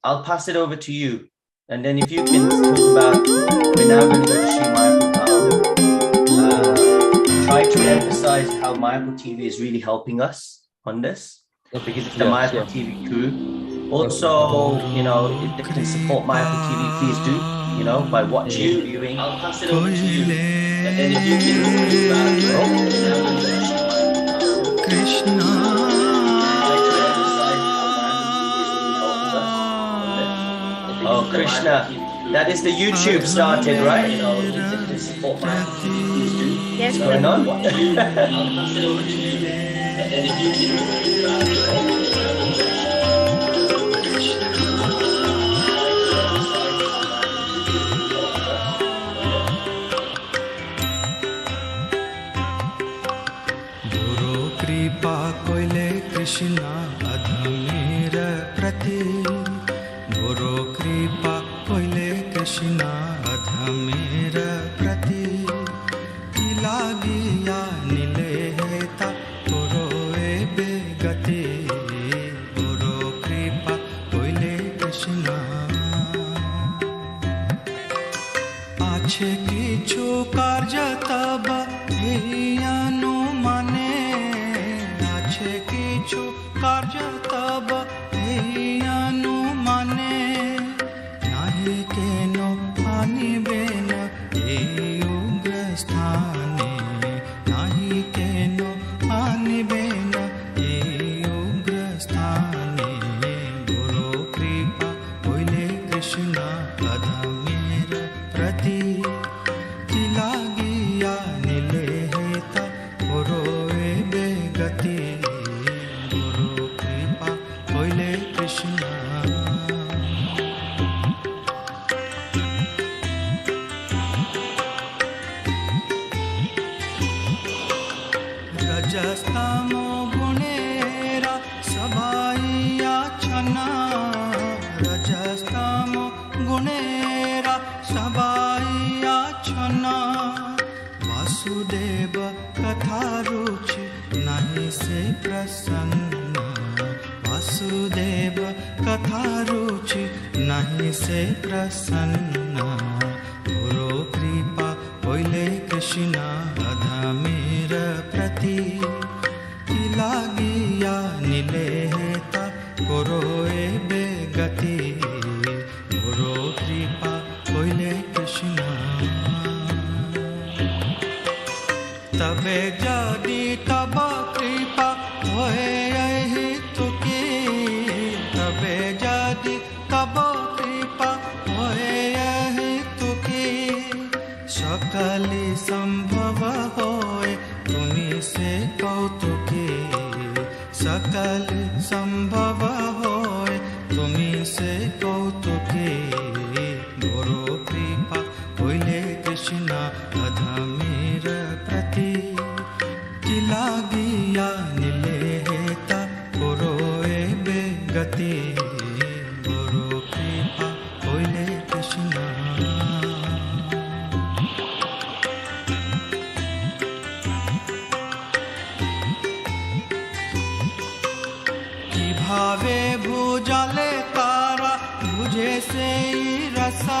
I'll pass it over to you, and then if you can talk about we're now going to go to Sri Mayapur try to emphasize how Mayapur TV is really helping us on this, because it's the Mayapur TV crew. Also, you know, if they can support Mayapur TV, please do, you know, by watching, viewing. I'll pass it over to you, and then if you can talk about Krishna. Oh, Krishna, that is the YouTube started, right? You know, to support my Yes, going on. गुरु कृपा कोइले कृष्णा अधमेर प्रति गुरु कृपा कोइले कृष्णा अधमेर प्रति लागिया नीले हेता तोरोए बेगति गुरु कृपा कोइले कृष्णा आछे किछु कार्य तब अनुमाने आछे किछु कार्य तब अनुमाने नाहि केनो आनिबेन उग्र स्थाने नाहि केनो आनिबेन उग्र स्थाने गुरु कृपा कोइले कृष्णा अधमेर प्रति लागिया नीले हेता तोरोए बेगति गुरु कृपा कोइले कृष्णा रजस्तमो गुणेरा सभाइया छना रजस्तमो गुणेरा सभाइया छना वासुदेव कथा रुचि नहीं से प्रसन्न वासुदेव कथा रुचि नहीं से प्रसन्न गुरु कृपा कोइले कृष्णा अधमेर प्रति लागिया नीले हेता कोरोए बेगति गुरु कृपा कोइले कृष्णा तबे जदि तब कृपा होए यही तुकी तबे जदि तब कृपा होए यही तुकी सकली संभव होए तुमी से कौतुकी सकली संभव होए तुमी से कौतुकी गुरु कृपा कोइले कृष्णा अधमेर प्रति लागिया नीले हेता कोरोए बेगति गुरु कृपा कोइले कृष्णा भावे भुजाले तारा भुजे से रसा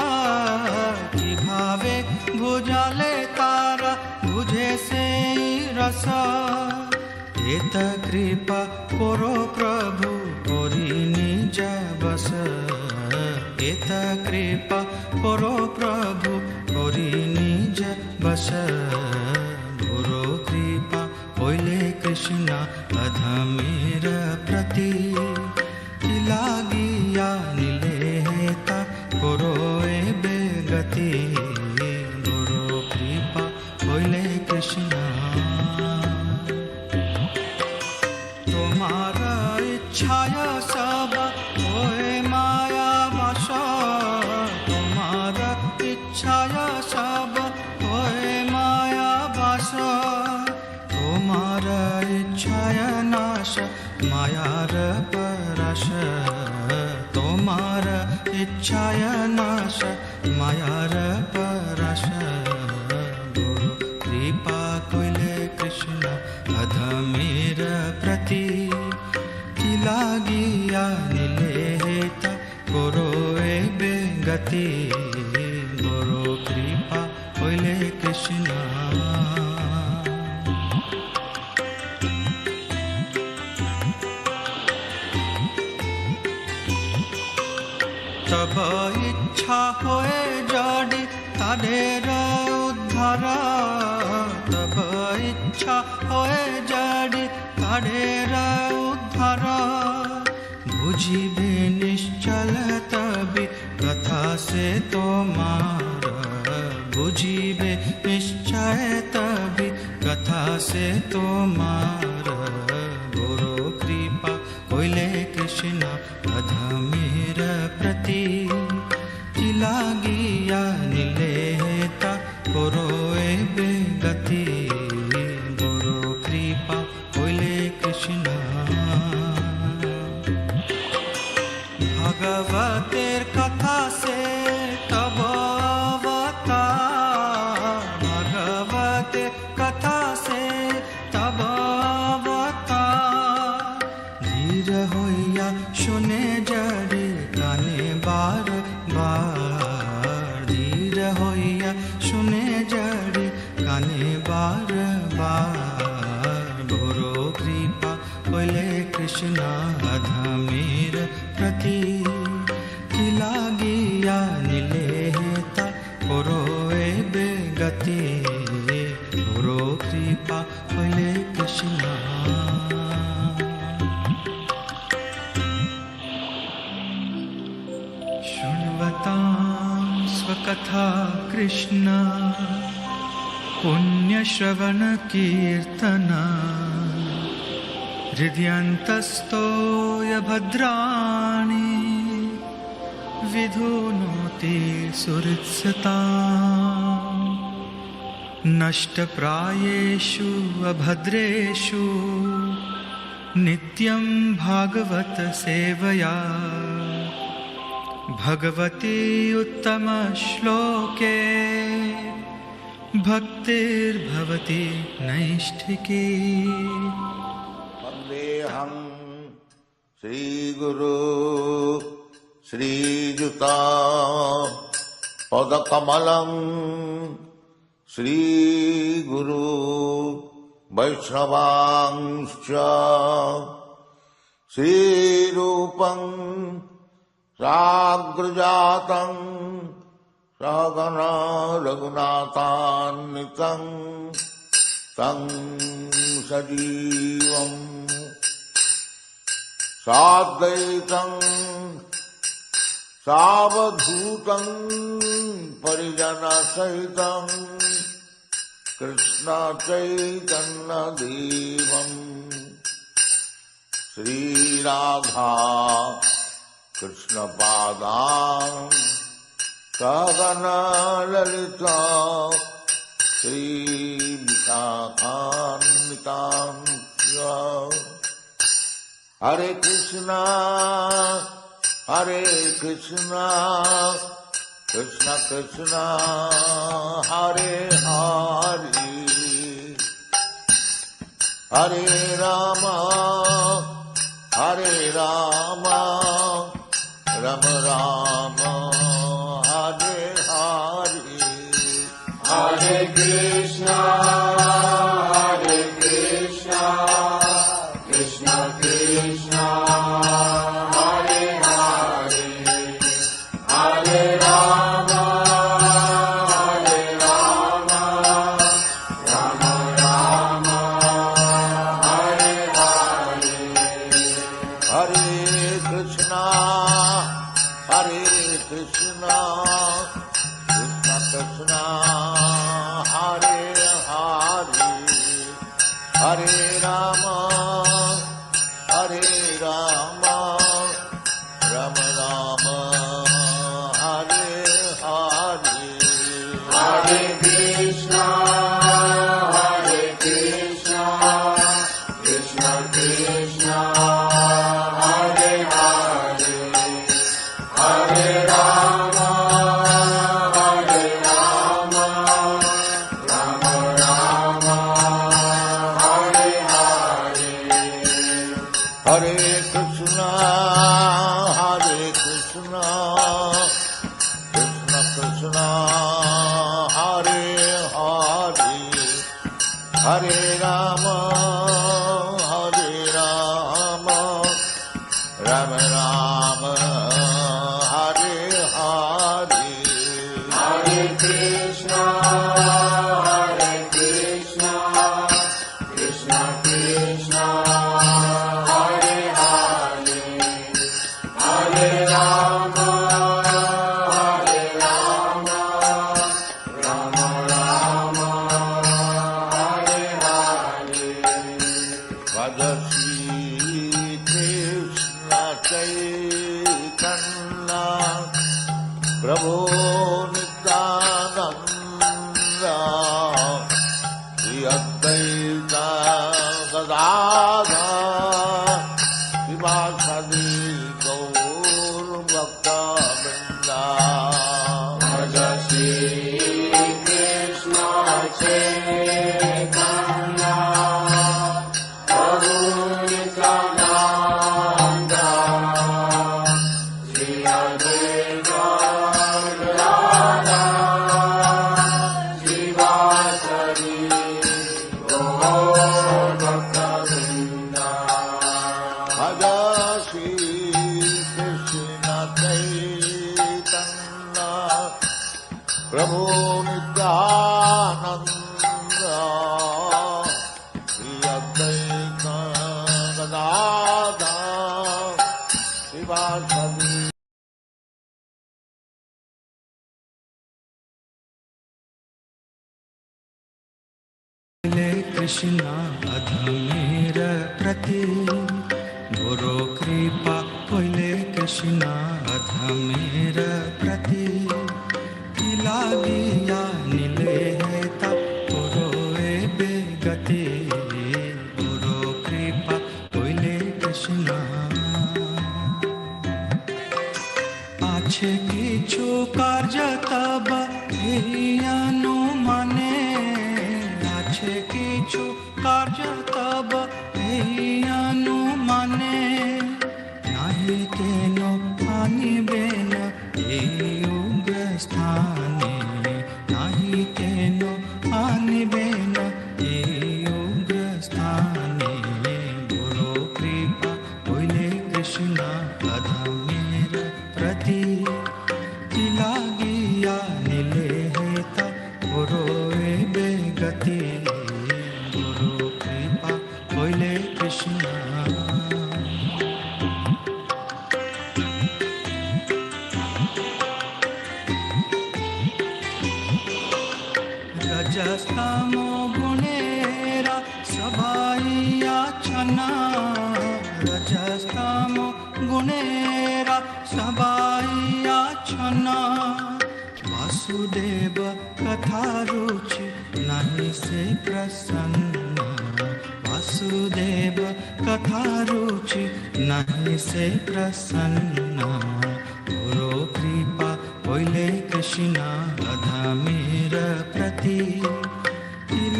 कि भावे भुजाले तारा भुजे से रसा एत कृपा करो प्रभु करी निज बस एत कृपा करो प्रभु करी निज बस गुरु कृपा कोइले कृष्णा अधमेर प्रति लागिया नीले हेता कोरोए बेगति गुरु कृपा कोइले कृष्णा तुम्हारा इच्छाया सब होए माया वासा तुम्हारा इच्छाया सब होए माया वासा तुम्हारा इच्छाया नाश मायार परश तुम्हारा इच्छाया नाश मायार परश गुरु कृपा कोइले कृष्णा अधमेर प्रति लागिया नीले हेता गति गुरु कृपा হইলে কৃষ্ণ তব ইচ্ছা হয়ে যদি তাদের উদ্ধার তব ইচ্ছা হয়ে যদি তাদের উদ্ধার বুঝিবে নিশ্চল তবে কথা সে তোমার বুঝিবে নিশ্চয় তবে কথা সে তোমার গুরু কৃপা হইলে কৃষ্ণ অধমের প্রতি কি লাগিয়া নিলেতা করো এবে গতি গুরু কৃপা হইলে কৃষ্ণ ভগবতের কথা সে তব অবতার ভগবতের কথা সে তব অবতার ধীর হইয়া শুনে জড়ে কানে বার বার ধীর হইয়া শুনে জড়ে কানে বার বার গুরু কৃপা হইলে কৃষ্ণ অধমের প্রতি কি লাগিয়া নিলেতা করো এবে গতি গুরু কৃপা হইলে কৃষ্ণ শৃण्वतां स्वकथा कृष्ण पुण्यश्रवण कीर्तना हृदयन्तस्थोय भद्राणि विधुनोति सुहृत्सताम् नष्टप्रायेषु अभद्रेषु नित्यं भागवत सेवया भगवती उत्तम श्लोके भक्तिर्भवति नैष्ठिकी वन्देऽहं श्रीगुरु श्रीयुता पदकमलं श्रीगुरु वैष्णवांश्च श्रीरूपं साग्रजातं सहगणा रघुनाथान्वितं तं सजीवम् साद्वैतं सावधूतं परिजनसहितं कृष्णचैतन्यदेवं श्रीराधा कृष्णपादां सहगणा ललिता श्रीविशाखान्वितां हरे Krishna Krishna Krishna Hare Hare Hare Ram Ram Ram Hare Hare Hare Krishna Krishna Krishna Hare Hare Hare Ram Ram Ram Hare Hare Hare Krishna Krishna Krishna Hare Hare Hare Ram Ram Ram Hare Hare Hare Krishna Krishna Krishna Hare Hare Hare Ram Ram Ram Hare Hare Hare Krishna Krishna, Hare Hare, Hare Rama, Hare Rama, Rama Rama, Hare Hare. Hare Krishna, Krishna Krishna, Hare Hare, Hare Rama, Rama Rama, Hare Hare. Vajasi Krishna Chaitanya, Prabhu Nityananda, Shri Advaita Gadadhar, Srivasadi Gaur Bhakta Vrinda. Bhaja Krishna Chaitanya, Prabhu Nityananda, Shri Advaita Gadadhar, Srivasadi Gaur Bhakta Vrinda. Vajasi Krishna Chaitanya, Prabhu Nityananda, Shri Advaita Gadadhar, Srivasadi. ले कृष्णा अधमेर प्रति गुरु कृपा होइले कृष्णा अधमेर प्रति किला दिया नीले हेता गुरु एबे गति गुरु कृपा होइले कृष्णा আছে কিছু কার্য তব অনুমানে আছে কিছু কার্য তব অনুমানে নাহি কেন আনিবেন এই উগ্র স্থানে নাহি কেন আনিবেন এই উগ্র স্থানে গুরু কৃপা হইলে কৃষ্ণ অধমের प्रति लागिया नीले हेता गुरु एबे गति गुरु कृपा होइले कृष्ण रजस्तमो गुणेरा सभाइया छना रजस्तमो गुणेरा सबाइया छना वासुदेव कथा रुचि नहीं से प्रसन्न वासुदेव कथा रुचि नहीं से प्रसन्न गुरु कृपा होइले कृष्ण अधमेर प्रति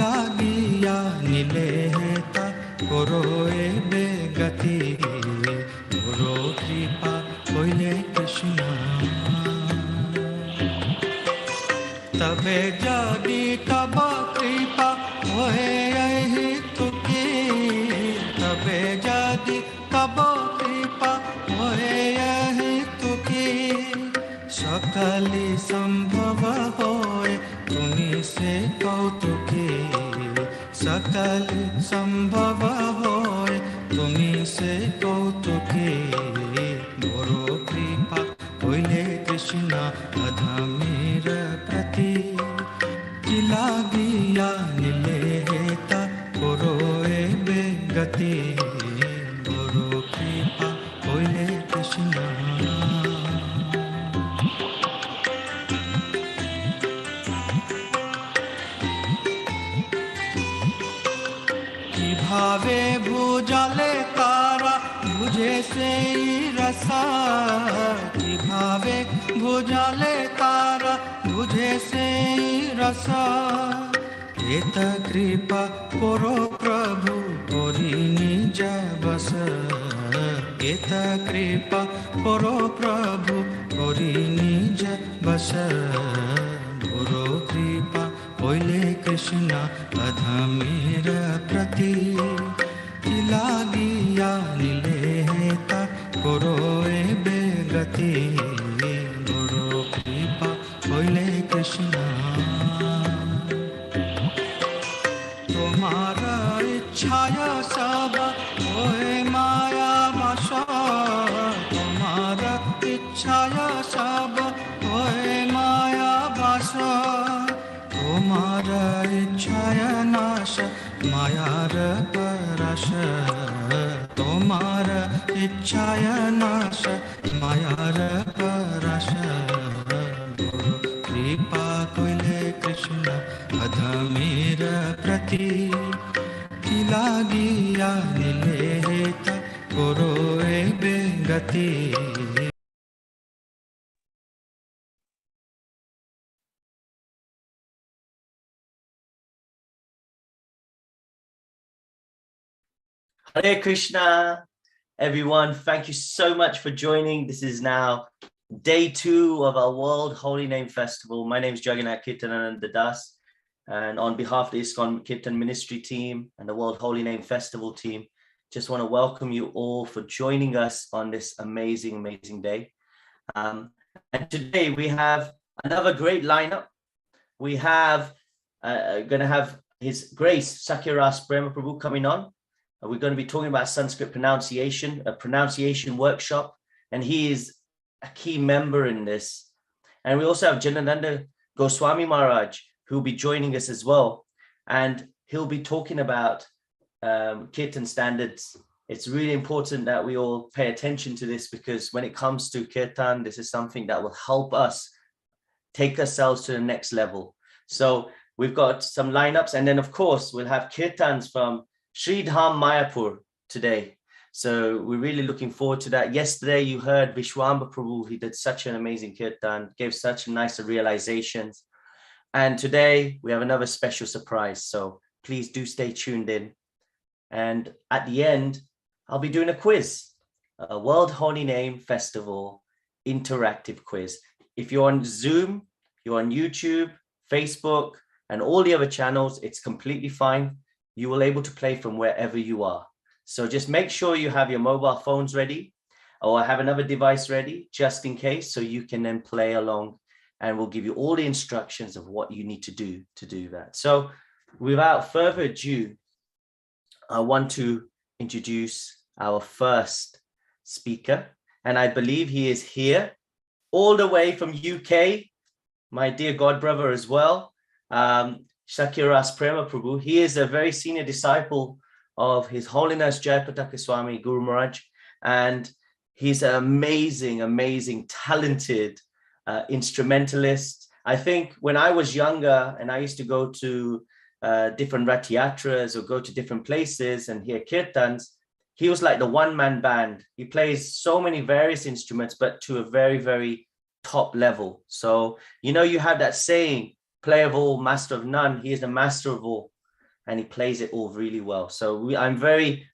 लागिया नीले हेता गुरु एबे गति गुरु कृपा होइले कृष्ण तबे जदि तब कृपा होए यही तुकी तबे जदि तब कृपा होए यही तुकी सकली संभव होए तुम्ही से कौतुकी सकली संभव होए तुम्ही से कौतुकी गुरु कृपा होइले कृष्ण अधमेर प्रति लागिया नीले हेता गुरु एबे गति गुरु कृपा होइले कृष्ण भावे भूजले तारा बुझे से रसा कि भावे भूजले तारा बुझे से रसा एत कृपा करो प्रभु करी निज बस एत कृपा करो प्रभु करी निज बस कृष्ण अधमीर प्रति लागिया नीलेता करोए बेगति गुरु कृपा होइले कृष्ण তোমার ইচ্ছায় সব ওই মায়া বাস তোমার ইচ্ছায় সব ওই মায়া বাস তোমার ইচ্ছায় নাশ মায়ার পরশ তোমার ইচ্ছায় নাশ মায়ার পরশ कृपा कोइले कृष्ण अधमीर प्रति लागिया नीलेता करोए बेगति Hare Krishna, everyone. Thank you so much for joining. This is now Day 2 of our World Holy Name Festival. My name is Jagannath Kirtanananda Das, and on behalf of the ISKCON Kirtan Ministry team and the World Holy Name Festival team, just want to welcome you all for joining us on this amazing, amazing day. And today we have another great lineup. We have going to have His Grace Sakyaras Prema Prabhu coming on. We're going to be talking about Sanskrit pronunciation, a pronunciation workshop, and he is a key member in this. And we also have Janananda Goswami Maharaj, who will be joining us as well. And he'll be talking about Kirtan standards. It's really important that we all pay attention to this, because when it comes to Kirtan, this is something that will help us take ourselves to the next level. So we've got some lineups, and then of course we'll have Kirtans from Sri Dham Mayapur today. So we're really looking forward to that. Yesterday, you heard Vishwamba Prabhu. He did such an amazing kirtan, gave such nice realizations. And today, we have another special surprise. So please do stay tuned in. And at the end, I'll be doing a quiz, a World Holy Name Festival interactive quiz. If you're on Zoom, you're on YouTube, Facebook, and all the other channels, it's completely fine. You will be able to play from wherever you are. So just make sure you have your mobile phones ready, or have another device ready just in case, so you can then play along, and we'll give you all the instructions of what you need to do that. So without further ado, I want to introduce our first speaker, and I believe he is here all the way from UK, my dear god brother as well, Sakyaras Prema Prabhu. He is a very senior disciple of His Holiness Jayapataka Swami Guru Maharaj, and he's an amazing, amazing, talented instrumentalist. I think when I was younger and I used to go to different Rath Yatras or go to different places and hear kirtans, he was like the one-man band. He plays so many various instruments, but to a very, very top level. So, you know, you have that saying, play of all, master of none. He is the master of all, and he plays it all really well. So I'm very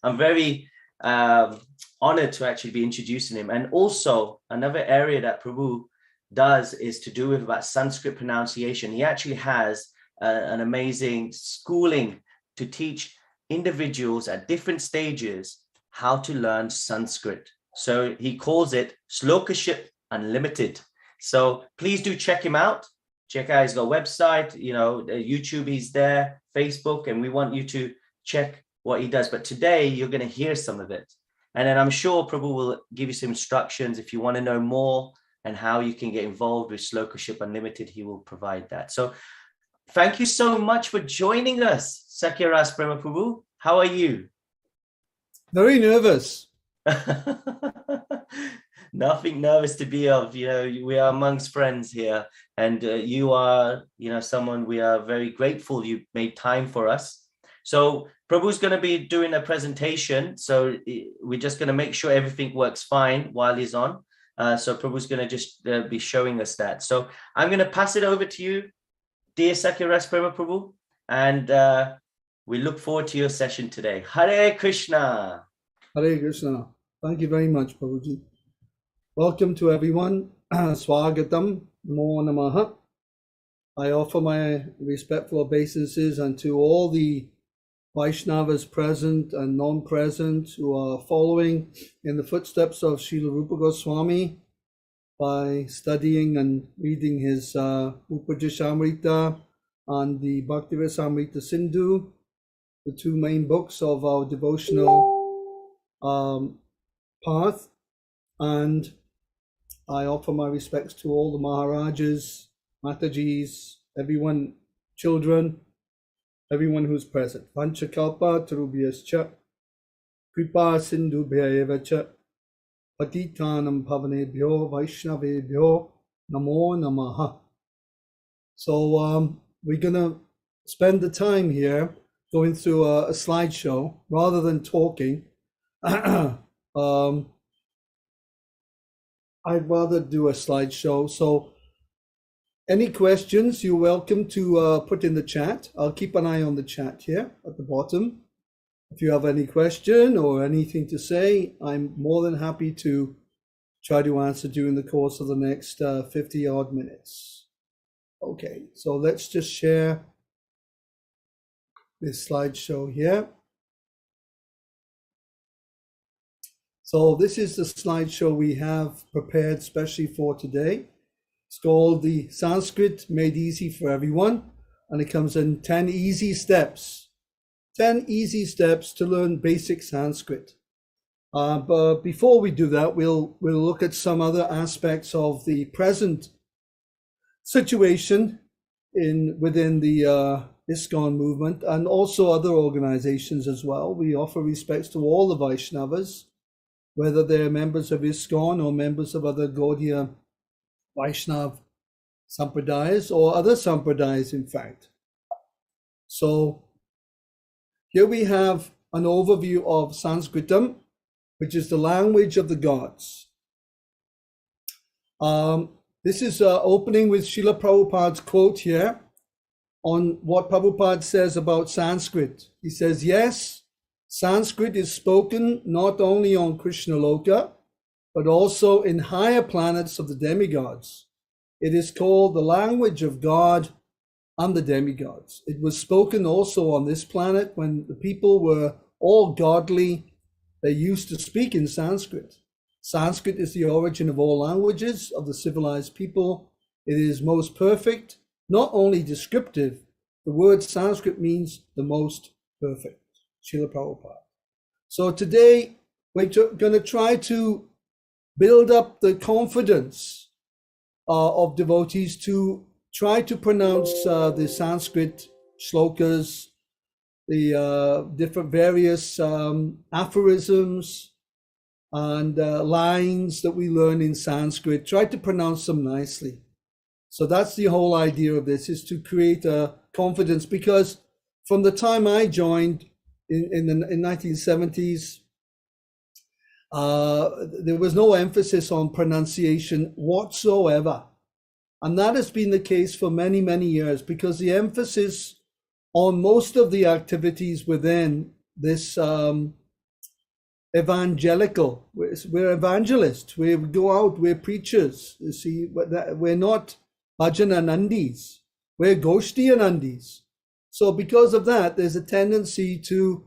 honored to actually be introducing him. And also another area that Prabhu does is to do with about Sanskrit pronunciation. He actually has an amazing schooling to teach individuals at different stages how to learn Sanskrit. So he calls it Slokaship Unlimited. So please do check him out. Check out his website, you know, YouTube, he's there, Facebook, and we want you to check what he does. But today you're going to hear some of it. And then I'm sure Prabhu will give you some instructions. If you want to know more and how you can get involved with Slokaship Unlimited, he will provide that. So thank you so much for joining us, Sakyaras Prema Prabhu. How are you? Very nervous. Nothing nervous to be of. You know, we are amongst friends here, and you are, you know, someone we are very grateful you made time for us. So Prabhu's going to be doing a presentation, so we're just going to make sure everything works fine while he's on. So Prabhu's going to just be showing us that. So I'm going to pass it over to you, dear Sakyaras Prema Prabhu, and we look forward to your session today. Hare Krishna. Hare Krishna. Thank you very much, Prabhuji. Welcome to everyone. Swagatam. Namo Namaha. I offer my respectful obeisances unto all the Vaishnavas present and non-present who are following in the footsteps of Srila Rupa Goswami by studying and reading his Upadesamrita and the Bhakti-Rasamrita Sindhu, the two main books of our devotional path. And I offer my respects to all the Maharajas, Matajis, everyone, children, everyone who's present. Panchakalpa tarubhyascha kripa sindhubhya eva cha patitanam pavanebhyo vaishnavebhyo namo namaha. So we're gonna spend the time here going through a slideshow rather than talking. I'd rather do a slideshow. So any questions, you're welcome to put in the chat. I'll keep an eye on the chat here at the bottom. If you have any question or anything to say, I'm more than happy to try to answer during the course of the next 50 odd minutes. Okay, so let's just share this slideshow here. So this is the slideshow we have prepared specially for today. It's called the Sanskrit Made Easy for Everyone, and it comes in 10 easy steps. 10 easy steps to learn basic Sanskrit. But before we do that, we'll look at some other aspects of the present situation within the ISKCON movement and also other organizations as well. We offer respects to all the Vaishnavas, whether they're members of ISKCON or members of other Gaudiya Vaishnav Sampradayas or other Sampradayas, in fact. So here we have an overview of Sanskritam, which is the language of the gods. This is opening with Srila Prabhupada's quote here on what Prabhupada says about Sanskrit. He says, yes, Sanskrit is spoken not only on Krishna Loka, but also in higher planets of the demigods. It is called the language of God and the demigods. It was spoken also on this planet when the people were all godly. They used to speak in Sanskrit. Sanskrit is the origin of all languages of the civilized people. It is most perfect, not only descriptive. The word Sanskrit means the most perfect. Srila Prabhupada. So today we're going to try to build up the confidence of devotees to try to pronounce the Sanskrit shlokas, the different various aphorisms and lines that we learn in Sanskrit. Try to pronounce them nicely. So that's the whole idea of this, is to create a confidence, because from the time I joined in 1970s, there was no emphasis on pronunciation whatsoever. And that has been the case for many, many years, because the emphasis on most of the activities within this evangelical, we're evangelists, we go out, we're preachers, you see, we're not bhajana nandis, we're goshti nandis. So because of that, there's a tendency to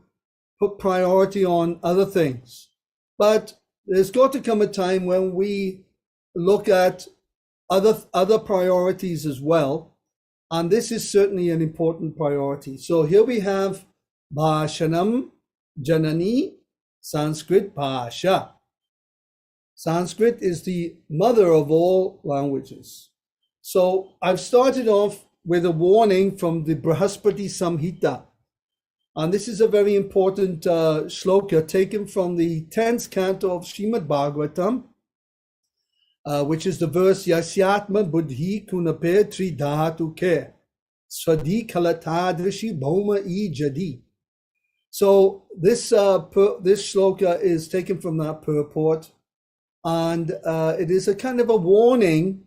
put priority on other things. But there's got to come a time when we look at other priorities as well. And this is certainly an important priority. So here we have Bhashanam Janani Sanskrit Bhasha. Sanskrit is the mother of all languages. So I've started off with a warning from the Brahaspati Samhita. And this is a very important shloka taken from the 10th canto of Srimad Bhagavatam, which is the verse Yasyatma Buddhi Kunape Tri Dhatuke Swadi Kalatadrishi Bhauma E Jadi. So this shloka is taken from that purport, and it is a kind of a warning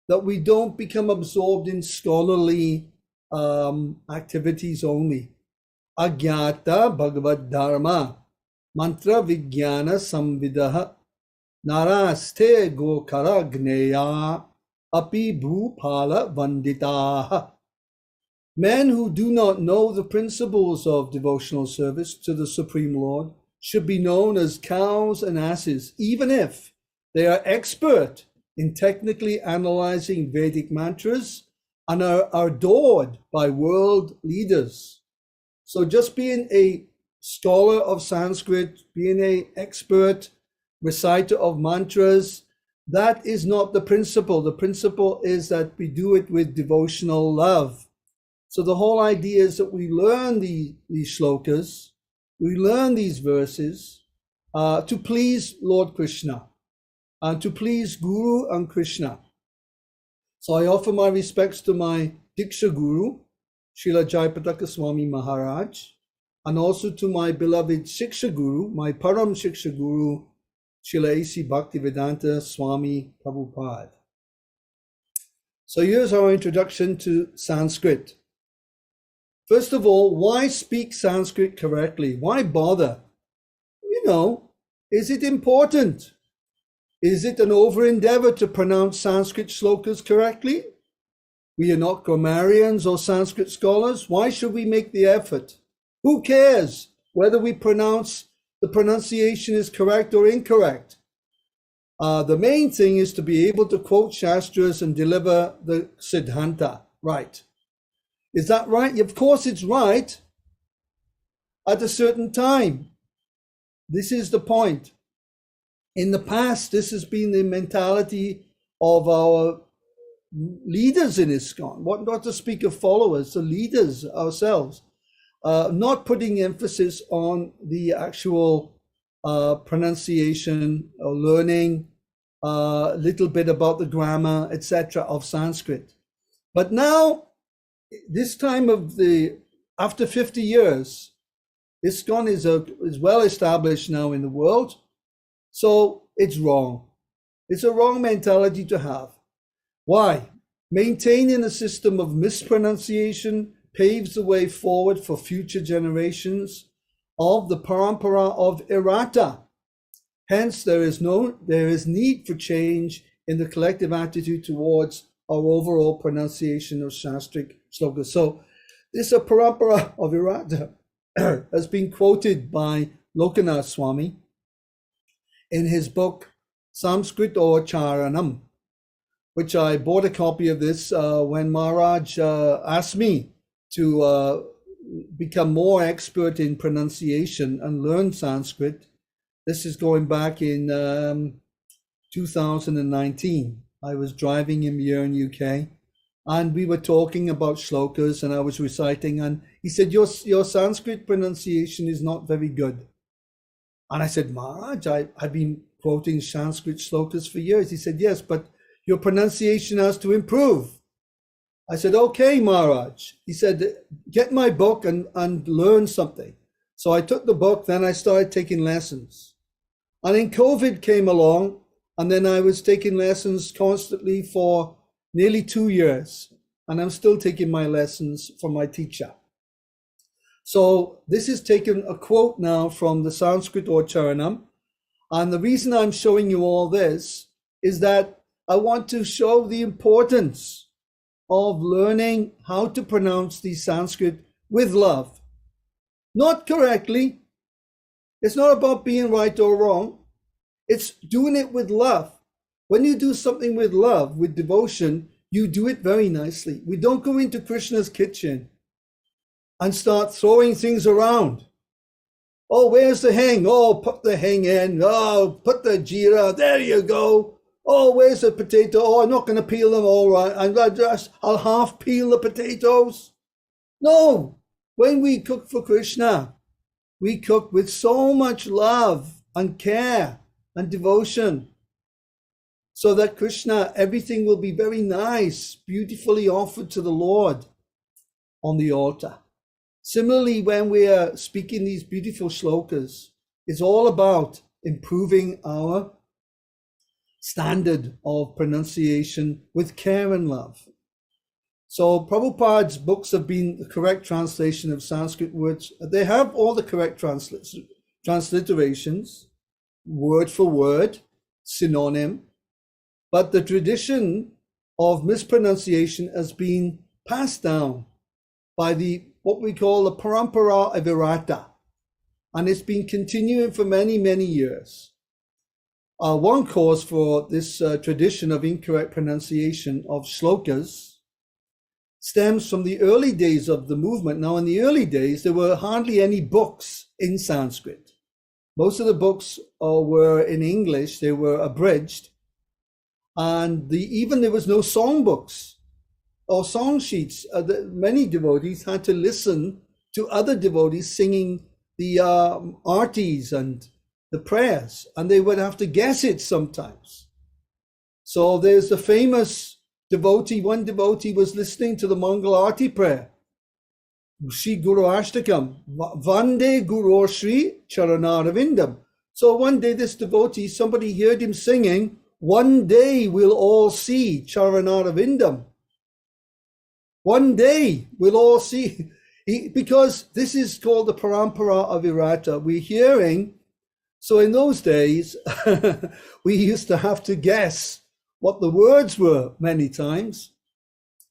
that we don't become absorbed in scholarly activities only. Agyata Bhagavad Dharma Mantra Vijnana Samvidaha Naraste Gokara Gneya api bhupala vanditaha. Men who do not know the principles of devotional service to the Supreme Lord should be known as cows and asses, even if they are expert in technically analyzing Vedic mantras and are adored by world leaders. So just being a scholar of Sanskrit, being an expert reciter of mantras, that is not the principle. The principle is that we do it with devotional love. So the whole idea is that we learn these shlokas, we learn these verses to please Lord Krishna and to please Guru and Krishna. So I offer my respects to my Diksha Guru, Srila Jayapataka Swami Maharaj, and also to my beloved Shiksha Guru, my Param Shiksha Guru, Srila A.C. Bhaktivedanta Swami Prabhupada. So here's our introduction to Sanskrit. First of all, why speak Sanskrit correctly? Why bother? Is it important? Is it an over-endeavor to pronounce Sanskrit shlokas correctly? We are not grammarians or Sanskrit scholars. Why should we make the effort? Who cares whether the pronunciation is correct or incorrect? The main thing is to be able to quote Shastras and deliver the Siddhanta right. Is that right? Of course it's right at a certain time. This is the point. In the past, this has been the mentality of our leaders in ISKCON, not to speak of followers, the leaders ourselves, not putting emphasis on the actual pronunciation or learning a little bit about the grammar, etc. of Sanskrit. But now, this time after 50 years, ISKCON is well established now in the world. So it's wrong. It's a wrong mentality to have. Why? Maintaining a system of mispronunciation paves the way forward for future generations of the parampara of errata. Hence, there is need for change in the collective attitude towards our overall pronunciation of Shastric slokas. So this parampara of errata has been quoted by Lokanath Swami in his book Samskrito Charanam, which I bought a copy of this when Maharaj asked me to become more expert in pronunciation and learn Sanskrit. This is going back in 2019. I was driving him here in UK, and we were talking about shlokas, and I was reciting, and he said, your Sanskrit pronunciation is not very good. And I said, Maharaj, I've been quoting Sanskrit shlokas for years. He said, yes, but your pronunciation has to improve. I said, okay, Maharaj. He said, get my book and learn something. So I took the book, then I started taking lessons. And then COVID came along, and then I was taking lessons constantly for nearly 2 years. And I'm still taking my lessons from my teacher. So this is taken a quote now from the Sanskrit Charanam. And the reason I'm showing you all this is that I want to show the importance of learning how to pronounce the Sanskrit with love. Not correctly. It's not about being right or wrong. It's doing it with love. When you do something with love, with devotion, you do it very nicely. We don't go into Krishna's kitchen and start throwing things around. Oh, where's the hang? Oh, put the hang in. Oh, put the jeera. There you go. Oh, where's the potato? Oh, I'm not going to peel them all right. I'll half peel the potatoes. No, when we cook for Krishna, we cook with so much love and care and devotion, so that Krishna, everything will be very nice, beautifully offered to the Lord on the altar. Similarly, when we are speaking these beautiful shlokas, it's all about improving our standard of pronunciation with care and love. So Prabhupada's books have been the correct translation of Sanskrit words. They have all the correct transliterations, word for word, synonym, but the tradition of mispronunciation has been passed down by what we call the Parampara Avirata, and it's been continuing for many, many years. One cause for this tradition of incorrect pronunciation of shlokas stems from the early days of the movement. Now, in the early days, there were hardly any books in Sanskrit. Most of the books were in English, they were abridged, and even there was no songbooks or song sheets. Many devotees had to listen to other devotees singing the artis and the prayers, and they would have to guess it sometimes. So there's a famous devotee, one devotee was listening to the Mangal Arti prayer, Shri Guru Ashtakam, Vande Guru Shri Charanarvindam. So one day this devotee, somebody heard him singing, one day we'll all see Charanarvindam. One day we'll all see, because this is called the Parampara Avirata. We're hearing, so in those days, we used to have to guess what the words were many times.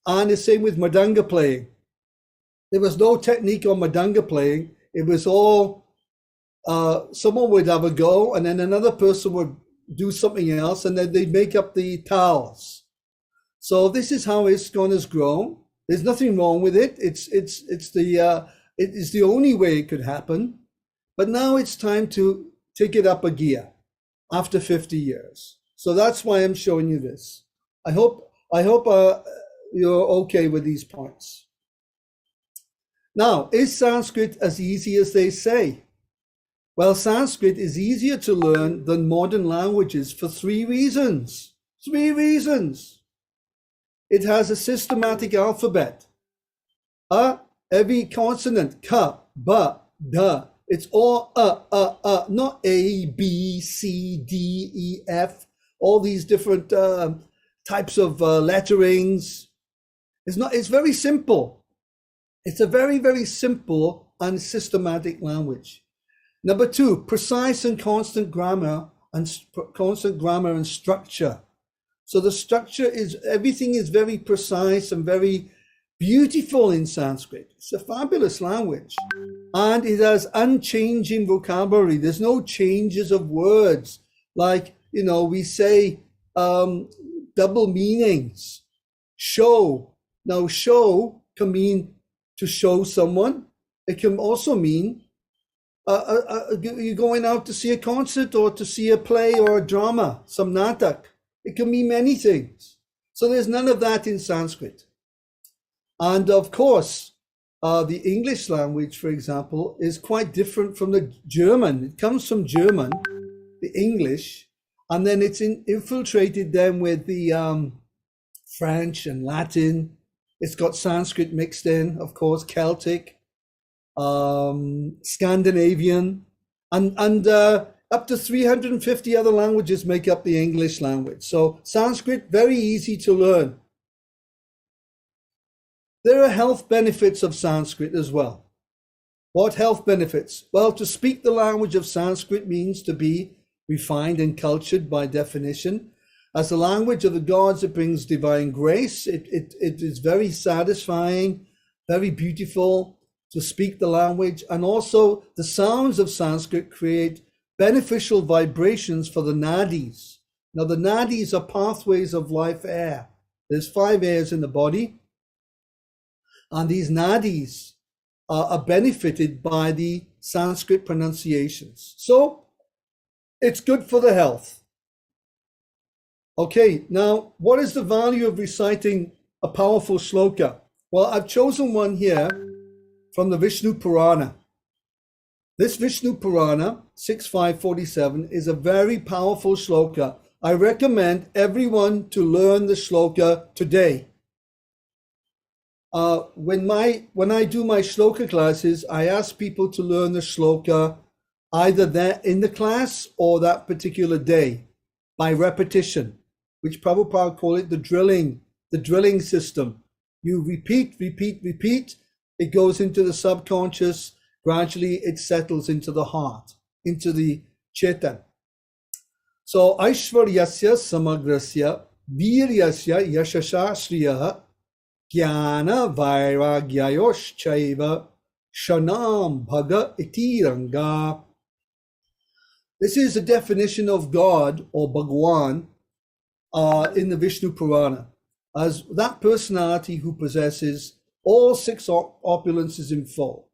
And the same with Madanga playing. There was no technique on Madanga playing. It was all, someone would have a go and then another person would do something else and then they'd make up the tals. So this is how ISKCON has grown. There's nothing wrong with it. It is the only way it could happen. But now it's time to take it up a gear after 50 years. So that's why I'm showing you this. I hope you're okay with these points. Now, is Sanskrit as easy as they say? Well, Sanskrit is easier to learn than modern languages for 3 reasons. 3 reasons. It has a systematic alphabet. Every consonant, ka, ba, da. It's all not A, B, C, D, E, F. All these different types of letterings. It's very simple. It's a very, very simple and systematic language. Number 2, precise and constant grammar and structure. So the structure is, everything is very precise and very beautiful in Sanskrit. It's a fabulous language. And it has unchanging vocabulary. There's no changes of words. Like, we say double meanings. Show. Now, show can mean to show someone. It can also mean you're going out to see a concert or to see a play or a drama, some natak. It can mean many things. So there's none of that in Sanskrit. And of course, the English language, for example, is quite different from the German. It comes from German, the English, and then it's infiltrated then with the French and Latin. It's got Sanskrit mixed in, of course, Celtic, Scandinavian, and up to 350 other languages make up the English language. So Sanskrit, very easy to learn. There are health benefits of Sanskrit as well. What health benefits? Well, to speak the language of Sanskrit means to be refined and cultured by definition. As the language of the gods, it brings divine grace. It is very satisfying, very beautiful to speak the language. And also the sounds of Sanskrit create beneficial vibrations for the nadis. Now the nadis are pathways of life air. There's 5 airs in the body. And these nadis are benefited by the Sanskrit pronunciations. So it's good for the health. Okay, now what is the value of reciting a powerful shloka? Well, I've chosen one here from the Vishnu Purana. This Vishnu Purana, 6.547, is a very powerful shloka. I recommend everyone to learn the shloka today. When I do my shloka classes, I ask people to learn the shloka either that in the class or that particular day by repetition, which Prabhupada call it the drilling system. You repeat, it goes into the subconscious, gradually it settles into the heart, into the chetan. So Aishvaryasya Samagrasya Viryasya yashasha shriya jnana vairagyayoshchaiva shanam bhaga itiranga. This is a definition of God or Bhagwan in the Vishnu Purana as that personality who possesses all six opulences in full: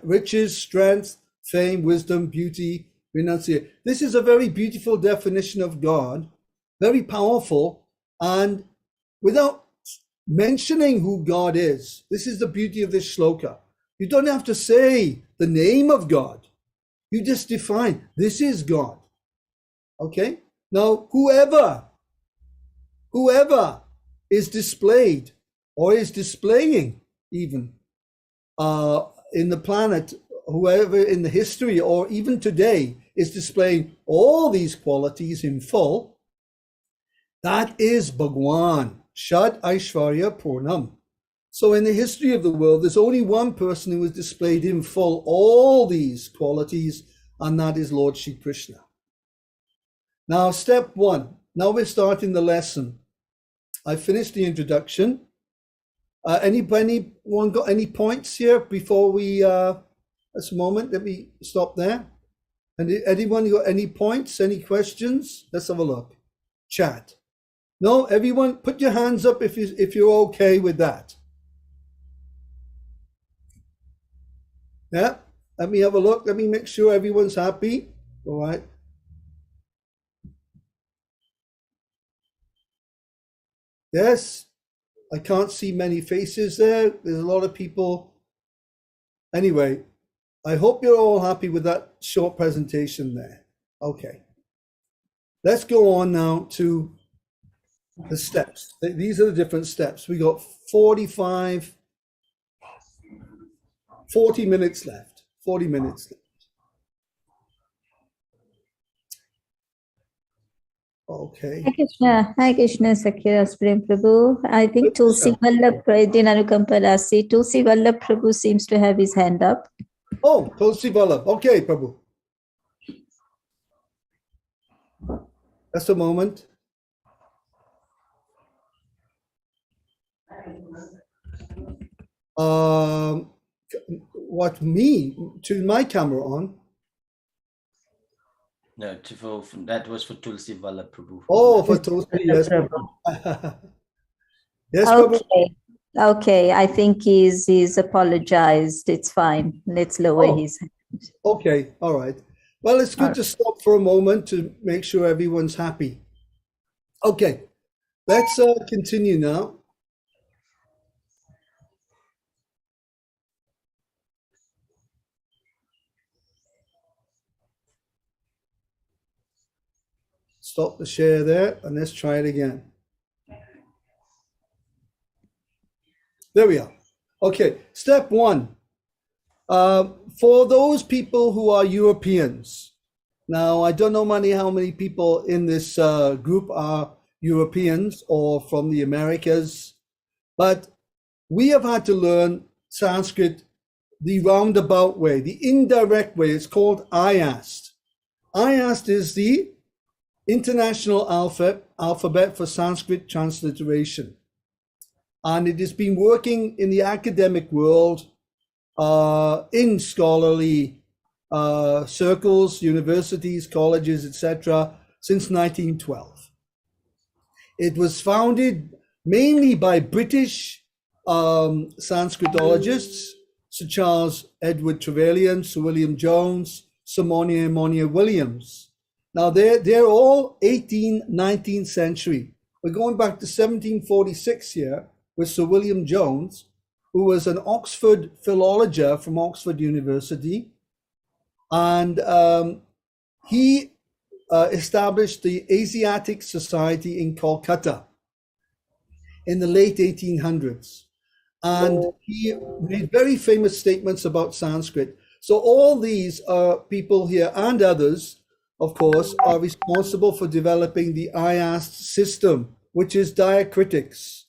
riches, strength, fame, wisdom, beauty, renunciation. This is a very beautiful definition of God, very powerful, and without mentioning who God is. This is the beauty of this shloka. You don't have to say the name of God. You just define, this is God. Okay? Now, whoever is displayed or is displaying even in the planet, whoever in the history or even today is displaying all these qualities in full, that is Bhagwan, Shad Aishwarya Purnam. So in the history of the world, there's only one person who has displayed in full all these qualities, and that is Lord Shri Krishna. Now, step one. Now we're starting the lesson. I finished the introduction. Anyone got any points here before we, this moment, let me stop there. And anyone got any points, any questions? Let's have a look. Chat. No, everyone put your hands up if you're okay with that. Yeah, let me have a look. Let me make sure everyone's happy. All right. Yes, I can't see many faces there. There's a lot of people. Anyway, I hope you're all happy with that short presentation there. Okay. Let's go on now to the steps. These are the different steps. We got 40 minutes left. 40 minutes left. Okay. Hi Krishna, Sakya Prem Prabhu. I think Tulsi Vallabh Anukampa Rasi. Tulsi Vallabh Prabhu seems to have his hand up. Oh, Tulsi Vallabh. Okay, Prabhu. Just a moment. What, me? To my camera on? No, that was for Tulsi Vallabh Prabhu. Oh, for Tulsi, yes. Yes, Prabhu. Okay, I think he's apologized. It's fine. Let's lower his hand. Okay, all right. Well, it's good to stop for a moment to make sure everyone's happy. Okay, let's continue now. Stop the share there and let's try it again. There we are. Okay, step one. For those people who are Europeans, now I don't know how many people in this group are Europeans or from the Americas, but we have had to learn Sanskrit the roundabout way, the indirect way. It's called IAST. IAST is the International Alphabet for Sanskrit Transliteration. And it has been working in the academic world, in scholarly circles, universities, colleges, etc., since 1912. It was founded mainly by British Sanskritologists, Sir Charles Edward Trevelyan, Sir William Jones, Sir Monia Williams. Now, they're all 18th, 19th century. We're going back to 1746 here with Sir William Jones, who was an Oxford philologer from Oxford University. And he established the Asiatic Society in Kolkata in the late 1800s. And he made very famous statements about Sanskrit. So all these people here and others, of course, are responsible for developing the IAST system, which is diacritics.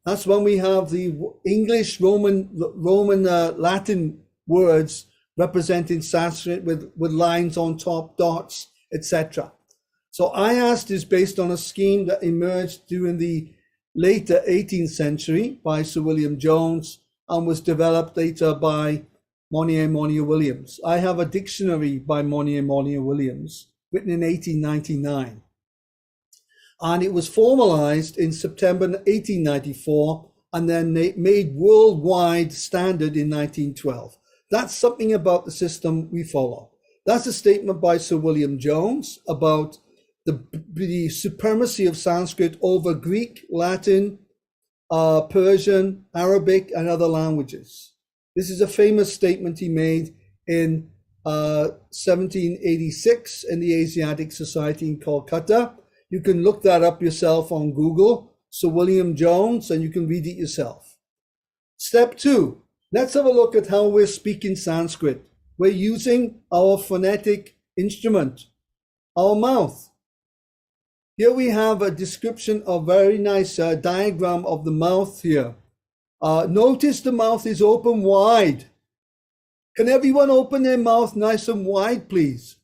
That's when we have the English, Roman, Latin words representing Sanskrit with lines on top, dots, etc. So Ayast is based on a scheme that emerged during the later 18th century by Sir William Jones and was developed later by Monier Williams. I have a dictionary by Monier Williams written in 1899. And it was formalized in September 1894 and then made worldwide standard in 1912. That's something about the system we follow. That's a statement by Sir William Jones about the supremacy of Sanskrit over Greek, Latin, Persian, Arabic, and other languages. This is a famous statement he made in 1786 in the Asiatic Society in Kolkata. You can look that up yourself on Google, Sir William Jones, and you can read it yourself. Step 2, let's have a look at how we're speaking Sanskrit. We're using our phonetic instrument, our mouth. Here we have a description of very nice diagram of the mouth here. Notice the mouth is open wide. Can everyone open their mouth nice and wide, please?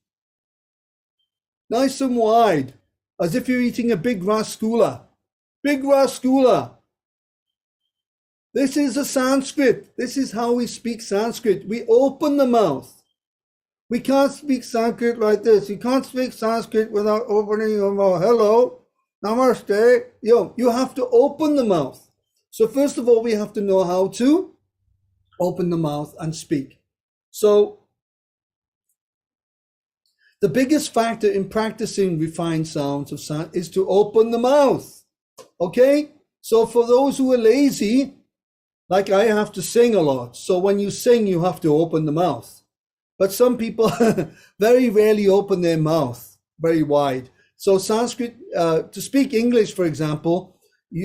Nice and wide, as if you're eating a big rasgulla. Big rasgulla. This is a Sanskrit. This is how we speak Sanskrit. We open the mouth. We can't speak Sanskrit like this. You can't speak Sanskrit without opening your mouth. Hello, namaste. You have to open the mouth. So first of all, we have to know how to open the mouth and speak. So the biggest factor in practicing refined sounds of sound is to open the mouth. Okay? So for those who are lazy, like I have to sing a lot. So when you sing, you have to open the mouth. But some people very rarely open their mouth very wide. So Sanskrit, to speak English, for example,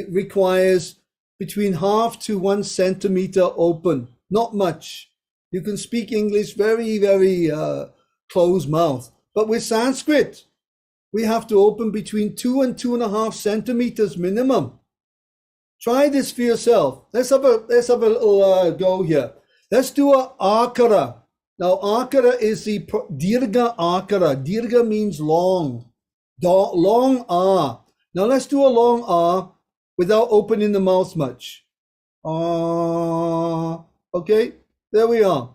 requires between 0.5 to 1 centimeter open, not much. You can speak English very, very closed mouth. But with Sanskrit, we have to open between 2 and 2.5 centimeters minimum. Try this for yourself. Let's have a little go here. Let's do a akara. Now, akara is the dirgha akara. Dirgha means long. Long ah. Now, let's do a long ah without opening the mouth much. Okay, there we are.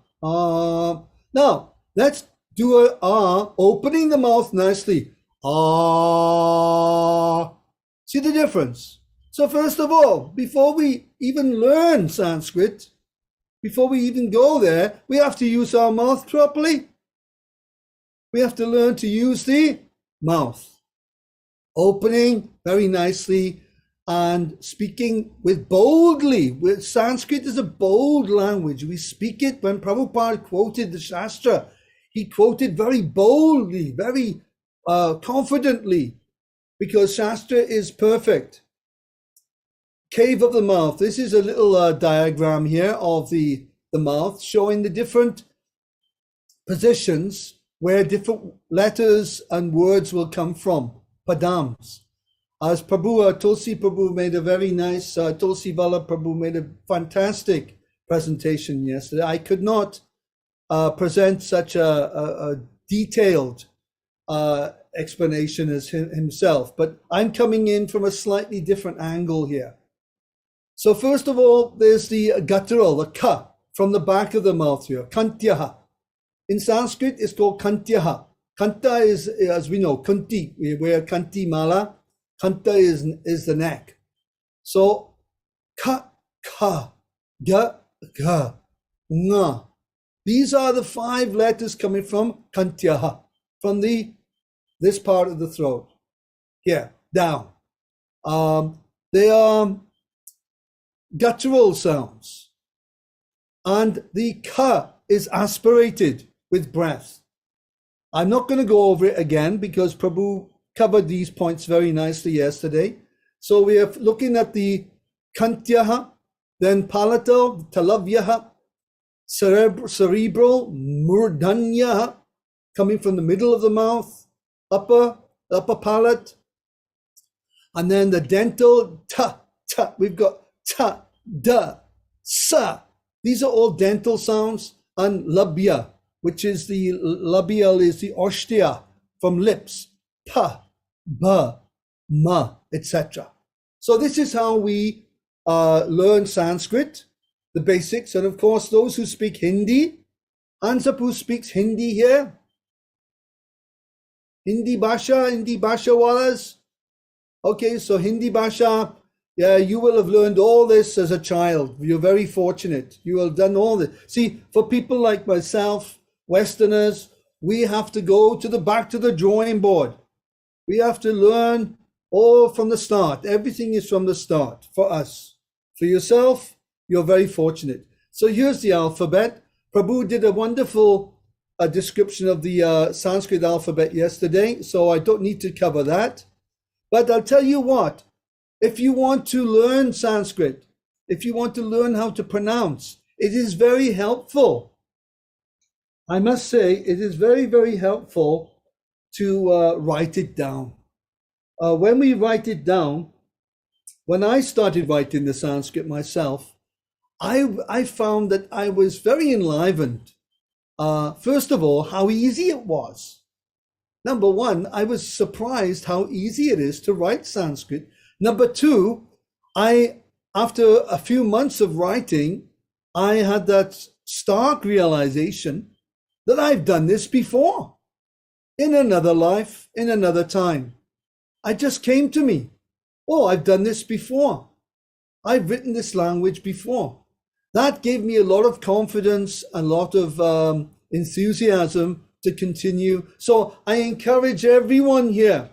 Now, let's do a ah, opening the mouth nicely. Ah. See the difference? So first of all, before we even learn Sanskrit, before we even go there, we have to use our mouth properly. We have to learn to use the mouth. Opening very nicely and speaking with boldly. Sanskrit is a bold language. We speak it. When Prabhupada quoted the Shastra, he quoted very boldly, very confidently, because Shastra is perfect. Cave of the mouth. This is a little diagram here of the mouth showing the different positions where different letters and words will come from, padams. As Prabhu, Tulsi Prabhu made a very nice, Tulsi Vallabh Prabhu made a fantastic presentation yesterday. I could not present such a detailed explanation as himself, but I'm coming in from a slightly different angle here. So first of all, there's the guttural, the ka, from the back of the mouth here, kantyaha. In Sanskrit, it's called kantyaha. Kanta is, as we know, kunti. We wear kanti mala. Kanta is the neck. So ka, ka, ga, ga, nga. These are the 5 letters coming from kantyaha, from this part of the throat. Here, down. They are guttural sounds, and the ka is aspirated with breath. I'm not going to go over it again because Prabhu covered these points very nicely yesterday. So we are looking at the kantyaha, then palatal, talavyaha, cerebral, murdhanyaha, coming from the middle of the mouth, upper palate, and then the dental, ta, we've got ta, da, sa. These are all dental sounds, and labia, which is the labial is the ostia from lips. Pa, ba, ma, etc. So this is how we learn Sanskrit, the basics. And of course, those who speak Hindi, hands up who speaks Hindi here. Hindi Bhasha Walas. Okay, so Hindi Bhasha, yeah, you will have learned all this as a child. You're very fortunate. You will have done all this. See, for people like myself, Westerners, we have to go back to the drawing board. We have to learn all from the start. Everything is from the start for us. For yourself, you're very fortunate. So here's the alphabet. Prabhu did a wonderful description of the Sanskrit alphabet yesterday, so I don't need to cover that. But I'll tell you what, if you want to learn Sanskrit, if you want to learn how to pronounce, it is very helpful. I must say, it is very, very helpful to write it down. When we write it down, when I started writing the Sanskrit myself, I found that I was very enlivened. First of all, how easy it was. Number one, I was surprised how easy it is to write Sanskrit. Number two, after a few months of writing, I had that stark realization that I've done this before, in another life, in another time. It just came to me. Oh, I've done this before. I've written this language before. That gave me a lot of confidence, a lot of enthusiasm to continue. So I encourage everyone here,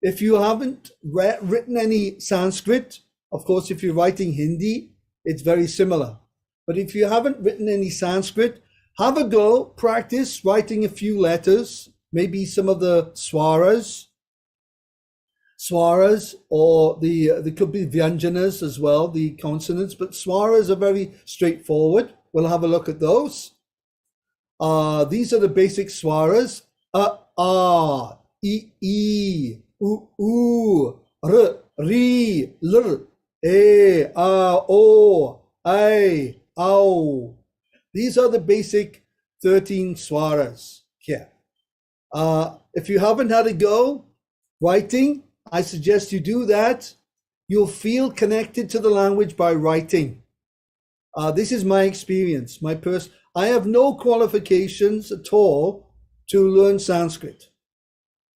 if you haven't written any Sanskrit, of course, if you're writing Hindi, it's very similar. But if you haven't written any Sanskrit, have a go, practice writing a few letters, maybe some of the swaras, or there could be vyanjanas as well, the consonants, but swaras are very straightforward. We'll have a look at those. These are the basic swaras. A, I, U, R, Ri, Lr, E, A, O, I, Ow. These are the basic 13 swaras here. If you haven't had a go writing, I suggest you do that. You'll feel connected to the language by writing. This is my experience. I have no qualifications at all to learn Sanskrit.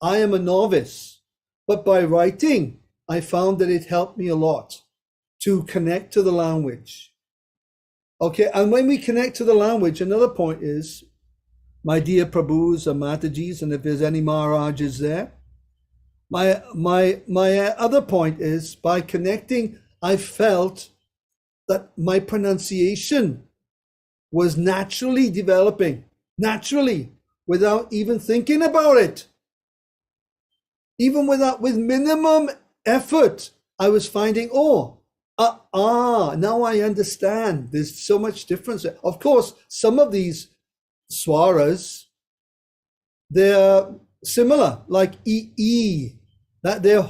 I am a novice, but by writing, I found that it helped me a lot to connect to the language. Okay, and when we connect to the language, another point is, my dear Prabhus and Matajis, and if there's any Maharajas there, my other point is, by connecting, I felt that my pronunciation was naturally developing, naturally, without even thinking about it. Even with minimum effort, I was finding, now I understand. There's so much difference. Of course, some of these swaras, they're similar, like that they're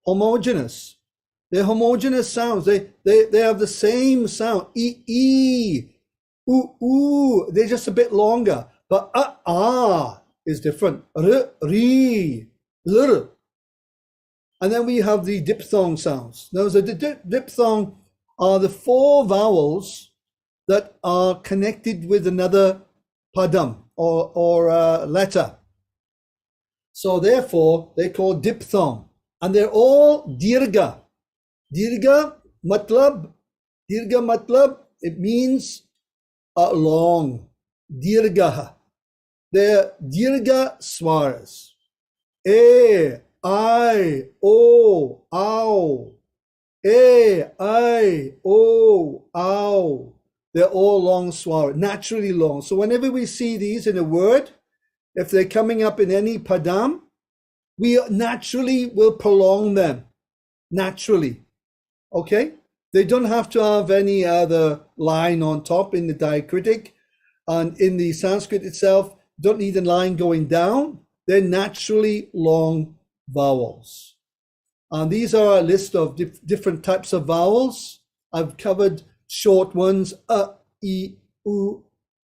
homogeneous. They're homogeneous sounds. They have the same sound. Ooh, they're just a bit longer. But is different. R, ri, lr. And then we have the diphthong sounds. Now, the diphthong are the 4 vowels that are connected with another padam or letter. So therefore, they're called diphthong. And they're all dirgha. Dirgha matlab, it means long. Dirgha. They're dirgha swaras. E, I, O, ow. E, I, O, ow. They're all long swara, naturally long. So whenever we see these in a word, if they're coming up in any padam, we naturally will prolong them. Naturally. Okay? They don't have to have any other line on top in the diacritic. And in the Sanskrit itself, don't need a line going down. They're naturally long vowels. And these are a list of different types of vowels. I've covered short ones, I, U,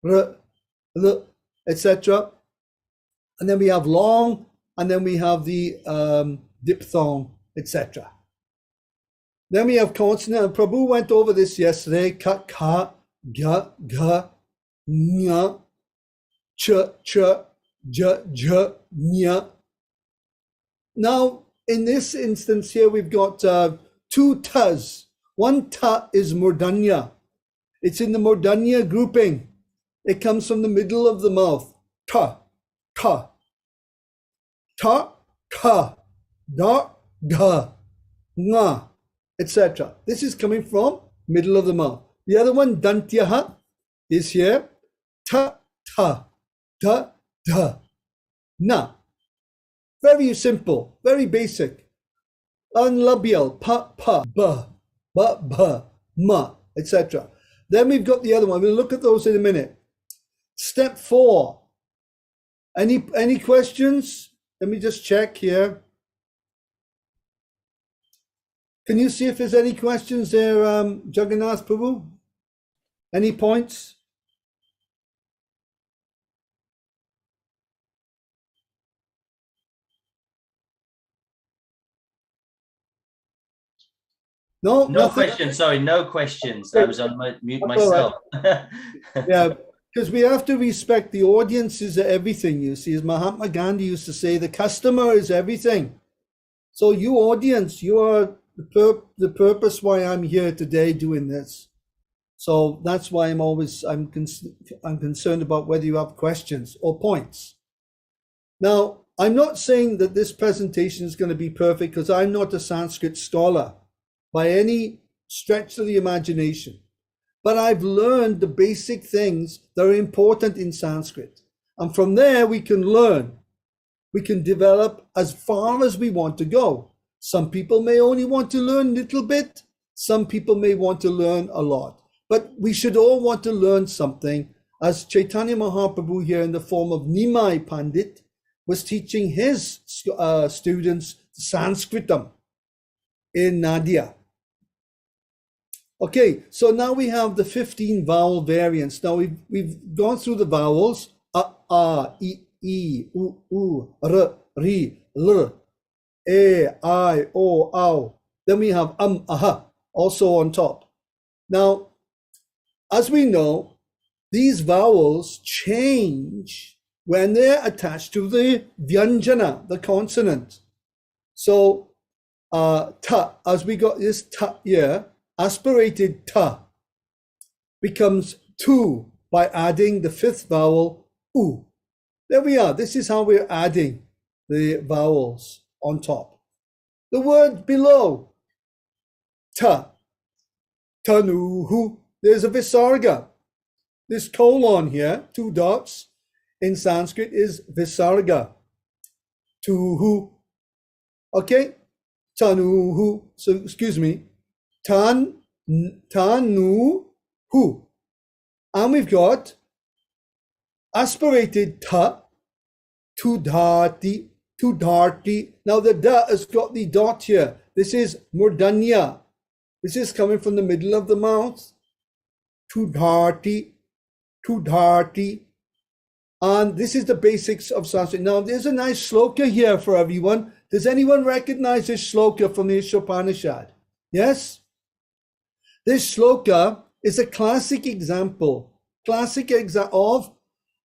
R, L, etc. And then we have long and then we have the diphthong, etc. Then we have consonant, and Prabhu went over this yesterday. Ka, ka, ga, ga, nya, ch, ch, j, j, nya. Now, in this instance here, we've got two tas. One ta is murdanya. It's in the murdanya grouping. It comes from the middle of the mouth. Ta, ta, ta, ka, da, ga, nga, etc. This is coming from middle of the mouth. The other one, dantyaha, is here. Ta, ta, da, da, na. Very simple, very basic. Unlabial, pa, pa, ba, ba, ba, ma, etc. Then we've got the other one. We'll look at those in a minute. Step 4. Any questions? Let me just check here. Can you see if there's any questions there, Jagannath Prabhu? Any points? No, no nothing. questions. Sorry, no questions. I was on mute myself. Right. Yeah, because we have to respect the audience is everything. You see, as Mahatma Gandhi used to say, the customer is everything. So you audience, you are the purpose why I'm here today doing this. So that's why I'm concerned about whether you have questions or points. Now, I'm not saying that this presentation is going to be perfect because I'm not a Sanskrit scholar by any stretch of the imagination. But I've learned the basic things that are important in Sanskrit. And from there, we can learn. We can develop as far as we want to go. Some people may only want to learn a little bit. Some people may want to learn a lot. But we should all want to learn something. As Chaitanya Mahaprabhu here in the form of Nimai Pandit was teaching his students Sanskritam in Nadia. Okay, so now we have the 15 vowel variants. Now we've gone through the vowels. A, I, U, R, Ri, L, E, I, O, Ow. Then we have aha, also on top. Now, as we know, these vowels change when they're attached to the vyanjana, the consonant. So, ta, as we got this ta here, aspirated ta becomes tu by adding the 5th vowel u. There we are. This is how we're adding the vowels on top. The word below, ta, tanuhu, there's a visarga. This colon here, 2 dots, in Sanskrit is visarga. Tuhu. Okay? Tanuhu. So, excuse me. Tanuhu. And we've got aspirated ta, tudhati, tudharti. Now the da has got the dot here. This is murdanya. This is coming from the middle of the mouth. Tudharti, tudharti. And this is the basics of Sanskrit. Now there's a nice shloka here for everyone. Does anyone recognize this shloka from the Ishopanishad? Yes? This shloka is a classic example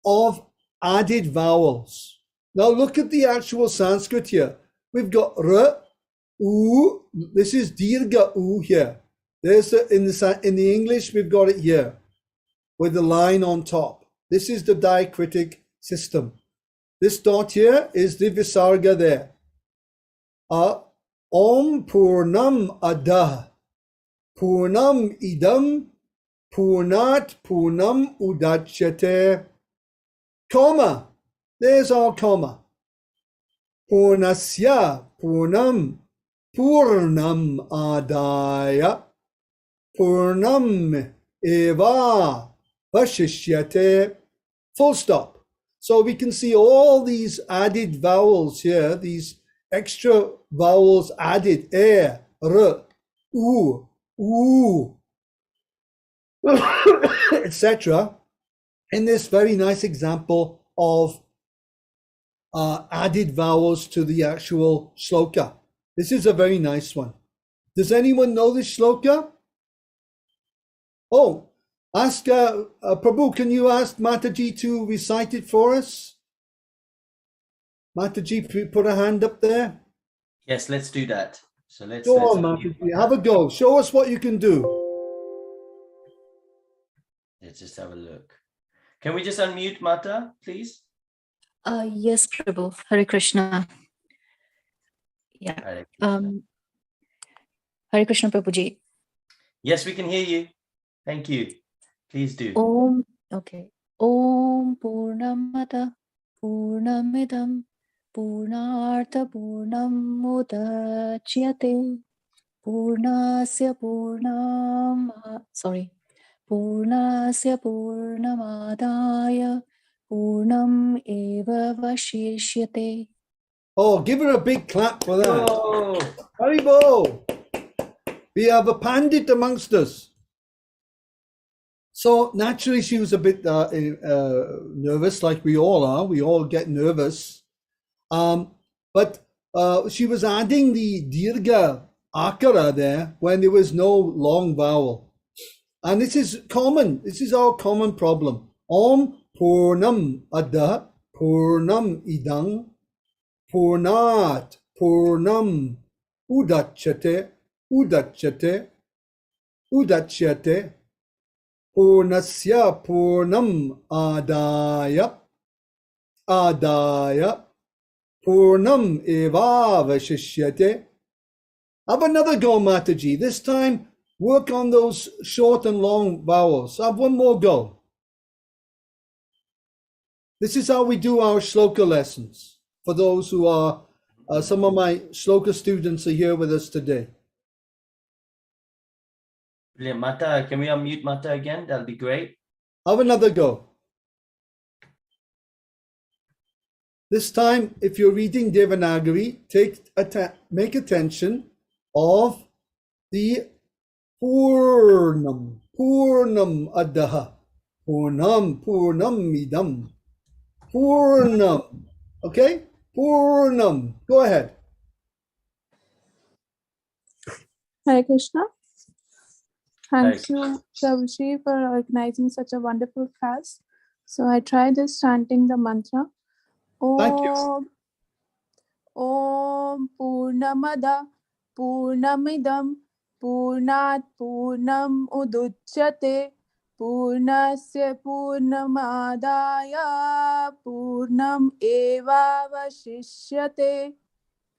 of added vowels. Now look at the actual Sanskrit here. We've got r, u. This is dirgha u here. There's in the English we've got it here with the line on top. This is the diacritic system. This dot here is the visarga there. Om purnam adah. Purnam idam, purnat purnam udachyate. Comma. There's our comma. Purnasya purnam, purnam adaya, purnam eva vashishyate. Full stop. So we can see all these added vowels here, these extra vowels added, r, u, etc. in this very nice example of added vowels to the actual shloka. This is a very nice one. Does anyone know this shloka? Oh, ask Prabhu, can you ask Mataji to recite it for us? Mataji, put a hand up there. Yes, let's do that. So let's Go on, unmute Mataji. Have a go. Show us what you can do. Let's just have a look. Can we just unmute Mata, please? Yes, Prabhu. Hare Krishna. Yeah. Hare Krishna. Hare Krishna, Prabhuji. Yes, we can hear you. Thank you. Please do. Om. Okay. Om Purnamada Purnamidam Purnartha Purnam Udachyate Purnasya Purnasya Purnamadaya Purnam Eva Vashishyate. Oh, give her a big clap for that. Oh, Haribo! We have a pandit amongst us. So naturally, she was a bit nervous, like we all are. We all get nervous. But she was adding the dirgha akara there when there was no long vowel. And this is common. This is our common problem. Om purnam adha purnam idang purnat purnam udachyate Purnasya Purnam Adaya Purnam Eva Vashishyate. Have another go, Mataji. This time, work on those short and long vowels. Have one more go. This is how we do our shloka lessons. For those who are, some of my shloka students are here with us today. brilliant. Mata, can we unmute Mata again? That'll be great. Have another go. This time, if you're reading Devanagari, make attention of the Purnam Adaha, Purnam Idam, Purnam. Okay? Purnam. Go ahead. Hare Krishna. Hare Thank you, Prabhuji, for organizing such a wonderful class. So I tried just chanting the mantra. Thank you. Om Purnamada Purnamidam Purnat Purnam Uduchyate Purnasya Purnamadaya Purnam Eva Vashishyate.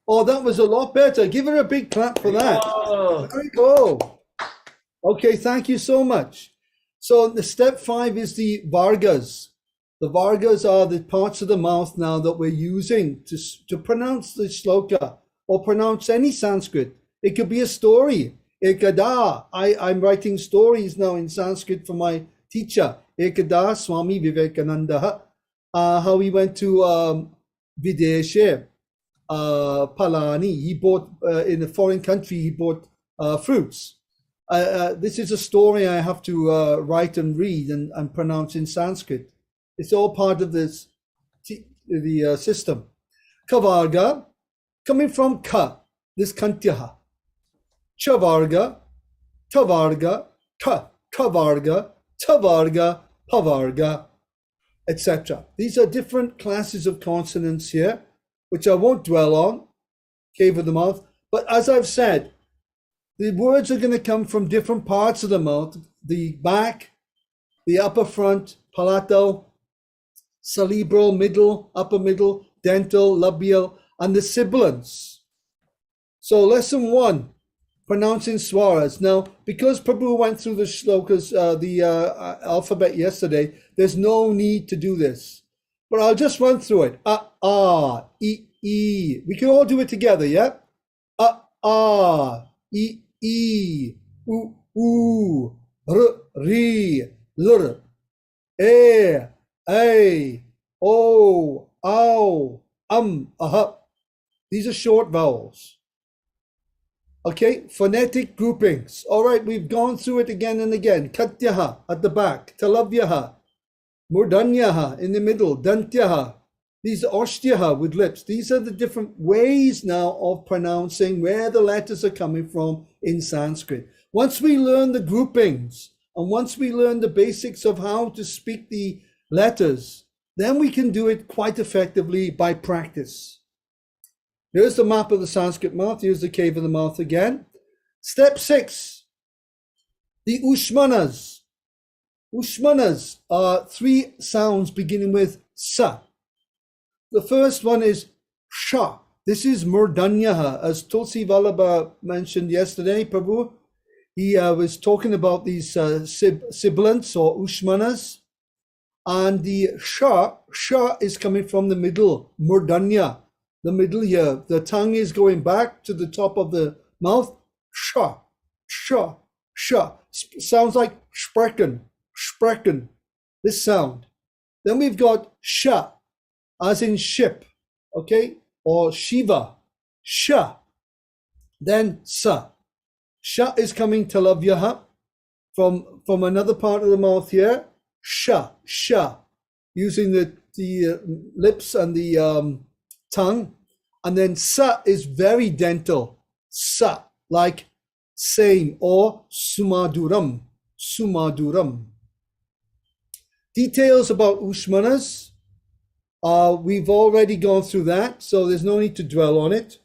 Oh, that was a lot better. Give her a big clap for that. Whoa. There we go. Okay, thank you so much. So the step 5 is the vargas. The vargas are the parts of the mouth now that we're using to pronounce the shloka or pronounce any Sanskrit. It could be a story. Ekada. I'm writing stories now in Sanskrit for my teacher. Ekada Swami Vivekananda. How he went to Videshe, Palani. He bought, in a foreign country, he bought fruits. This is a story I have to write and read and pronounce in Sanskrit. It's all part of this the system. Kavarga, coming from ka, this kantyaha. Chavarga, tavarga, kavarga, tavarga, pavarga, etc. These are different classes of consonants here, which I won't dwell on, cave of the mouth. But as I've said, the words are going to come from different parts of the mouth, the back, the upper front, palatal, cerebral, middle, upper middle, dental, labial, and the sibilants. So lesson 1, pronouncing swaras. Now, because Prabhu went through the shlokas, the alphabet yesterday, there's no need to do this. But I'll just run through it. E. We can all do it together, yeah? E, U, R, Lr, A, O, Ow, Aha. These are short vowels. Okay, phonetic groupings. All right, we've gone through it again and again. Katyaha at the back, Talavyaha, Murdhanyaha in the middle, Dantyaha, These are Oshtyaha with lips. These are the different ways now of pronouncing where the letters are coming from in Sanskrit. Once we learn the groupings and once we learn the basics of how to speak the letters, then we can do it quite effectively by practice. Here's the map of the Sanskrit mouth. Here's the cave of the mouth again. Step 6, the Ushmanas. Ushmanas are 3 sounds beginning with sa. The first one is sha. This is Murdanyaha, as Tulsi Vallabha mentioned yesterday, Prabhu. He was talking about these sibilants or Ushmanas. And the sha is coming from the middle, Murdanya, the middle here. The tongue is going back to the top of the mouth. Sha. Sounds like sprechen, this sound. Then we've got sha, as in ship, okay, or Shiva, sha. Then sa. Sha is coming talavyaha from another part of the mouth here. Sha, using the lips and the tongue. And then sa is very dental, sa, like same, or sumaduram. Details about Ushmanas, we've already gone through that, so there's no need to dwell on it.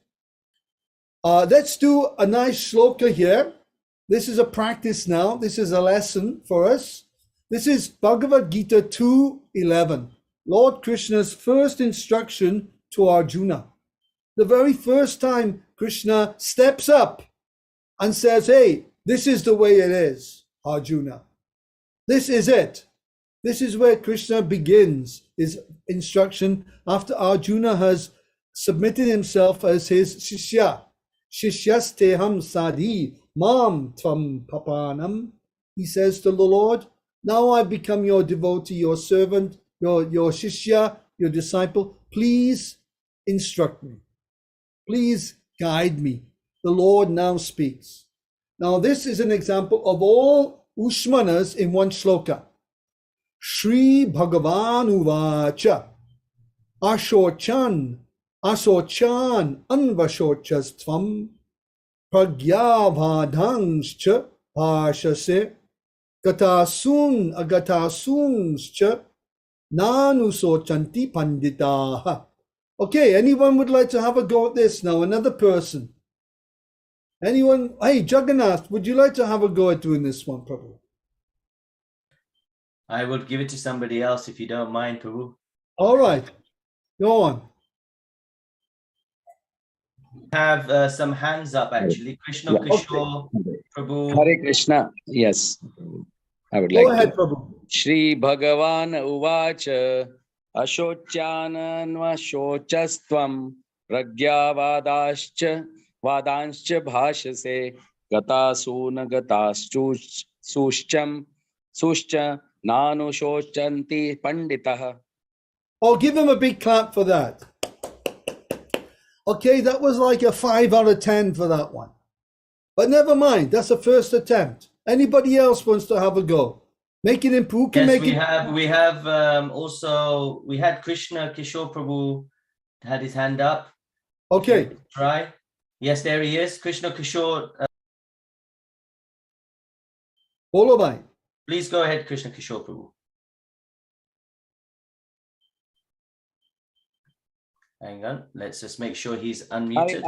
Let's do a nice shloka here. This is a practice now. This is a lesson for us. This is Bhagavad Gita 2:11, Lord Krishna's first instruction to Arjuna. The very first time Krishna steps up and says, hey, this is the way it is, Arjuna. This is it. This is where Krishna begins his instruction after Arjuna has submitted himself as his shishya. Shishyasteham sadi mam tvam papanam. He says to the Lord, now I've become your devotee, your servant, your shishya, your disciple. Please instruct me. Please guide me. The Lord now speaks. Now this is an example of all Ushmanas in one shloka. Shri Bhagavan Uvacha Ashochan Anvashochastvam Pragyavadhangscha Bhashase Gatasun Agatasunscha Nanusochanti Panditaha. Okay, anyone would like to have a go at this now? Another person. Anyone? Hey, Jagannath, would you like to have a go at doing this one, Prabhu? I will give it to somebody else if you don't mind, Prabhu. All right, go on. Have some hands up actually. Krishna Kishore, Prabhu. Hare Krishna. Yes, I would Go like ahead, to. Prabhu. Shri Bhagavan Uvacha Ashochananvashocastvam Pragyavadascha Vadanscha Bhashase Gatasuna Gatastushcham Sushcha Nanushocanti Panditaha. Oh, give him a big clap for that. Okay, that was like a 5 out of 10 for that one. But never mind, that's a first attempt. Anybody else wants to have a go? Make it improve. Yes, we have also, we had Krishna Kishore Prabhu had his hand up. Okay. Try. Yes, there he is. Krishna Kishore. Follow by. Please go ahead, Krishna Kishore Prabhu. Hang on, let's just make sure he's unmuted.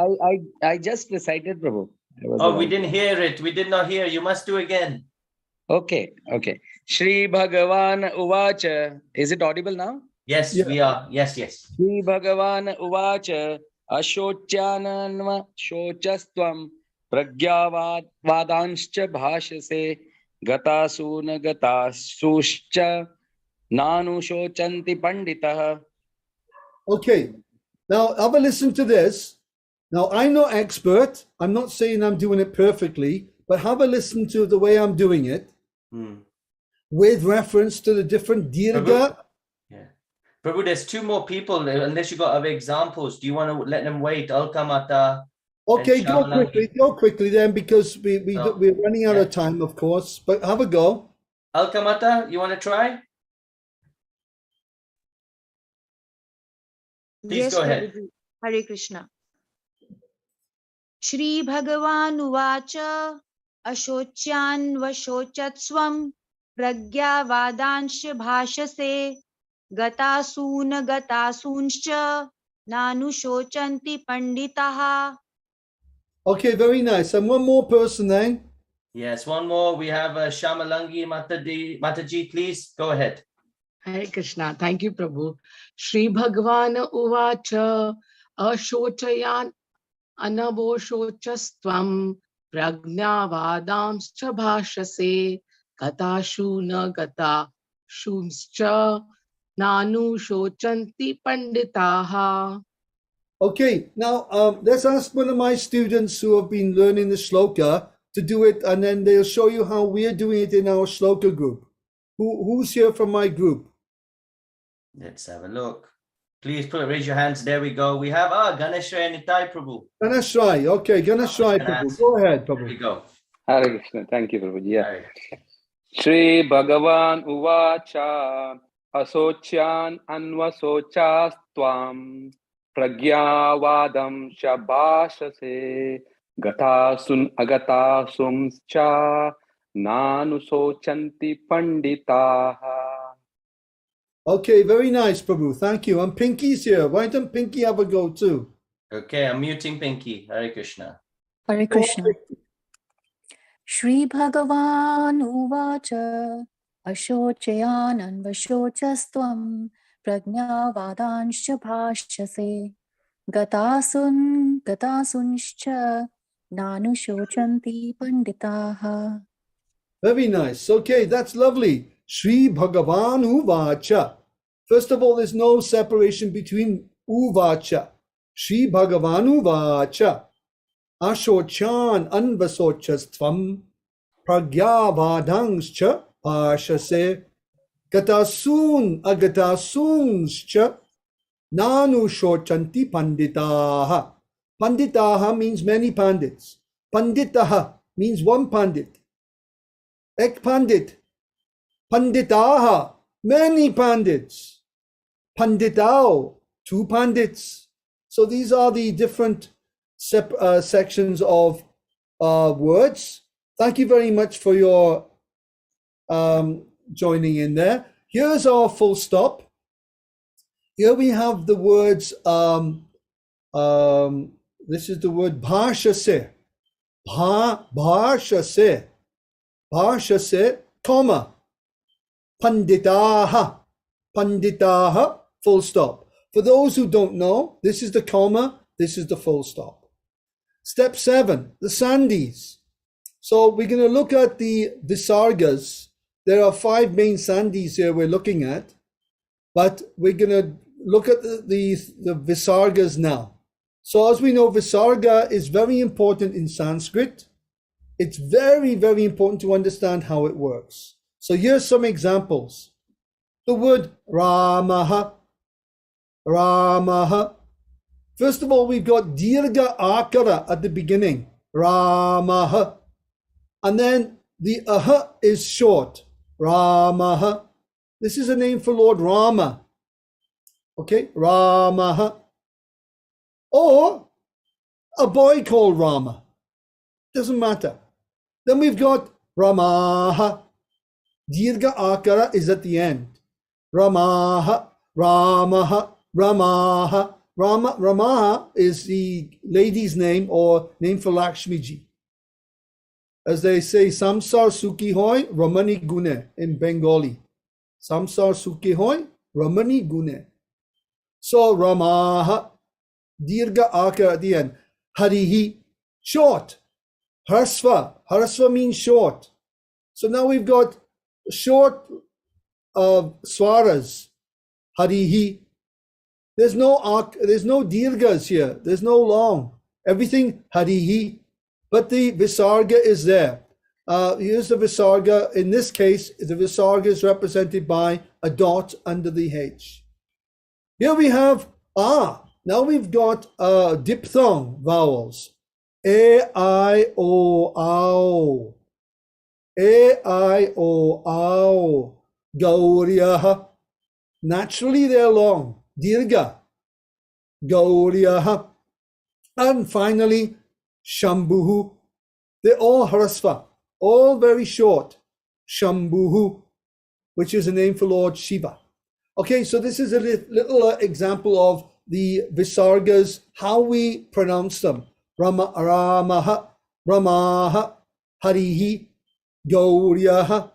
I just recited, Prabhu. Oh, we didn't hear it. We did not hear. You must do again. Okay. Shri Bhagavan Uvacha. Is it audible now? Yes, Yeah. we are. Yes. Shri Bhagavan Uvacha Ashochananva Shochastvam Pragyavadanscha Bhashase Gatasuna Gatasuscha Nanushocanti Panditaha. Okay. Now, have a listen to this. Now, I'm not expert. I'm not saying I'm doing it perfectly, but have a listen to the way I'm doing it with reference to the different dirgha. Yeah. Prabhu, there's 2 more people, unless you got other examples. Do you want to let them wait? Alkamata. Okay, go quickly then, because we're running out of time, of course, but have a go. Alkamata, you want to try? Please Yes, go ahead. Prabhuji. Hare Krishna. Shri Bhagavan Uvacha Ashocyanvashochatsvam Pragyavadansh Bhashase Gatasuncha Nanushocanti Panditaha. Okay, very nice. And one more person then. Yes, one more. We have Shamalangi Mataji. Please go ahead. Hare Krishna. Thank you, Prabhu. Shri Bhagavan Uvacha Ashochayan Anavoshachastvam Pragnavadanscha Bhashase Gatashu na Gata Shumscha Nanu Shochanti Panditaha. Okay, now let's ask one of my students who have been learning the shloka to do it, and then they'll show you how we're doing it in our shloka group. Who's here from my group? Let's have a look. Please raise your hands. There we go. We have Ganeshrai and Nitai Prabhu. Ganeshrai. Okay, Ganeshrai Prabhu. Go ahead, Prabhu. There we go. Hare Krishna. Thank you, Prabhuji. Yeah. Shri Bhagavan Uvacha Asocyan Anvasocastvam Pragyavadam Shabhashase Gatasun Agatasumscha Nanusochanti Panditaha. Okay, very nice, Prabhu. Thank you. And Pinky's here. Why don't Pinky have a go too? Okay, I'm muting Pinky. Hare Krishna. Hare Krishna. Shri Bhagavan Uvacha Ashochayan Anvashochastvam Pragnavadanshcha Bhashase Gatasuncha Nanushocanti Panditaha. Very nice. Okay, that's lovely. Shri Bhagavan Uvacha. First of all, there's no separation between Uvacha. Shri Bhagavan Uvacha. Ashochan Anvasochastvam Pragyavadangscha Bhashase Gatasun Agatasunscha Nanu Shochanti Panditaha. Panditaha means many pandits. Panditaha means one pandit. Ek pandit. Panditaha, many pandits. Panditao, two pandits. So these are the different sections of words. Thank you very much for your joining in there. Here's our full stop. Here we have the words, this is the word bhashase. Bhashase. Bhashase, comma. Panditaha. Panditaha, full stop. For those who don't know, this is the comma, this is the full stop. Step 7, the sandhis. So we're going to look at the visargas. There are 5 main sandhis here we're looking at, but we're going to look at the visargas now. So as we know, visarga is very important in Sanskrit. It's very, very important to understand how it works. So here's some examples. The word Ramaha. Ramaha. First of all, we've got Dirgha Akara at the beginning. Ramaha. And then the aha is short. Ramaha. This is a name for Lord Rama. Okay, Ramaha. Or a boy called Rama. Doesn't matter. Then we've got Ramaha. Dirgha Akara is at the end. Ramaha, Ramaha, Ramaha. Ramaha is the lady's name or name for Lakshmi ji. As they say, Samsar Sukhi Hoy, Ramani Gune in Bengali. Samsar Sukhi Hoy, Ramani Gune. So Ramaha, Dirgha Akara at the end. Harihi, short. Harsva, Harsva means short. So now we've got short swaras. Harihi. There's no dirghas here. There's no long. Everything harihi. But the visarga is there. Here's the visarga. In this case, the visarga is represented by a dot under the H. Here we have Now we've got diphthong vowels. A, I, O, Au. A, I, O, Au. Gauriyaha. Naturally, they're long. Dirgha. Gauriyaha. And finally, Shambhuhu. They're all Harasva, all very short. Shambhuhu, which is a name for Lord Shiva. Okay, so this is a little example of the Visargas, how we pronounce them. Ramaha, Ramaha, Harihi, Gauriyaha,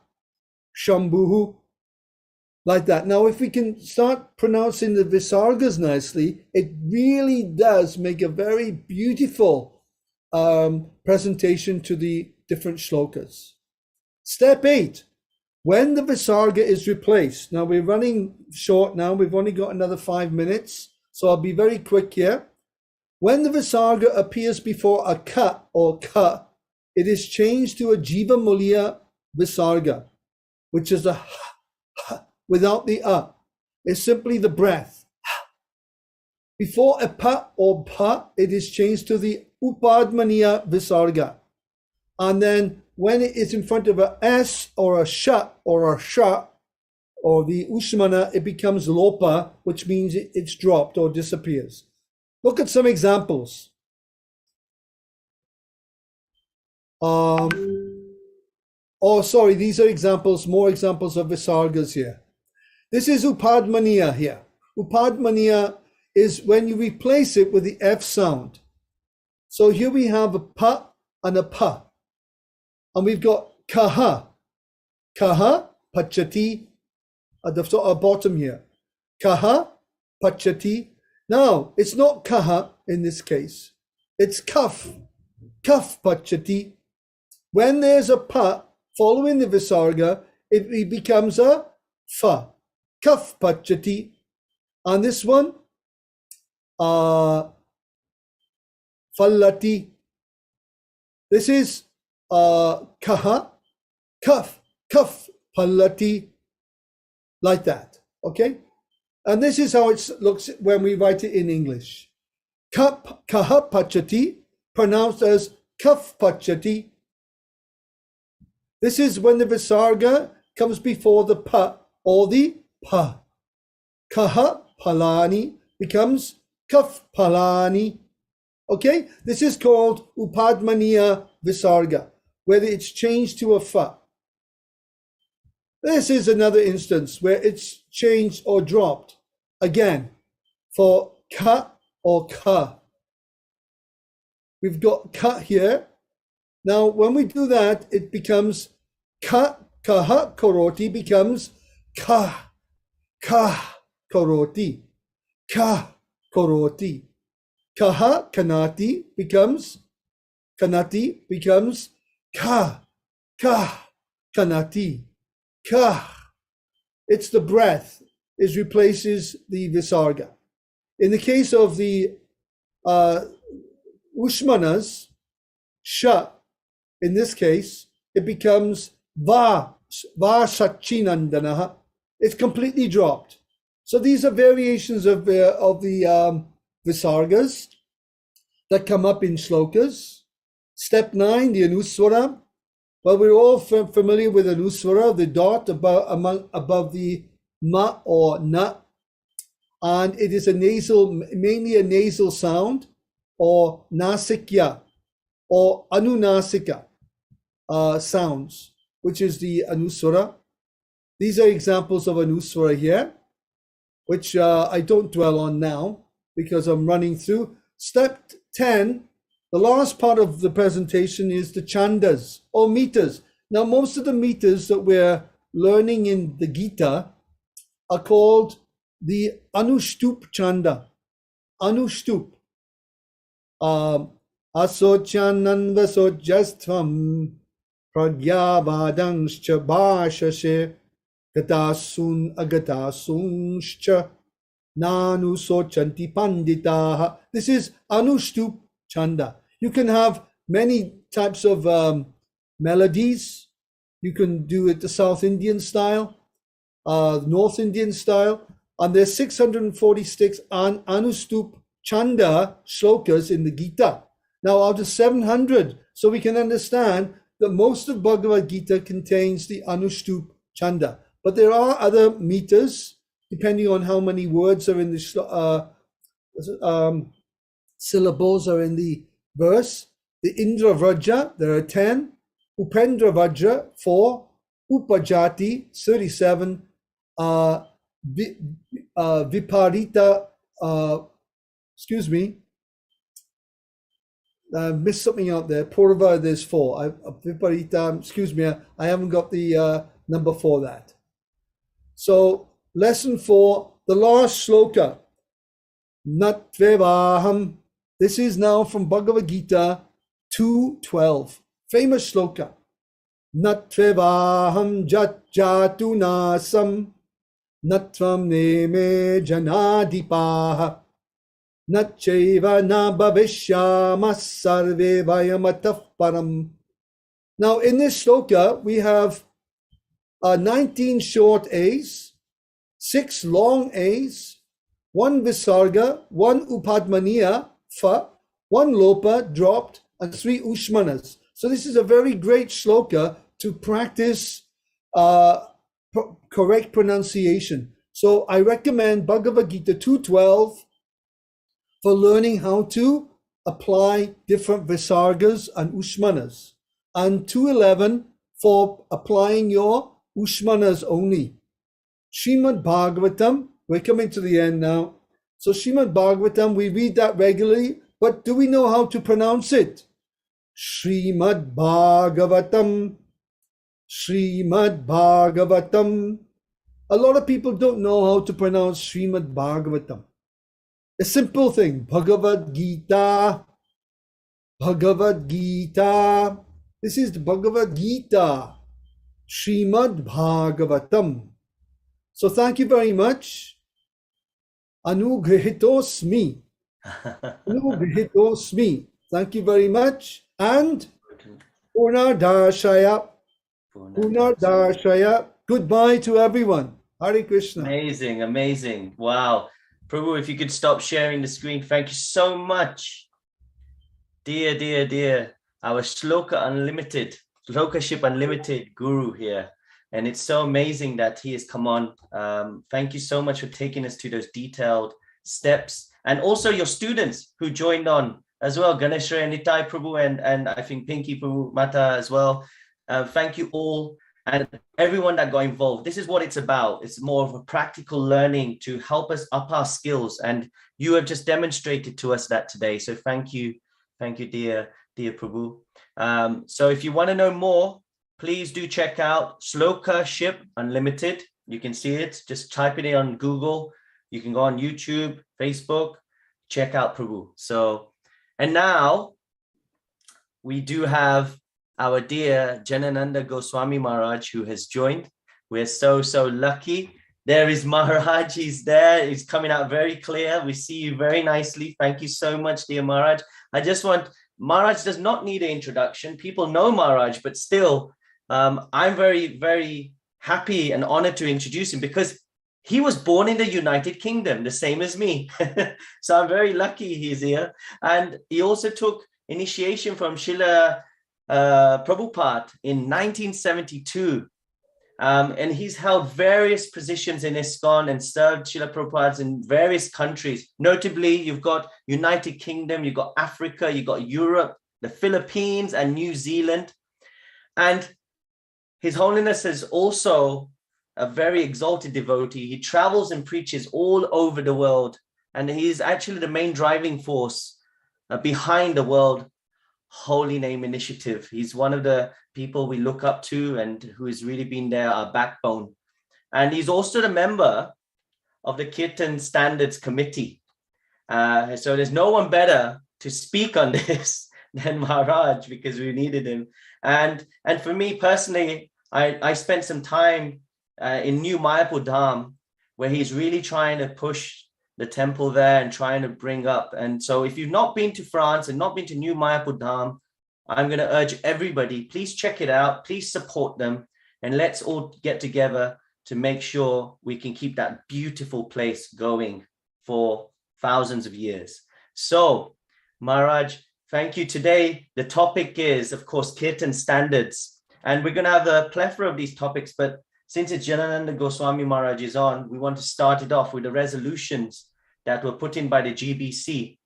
Shambhuhu, like that. Now, if we can start pronouncing the Visargas nicely, it really does make a very beautiful presentation to the different shlokas. Step 8, when the Visarga is replaced. Now, we're running short now. We've only got another 5 minutes, so I'll be very quick here. When the Visarga appears before a ka or ka, it is changed to a Jiva Mulya Visarga, which is a without the It's simply the breath. Before a pa or pa, it is changed to the Upadmaniya Visarga. And then when it is in front of a S or a sha or a sha or the Ushmana, it becomes lopa, which means it's dropped or disappears. Look at some examples. These are examples, more examples of Visargas here. This is Upadmaniya here. Upadmaniya is when you replace it with the F sound. So here we have a pa and a pa. And we've got kaha. Kaha, pachati, at the bottom here. Kaha, pachati. Now, it's not kaha in this case. It's kaf. Kaf pachati. When there's a pa following the Visarga, it becomes a fa. Kaf pachati. And this one, fallati. This is kaha, kaf, kaf, pallati, like that, okay? And this is how it looks when we write it in English. Kaha pachati, pronounced as kaf pachati. This is when the Visarga comes before the pa or the pa. Kaha palani becomes kaf palani. Okay, this is called Upadmaniya Visarga, where it's changed to a fa. This is another instance where it's changed or dropped. Again, for ka or ka. We've got ka here. Now, when we do that, it becomes ka, kaha koroti becomes ka, ka koroti, ka koroti. Kaha kanati becomes ka, ka kanati, ka. It's the breath is replaces the Visarga. In the case of the Ushmanas, sha, in this case, it becomes va sachinandanaha. It's completely dropped. So these are variations of the Visargas that come up in shlokas. Step 9, the Anuswara. Well, we're all familiar with Anuswara, the dot above the ma or na. And it is mainly a nasal sound, or nasikya, or anunasika sounds, which is the Anuswara. These are examples of Anuswara here, which I don't dwell on now because I'm running through. Step 10, the last part of the presentation is the chandas or meters. Now, most of the meters that we're learning in the Gita are called the Anushtup chanda. Anushtup. Asocyanan vasojastvam pragyavadanscha bhashashe gatasun agatasunshcha nanu sochanti panditaha. This is Anushtup chanda. You can have many types of melodies. You can do it the South Indian style, North Indian style, and there's 646 Anushtup chanda shlokas in the Gita. Now, out of 700, so we can understand that most of Bhagavad Gita contains the Anushtup chanda. But there are other meters, depending on how many words are in the syllables are in the verse. The Indra Vraja, there are 10. Upendra Vajra, 4. Upajati, 37. Viparita, excuse me, I missed something out there. Purva, there's 4. Viparita, excuse me, I haven't got the number for that. So, lesson 4, the last sloka. Natvevaham. This is now from Bhagavad Gita 2:12. Famous sloka. Natvevaham jatu nasam natvam neme janadipaha natchaiva na bhavishyama sarve vayamatah param. Now in this sloka we have 19 short A's, 6 long A's, 1 visarga, 1 upadmaniya, fa, 1 lopa dropped, and 3 ushmanas. So this is a very great shloka to practice correct pronunciation. So I recommend Bhagavad Gita 2:12 for learning how to apply different visargas and ushmanas, and 2:11 for applying your ushmanas only. Srimad Bhagavatam, we're coming to the end now. So Srimad Bhagavatam, we read that regularly, but do we know how to pronounce it? Srimad Bhagavatam, Srimad Bhagavatam. A lot of people don't know how to pronounce Srimad Bhagavatam. A simple thing, Bhagavad Gita, Bhagavad Gita. This is the Bhagavad Gita, Srimad Bhagavatam. So thank you very much. Anugrihitosmi. Anugrihitosmi. Thank you very much. And Purnardarshaya. Purnardarshaya. Goodbye to everyone. Hare Krishna. Amazing, amazing. Wow. Prabhu, if you could stop sharing the screen. Thank you so much. Dear, dear, dear. Our Shloka Unlimited, Shloka-ship Unlimited guru here. And it's so amazing that he has come on. Thank you so much for taking us to those detailed steps. And also your students who joined on as well. Ganesha and Nitai Prabhu and I think Pinky Prabhu Mata as well. Thank you all and everyone that got involved. This is what it's about. It's more of a practical learning to help us up our skills. And you have just demonstrated to us that today. So thank you. Thank you, dear Prabhu. So if you want to know more, please do check out Shloka-ship Unlimited. You can see it. Just type it in on Google. You can go on YouTube, Facebook, check out Prabhu. So, and now we do have our dear Janananda Goswami Maharaj who has joined. We're so lucky. There is Maharaj. He's there. He's coming out very clear. We see you very nicely. Thank you so much, dear Maharaj. Maharaj does not need an introduction. People know Maharaj, but still, I'm very, very happy and honored to introduce him because he was born in the United Kingdom, the same as me. So I'm very lucky he's here. And he also took initiation from Srila Prabhupada in 1972. And he's held various positions in ISKCON and served Srila Prabhupada in various countries. Notably, you've got United Kingdom, you've got Africa, you've got Europe, the Philippines, and New Zealand. And His Holiness is also a very exalted devotee. He travels and preaches all over the world. And he's actually the main driving force behind the World Holy Name Initiative. He's one of the people we look up to and who has really been there, our backbone. And he's also the member of the Kirtan Standards Committee. So there's no one better to speak on this than Maharaj because we needed him. And for me personally, I spent some time in New Mayapur Dham, where he's really trying to push the temple there and trying to bring up. And so if you've not been to France and not been to New Mayapur Dham, I'm going to urge everybody, please check it out. Please support them. And let's all get together to make sure we can keep that beautiful place going for thousands of years. So, Maharaj, thank you. Today, the topic is, of course, Kirtan standards. And we're going to have a plethora of these topics, but since it's Janananda Goswami Maharaj is on, we want to start it off with the resolutions that were put in by the GBC.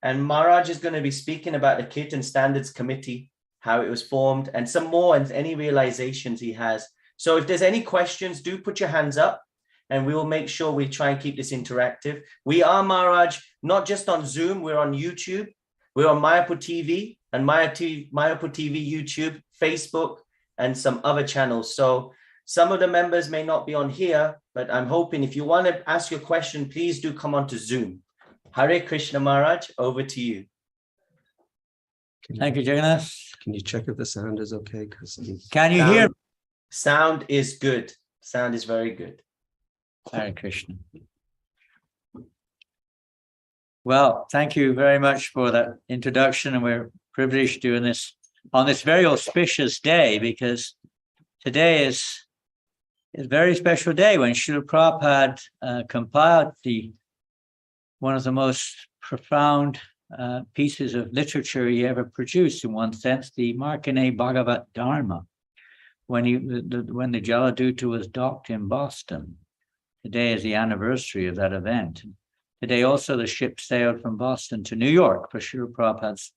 And Maharaj is going to be speaking about the Kirtan Standards Committee, how it was formed, and some more, and any realizations he has. So if there's any questions, do put your hands up, and we will make sure we try and keep this interactive. We are, Maharaj, not just on Zoom, we're on YouTube, we're on Mayapur TV, and Mayapur TV, YouTube, Facebook, and some other channels. So some of the members may not be on here, but I'm hoping if you want to ask your question, please do come on to Zoom. Hare Krishna, Maharaj, over to you. Thank you, Jagannath. Can you check if the sound is okay? Can you hear? Sound is good. Sound is very good. Hare Krishna. Well, thank you very much for that introduction, and we're privileged doing this on this very auspicious day, because today is a very special day when Srila Prabhupada compiled one of the most profound pieces of literature he ever produced, in one sense, the Markandeya Bhagavat Dharma, when the Jaladuta was docked in Boston. Today is the anniversary of that event. Today also the ship sailed from Boston to New York for Srila Prabhupada's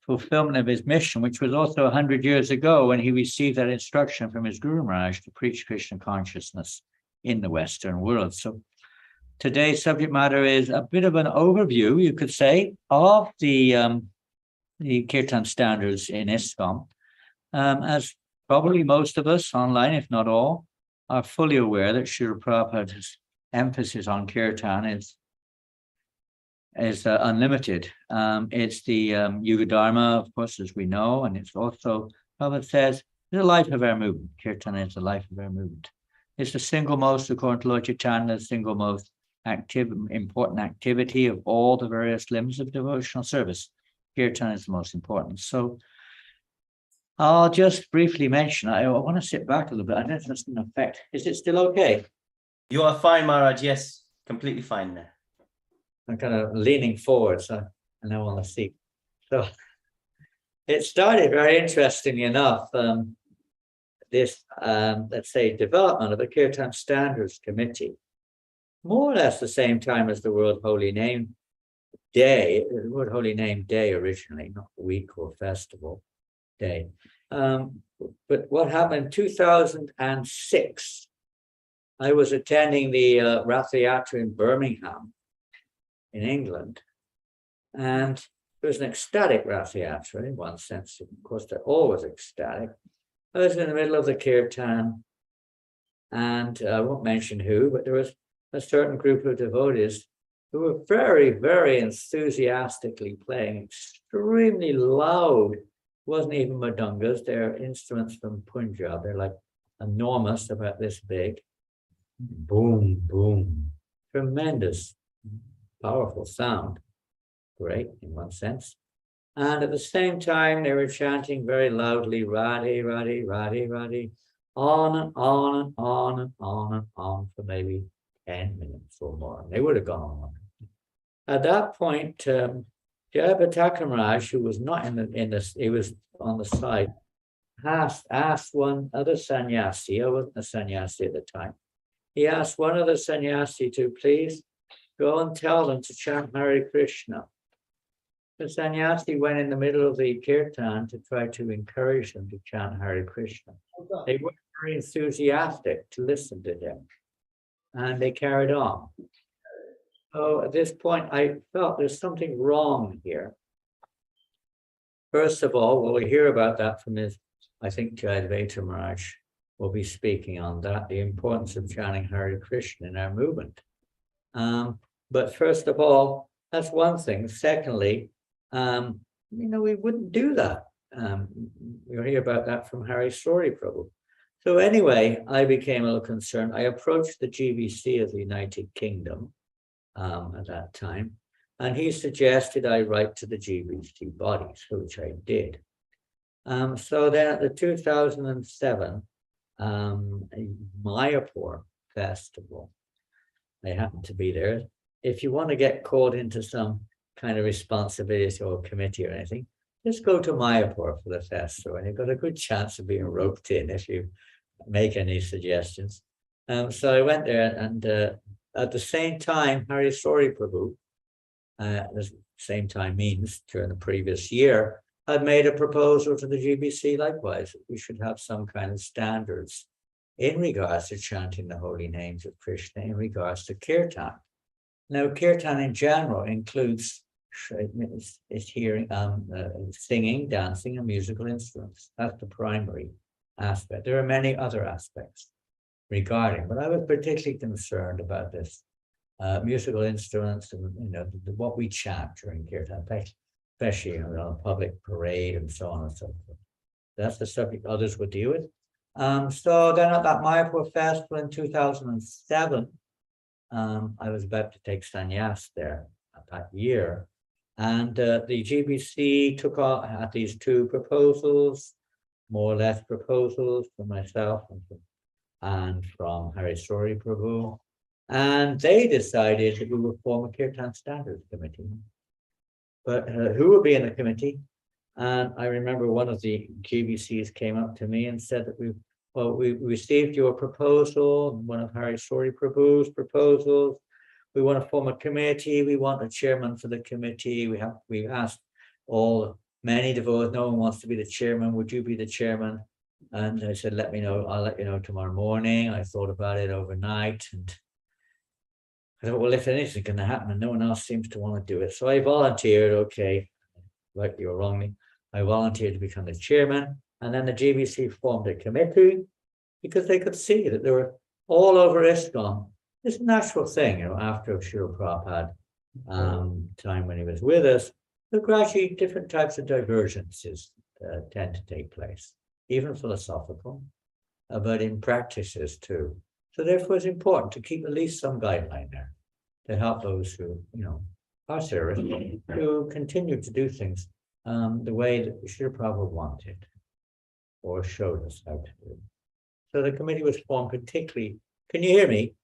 fulfillment of his mission, which was also 100 years ago when he received that instruction from his Guru Maharaj to preach Krishna consciousness in the Western world. So today's subject matter is a bit of an overview, you could say, of the Kirtan standards in ISKCON. As probably most of us online, if not all, are fully aware that Srila Prabhupada's emphasis on Kirtan is unlimited. It's the Yuga Dharma, of course, as we know, and it's also, Prabhupada says, the life of our movement. Kirtan is the life of our movement. It's the single most, according to Lord Chaitanya, the single most important activity of all the various limbs of devotional service. Kirtan is the most important. So I'll just briefly mention, I want to sit back a little bit. I don't know if that's going to affect. Is it still okay? You are fine, Maharaj. Yes, completely fine there. I'm kind of leaning forward, so I know on the seat. So it started very interestingly enough, this, let's say, development of the Kirtan Standards Committee, more or less the same time as the World Holy Name Day, the World Holy Name Day originally, not week or festival day. But what happened in 2006, I was attending the Rath Yatra in Birmingham, in England, and it was an ecstatic Rath Yatra in one sense. Of course, they're always ecstatic. I was in the middle of the kirtan, and I won't mention who, but there was a certain group of devotees who were very, very enthusiastically playing extremely loud. It wasn't even madungas, they're instruments from Punjab. They're like enormous, about this big. Boom, boom. Tremendous, powerful sound. Great in one sense. And at the same time, they were chanting very loudly, Radhe, Radhe, Radhe, Radhe, on and on and on and on and on for maybe 10 minutes or more. They would have gone on. At that point, Jayapataka Maharaj, who was not he was on the side, asked one other sannyasi, I wasn't a sannyasi at the time, he asked one other sannyasi to please go and tell them to chant Hare Krishna. The sannyasi went in the middle of the kirtan to try to encourage them to chant Hare Krishna. They weren't very enthusiastic to listen to him, and they carried on. So at this point, I felt there's something wrong here. First of all, we'll hear about that from I think Jayadvaita Maharaj will be speaking on that, the importance of chanting Hare Krishna in our movement. But first of all, that's one thing. Secondly, we wouldn't do that. You'll hear about that from Hari Sori Prabhu. So anyway, I became a little concerned. I approached the GBC of the United Kingdom at that time, and he suggested I write to the GBC bodies, which I did. So then at the 2007 Mayapur Festival, I happened to be there. If you want to get called into some kind of responsibility or committee or anything, just go to Mayapur for the festival, and you've got a good chance of being roped in if you make any suggestions. So I went there, and at the same time, Hari Sori Prabhu, the same time means during the previous year, had made a proposal to the GBC likewise. We should have some kind of standards in regards to chanting the holy names of Krishna, in regards to kirtan. Now, kirtan in general includes is hearing, singing, dancing, and musical instruments. That's the primary aspect. There are many other aspects regarding, but I was particularly concerned about this musical instruments and what we chant during kirtan, especially on a public parade and so on and so forth. That's the subject others would deal with. So then at that Mayapur festival in 2007, I was about to take sannyas there that year. And the GBC took on, had these two proposals, more or less proposals from myself and from Hari Sori Prabhu. And they decided that we would form a Kirtan Standards Committee. But who would be in the committee? And I remember one of the GBCs came up to me and said that we received your proposal, one of Hari Sori Prabhu's proposals. We want to form a committee. We want a chairman for the committee. We asked many devotees. No one wants to be the chairman. Would you be the chairman? And I said, let me know. I'll let you know tomorrow morning. I thought about it overnight, and I thought, well, if anything's going to happen and no one else seems to want to do it, so I volunteered. Okay, rightly or wrongly, I volunteered to become the chairman, and then the GBC formed a committee because they could see that they were all over ISKCON. It's a natural thing, after Srila Prabhupada time when he was with us, but gradually different types of divergences tend to take place, even philosophical, but in practices too. So therefore, it's important to keep at least some guideline there to help those who, are serious to continue to do things the way that Srila Prabhupada wanted or showed us how to do. So the committee was formed particularly. Can you hear me?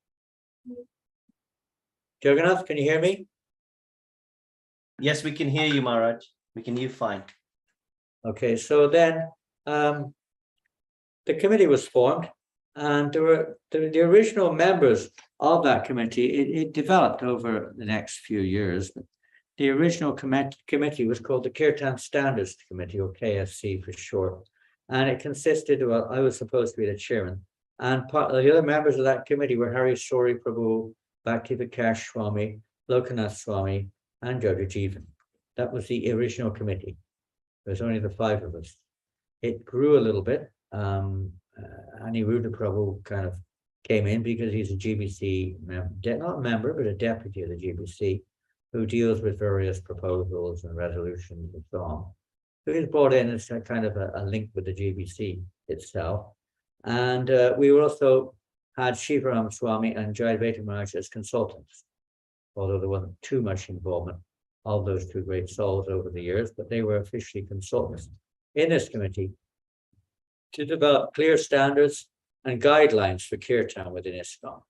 Jagannath, can you hear me? Yes, we can hear you, Maharaj. We can hear you fine. Okay, so then the committee was formed, and there were the original members of that committee. It developed over the next few years. But the original committee was called the Kirtan Standards Committee, or KSC for short, and it consisted of, I was supposed to be the chairman, and part of the other members of that committee were Hari Sori Prabhu, Bhakti Vikash Swami, Lokanath Swami, and Jodha Jeevan. That was the original committee. There's only the five of us. It grew a little bit. Aniruddha Prabhu kind of came in because he's a GBC member, not a member, but a deputy of the GBC, who deals with various proposals and resolutions and so on. So he's brought in as a kind of a link with the GBC itself. And we also had Shivaram Swami and Jayadvaita Maharaj as consultants, although there wasn't too much involvement of those two great souls over the years, but they were officially consultants in this committee to develop clear standards and guidelines for kirtan within ISKCON.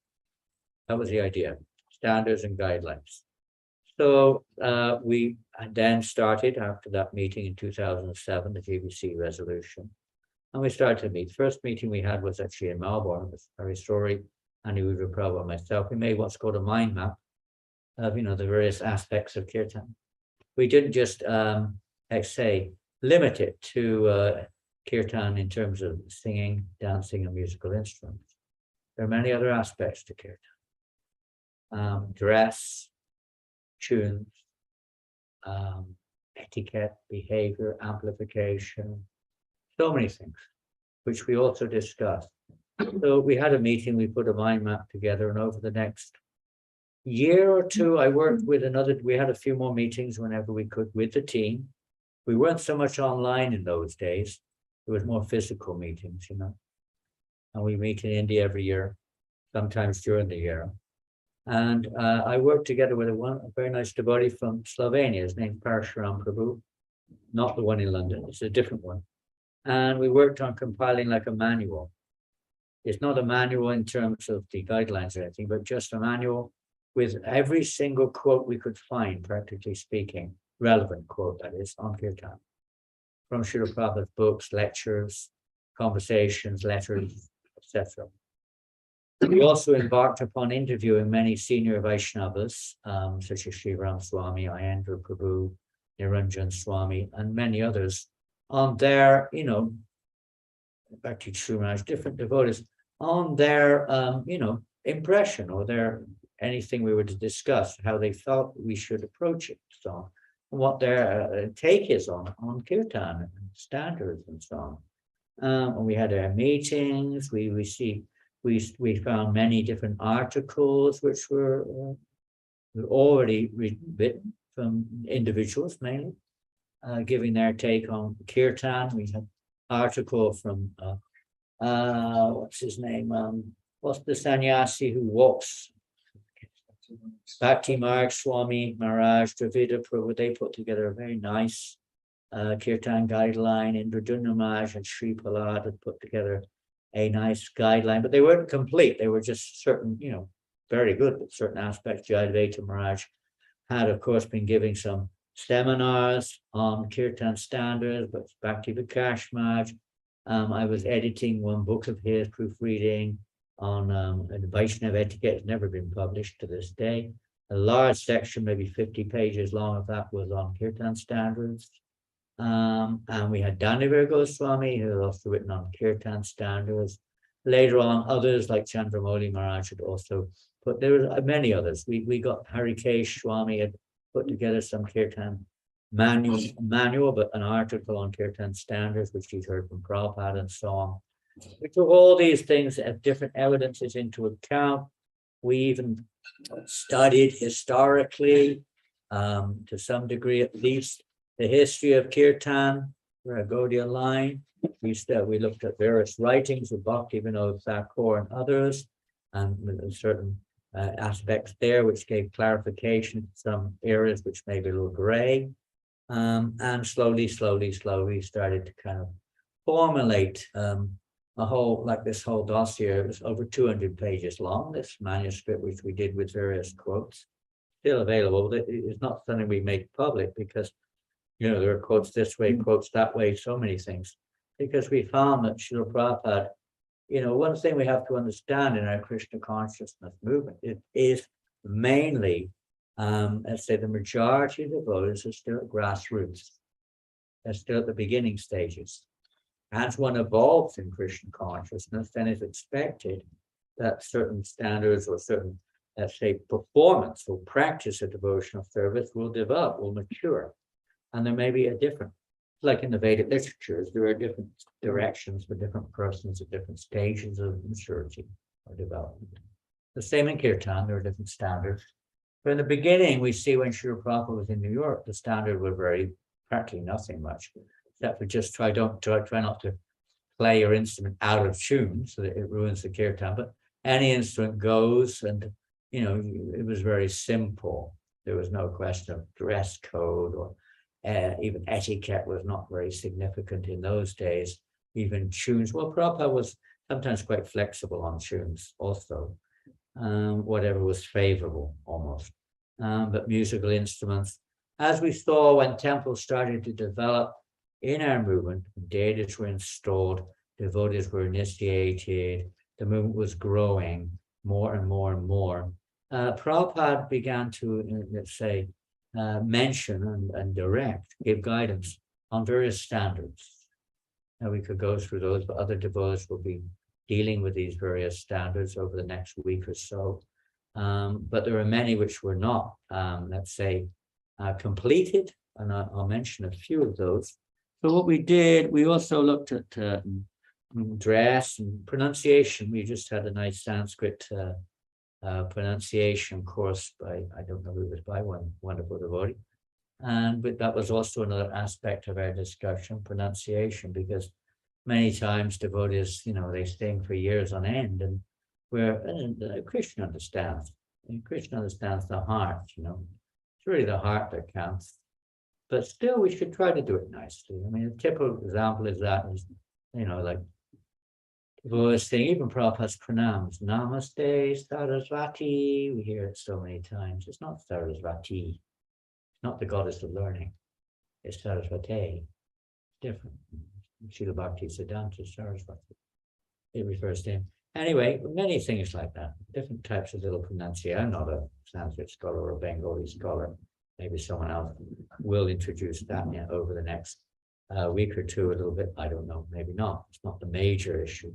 That was the idea, standards and guidelines. So we then started, after that meeting in 2007, the GBC resolution, and we started to meet. First meeting we had was actually in Melbourne with Hari Sori, Aniruddha Prabhu, and myself. We made what's called a mind map of the various aspects of kirtan. We didn't just, limit it to kirtan in terms of singing, dancing, and musical instruments. There are many other aspects to kirtan. Dress, tunes, etiquette, behavior, amplification, so many things, which we also discussed. So we had a meeting, we put a mind map together, and over the next year or two, I worked with we had a few more meetings whenever we could with the team. We weren't so much online in those days. There was more physical meetings, and we meet in India every year, sometimes during the year. And I worked together with a very nice devotee from Slovenia. His name's Parshuram Prabhu, not the one in London, it's a different one. And we worked on compiling like a manual. It's not a manual in terms of the guidelines or anything, but just a manual with every single quote we could find, practically speaking, relevant quote, that is, on kirtan. From Srila Prabhupada's books, lectures, conversations, letters, etc. We also embarked upon interviewing many senior Vaishnavas, such as Sri Ram Swami, Ayendra Prabhu, Niranjan Swami, and many others, on their, Bhakti Srimaj, different devotees, on their, impression or their anything we were to discuss, how they felt we should approach it, so on, and what their take is on kirtan and standards and so on. And we had our meetings. We found many different articles which were already written from individuals mainly, giving their take on kirtan. We had an article from what's his name? What's the sannyasi who walks? Bhakti Marg Swami Maharaj, Dravida Prabhu. They put together a very nice kirtan guideline. Indradumna Maharaj and Sri Palad had put together a nice guideline, but they weren't complete. They were just certain, very good, but certain aspects. Jayadvaita Maharaj had, of course, been giving some seminars on kirtan standards, but Bhakti Vikash Maharaj. I was editing one book of his, proofreading on Vaishnava etiquette. Has never been published to this day. A large section, maybe 50 pages long of that, was on kirtan standards. And we had Danivir Goswami, who had also written on kirtan standards. Later on, others like Chandramauli Maharaj had also put, there were many others. We got Harikesh Swami had put together some kirtan manual, but an article on kirtan standards, which he's heard from Prabhupada and so on. We took all these things as different evidences into account. We even studied historically, to some degree at least, the history of kirtan, the Gaudiya line. We looked at various writings of Bhakti Vinod Thakur and others, and certain aspects there which gave clarification to some areas which may be a little gray. And slowly started to kind of formulate this whole dossier. It was over 200 pages long, this manuscript, which we did with various quotes, still available. It's not something we make public because, there are quotes this way, quotes that way, so many things. Because we found that Srila Prabhupada, one thing we have to understand in our Krishna consciousness movement, it is mainly, let's say the majority of the devotees are still at grassroots. They're still at the beginning stages. As one evolves in Krishna consciousness, then it's expected that certain standards or certain, let's say, performance or practice of devotional service will develop, will mature. And there may be a different, like in the Vedic literatures, there are different directions for different persons at different stages of maturity or development. The same in Kirtan, there are different standards. But in the beginning, we see when Srila Prabhupada was in New York, the standard was practically nothing much, except for just try not to play your instrument out of tune so that it ruins the Kirtan. But any instrument goes, and it was very simple. There was no question of dress code or even etiquette was not very significant in those days. Even tunes, well, Prabhupada was sometimes quite flexible on tunes also, whatever was favorable almost. But musical instruments, as we saw when temples started to develop in our movement, deities were installed, devotees were initiated, the movement was growing more and more and more. Prabhupada began to, let's say, mention and give guidance on various standards. Now we could go through those, but other devotees will be dealing with these various standards over the next week or so. But there are many which were not, let's say, completed, and I'll mention a few of those. So what we did, we also looked at dress and pronunciation. We just had a nice Sanskrit pronunciation course by, I don't know who it was by, one wonderful devotee. But that was also another aspect of our discussion, pronunciation, because many times devotees, they sing for years on end, and Krishna understands. And Krishna understands the heart, It's really the heart that counts. But still, we should try to do it nicely. I mean, a typical example is like devotees saying, even Prabhupada's pronouns, Namaste, Sarasvati. We hear it so many times. It's not Sarasvati. It's not the goddess of learning. It's Sarasvati. Different. Srila Bhakti Siddhanta Sarasvati. It refers to him. Anyway, many things like that, different types of little pronunciation. I'm not a Sanskrit scholar or a Bengali scholar. Maybe someone else will introduce that over the next week or two a little bit. I don't know, maybe not. It's not the major issue.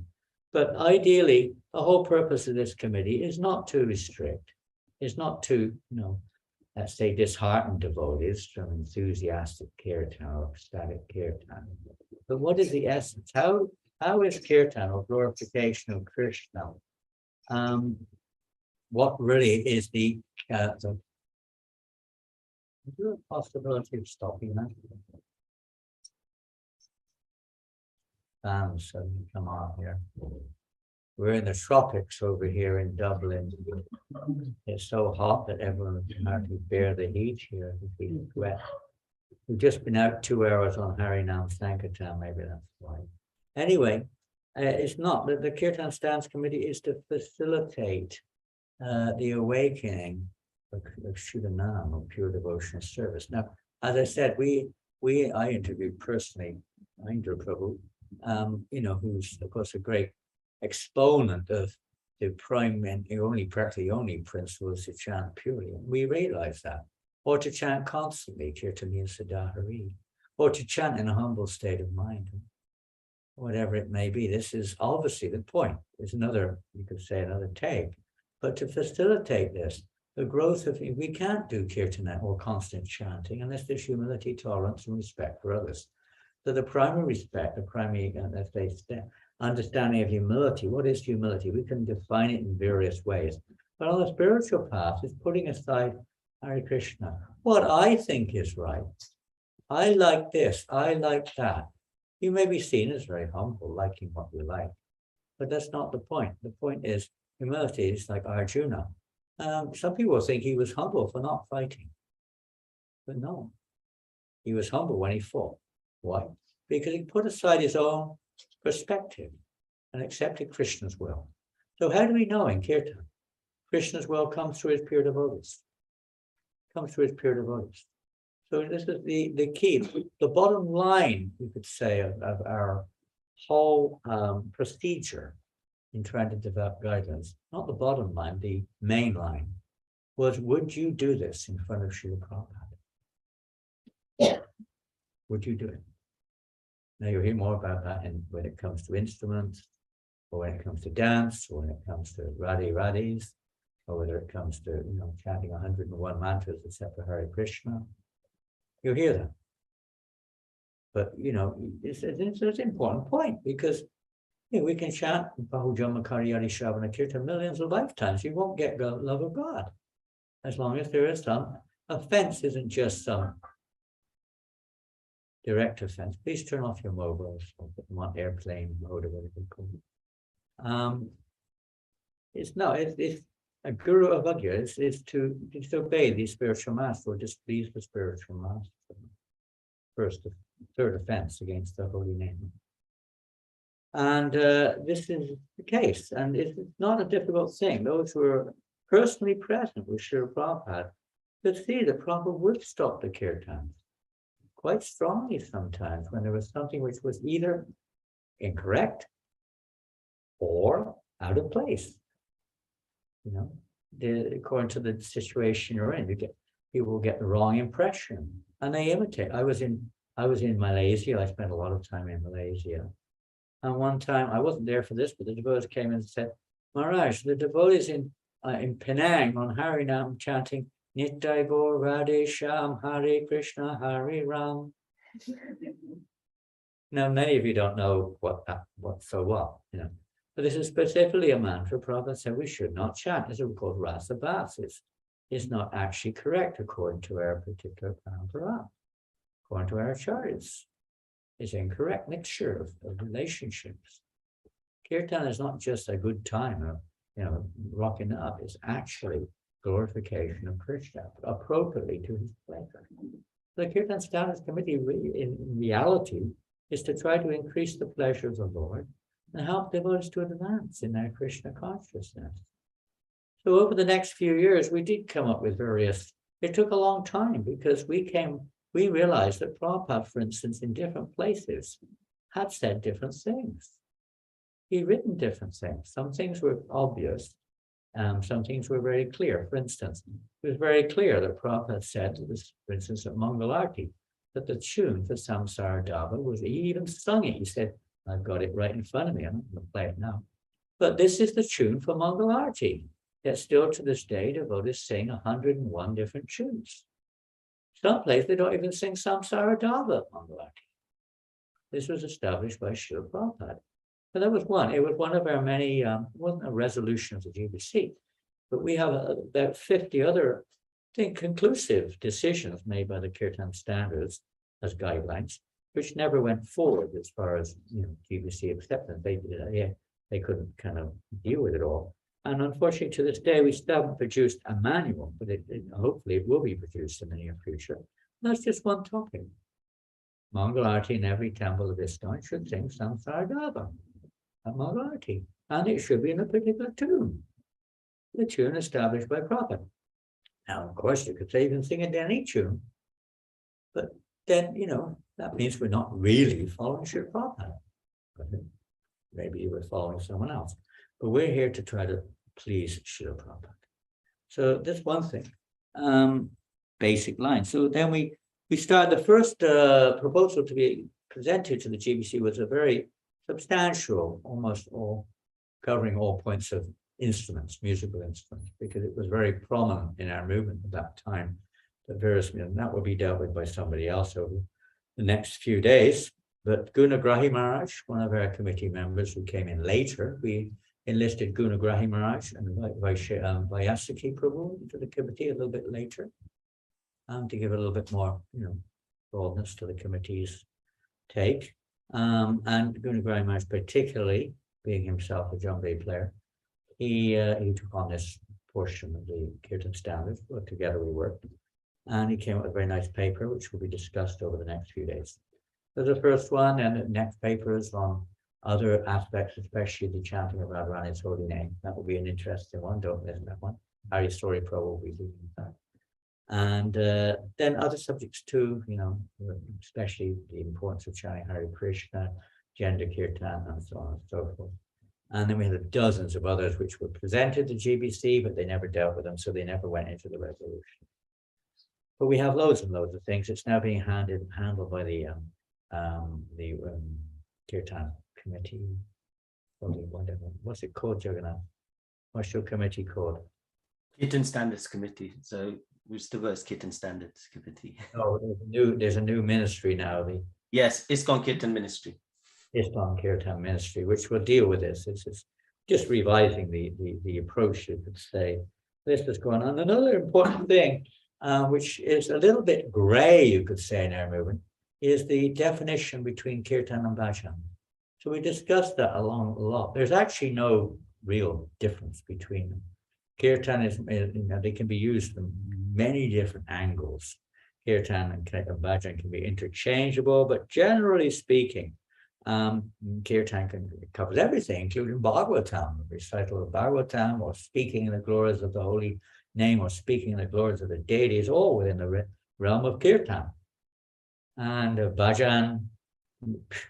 But ideally, the whole purpose of this committee is not to restrict, is not to, let's say, dishearten devotees from enthusiastic kirtan or ecstatic kirtan. But what is the essence? How is kirtan or glorification of Krishna? What really is the is there a possibility of stopping that? So come on here. We're in the tropics over here in Dublin. It's so hot that everyone can hardly bear the heat here. It's wet. We've just been out 2 hours on Harinam Sankirtan, maybe that's why. Anyway, it's not that the Kirtan Stance Committee is to facilitate the awakening of Shuddhanam, of pure devotional service. Now, as I said, I interviewed personally Indra Prabhu, who's of course a great exponent of the prime and practically the only principle is to chant purely. And we realize that. Or to chant constantly, Kirtaniya Sadahari, or to chant in a humble state of mind. Whatever it may be, this is obviously the point. There's another, you could say another take. But to facilitate this, the growth of, we can't do kirtana or constant chanting unless there's humility, tolerance, and respect for others. So the primary respect, the primary, let's say, understanding of humility. What is humility? We can define it in various ways. But on the spiritual path, it's putting aside Hare Krishna. What I think is right. I like this. I like that. You may be seen as very humble, liking what you like. But that's not the point. The point is humility is like Arjuna. Some people think he was humble for not fighting. But no. He was humble when he fought. Why? Because he put aside his own perspective and accepted Krishna's will. So how do we know in Kirtan? Krishna's will comes through his pure devotees. Comes through his pure devotees. So this is the key. The bottom line, you could say, of our whole procedure in trying to develop guidelines, not the bottom line, the main line, was would you do this in front of Srila Prabhupada? Would you do it? Now you'll hear more about that when it comes to instruments, or when it comes to dance, or when it comes to radhis, or whether it comes to chanting 101 mantras except for Hare Krishna. You'll hear that. But it's an important point because we can chant Bahujama Karyari Shravana Kirtan millions of lifetimes. You won't get the love of God. As long as there is some offense, isn't just some direct offense. Please turn off your mobiles. I'm on airplane mode or whatever you call it. It's a guru avagya is to disobey the spiritual master or displease the spiritual master. Third offense against the holy name. And this is the case, and it's not a difficult thing. Those who are personally present with Srila Prabhupada could see that Prabhupada would stop the kirtans quite strongly sometimes when there was something which was either incorrect or out of place. According to the situation you're in, people will get the wrong impression and they imitate. I was in Malaysia. I spent a lot of time in Malaysia. And one time, I wasn't there for this, but the devotees came in and said, Maharaj, the devotees in Penang on Harinam chanting Nitya Gaur Radhe Shyam Hare Krishna Hare Ram. Now, many of you don't know what. But this is specifically a mantra. Prabhupada said we should not chant. It's called Rasa Bhas. It's not actually correct according to our particular parampara, according to our acharyas. It's incorrect mixture of relationships. Kirtan is not just a good time of rocking up. It's actually glorification of Krishna appropriately to his pleasure. The Kirtan Stance Committee in reality is to try to increase the pleasure of the Lord and help devotees to advance in their Krishna consciousness. So over the next few years, we did come up with various, it took a long time because we realized that Prabhupada, for instance, in different places, had said different things. he'd written different things. Some things were obvious, some things were very clear. For instance, it was very clear that Prabhupada said, this, for instance, at Mangalarti, that the tune for Samsara Dava was, he even sung it. He said, I've got it right in front of me, I'm not going to play it now. But this is the tune for Mangalarti. Yet still to this day, devotees sing 101 different tunes. Some places they don't even sing Samsara Dava at Mangalarti. This was established by Srila Prabhupada. So that was one. It was one of our many, it wasn't a resolution of the GBC, but we have about 50 other, I think, conclusive decisions made by the Kirtan standards as guidelines, which never went forward as far as GBC acceptance. They couldn't kind of deal with it all. And unfortunately, to this day, we still haven't produced a manual, but hopefully it will be produced in the near future. That's just one topic. Mangalarti in every temple of ISKCON should sing Samsara Dava at Mangalarti, and it should be in a particular tune. The tune established by Prabhupada. Now, of course, you could say you can sing it in any tune, but then, that means we're not really following Srila Prabhupada. Maybe you were following someone else. But we're here to try to please Srila Prabhupada. So that's one thing. Basic line. So then we started the first proposal to be presented to the GBC was a very substantial, almost all covering all points of instruments, musical instruments, because it was very prominent in our movement at that time. The various, that will be dealt with by somebody else over the next few days. But Gunagrahi Maharaj, one of our committee members who came in later, we enlisted Gunagrahi Maharaj and Vyasaki Prabhu into the committee a little bit later, to give a little bit more, broadness to the committee's take. And Gunagrahi Maharaj, particularly being himself a djembe player, he took on this portion of the Kirtan standards. Together we worked, and he came up with a very nice paper, which will be discussed over the next few days. So the first one, and the next paper is on other aspects, especially the chanting of Radharani's holy name. That will be an interesting one. Don't miss that one. Hari Story Pro will be leading that. And then other subjects too, especially the importance of chanting Hare Krishna, gender kirtan, and so on and so forth. And then we had dozens of others which were presented to GBC, but they never dealt with them, so they never went into the resolution. But we have loads and loads of things. It's now being handled by the Kirtan committee, whatever. What's it called, Jagannath? What's your committee called? Kirtan Standards Committee. So who's the worst Kirtan Standards Committee? Oh, there's a new ministry now. Yes, ISKCON Kirtan Ministry. ISKCON Kirtan Ministry, which will deal with this. It's just revising the approach, you could say. This is going on. Another important thing, which is a little bit gray, you could say, in our movement, is the definition between kirtan and bhajan. So we discussed that a lot. There's actually no real difference between them. Kirtan is, they can be used from many different angles. Kirtan and bhajan can be interchangeable, but generally speaking, kirtan covers everything, including Bhagavatam, recital of Bhagavatam, or speaking in the glories of the holy name, or speaking in the glories of the deity, is all within the realm of kirtan. And bhajan,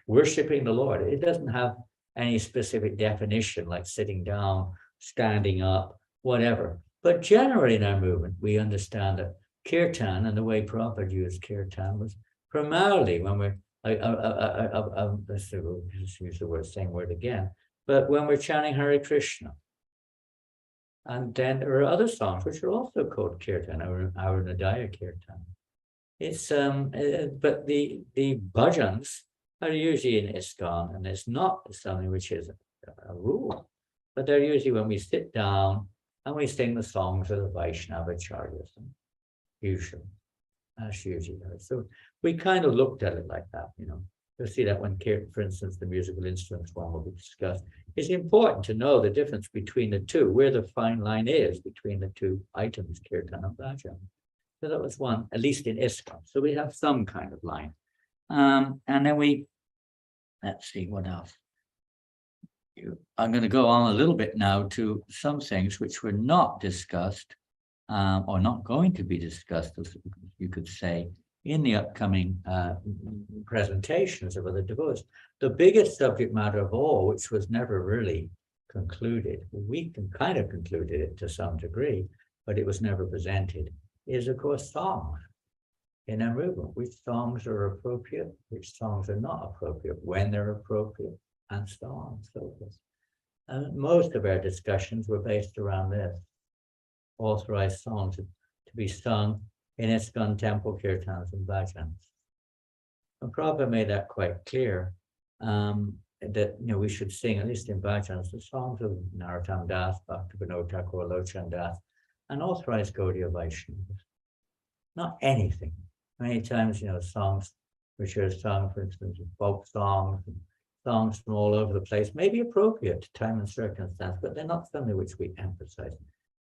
worshipping the Lord, it doesn't have any specific definition like sitting down, standing up, whatever. But generally in our movement, we understand that kirtan, and the way Prabhupada used kirtan, was primarily when we're, let's use the same word again, but when we're chanting Hare Krishna. And then there are other songs which are also called kirtan, or Nadaya kirtan. It's but the bhajans are usually in ISKCON, and it's not something which is a rule, but they're usually when we sit down and we sing the songs of the Vaishnava Acharyas, usually. That's usually right. So we kind of looked at it like that, You'll see that when, for instance, the musical instruments one will be discussed. It's important to know the difference between the two, where the fine line is between the two items, kirtan and bhajan. So that was one, at least in ISKCON. So we have some kind of line. And then let's see, what else? I'm going to go on a little bit now to some things which were not discussed, or not going to be discussed, as you could say, in the upcoming presentations of other devotees. The biggest subject matter of all, which was never really concluded, we can kind of concluded it to some degree, but it was never presented, is of course songs in our movement. Which songs are appropriate, which songs are not appropriate, when they're appropriate, and so on and so forth. And most of our discussions were based around this. Authorized songs to be sung in ISKCON temple kirtans and bhajans. And Prabhupada made that quite clear, that we should sing, at least in bhajans, the songs of Narottam Das, Bhaktivinoda Thakur, Lochan Das, and authorized Gaudiya Vaishnavas. Not anything. Many times, songs which are sung, for instance, folk songs, and songs from all over the place, may be appropriate to time and circumstance, but they're not something which we emphasize.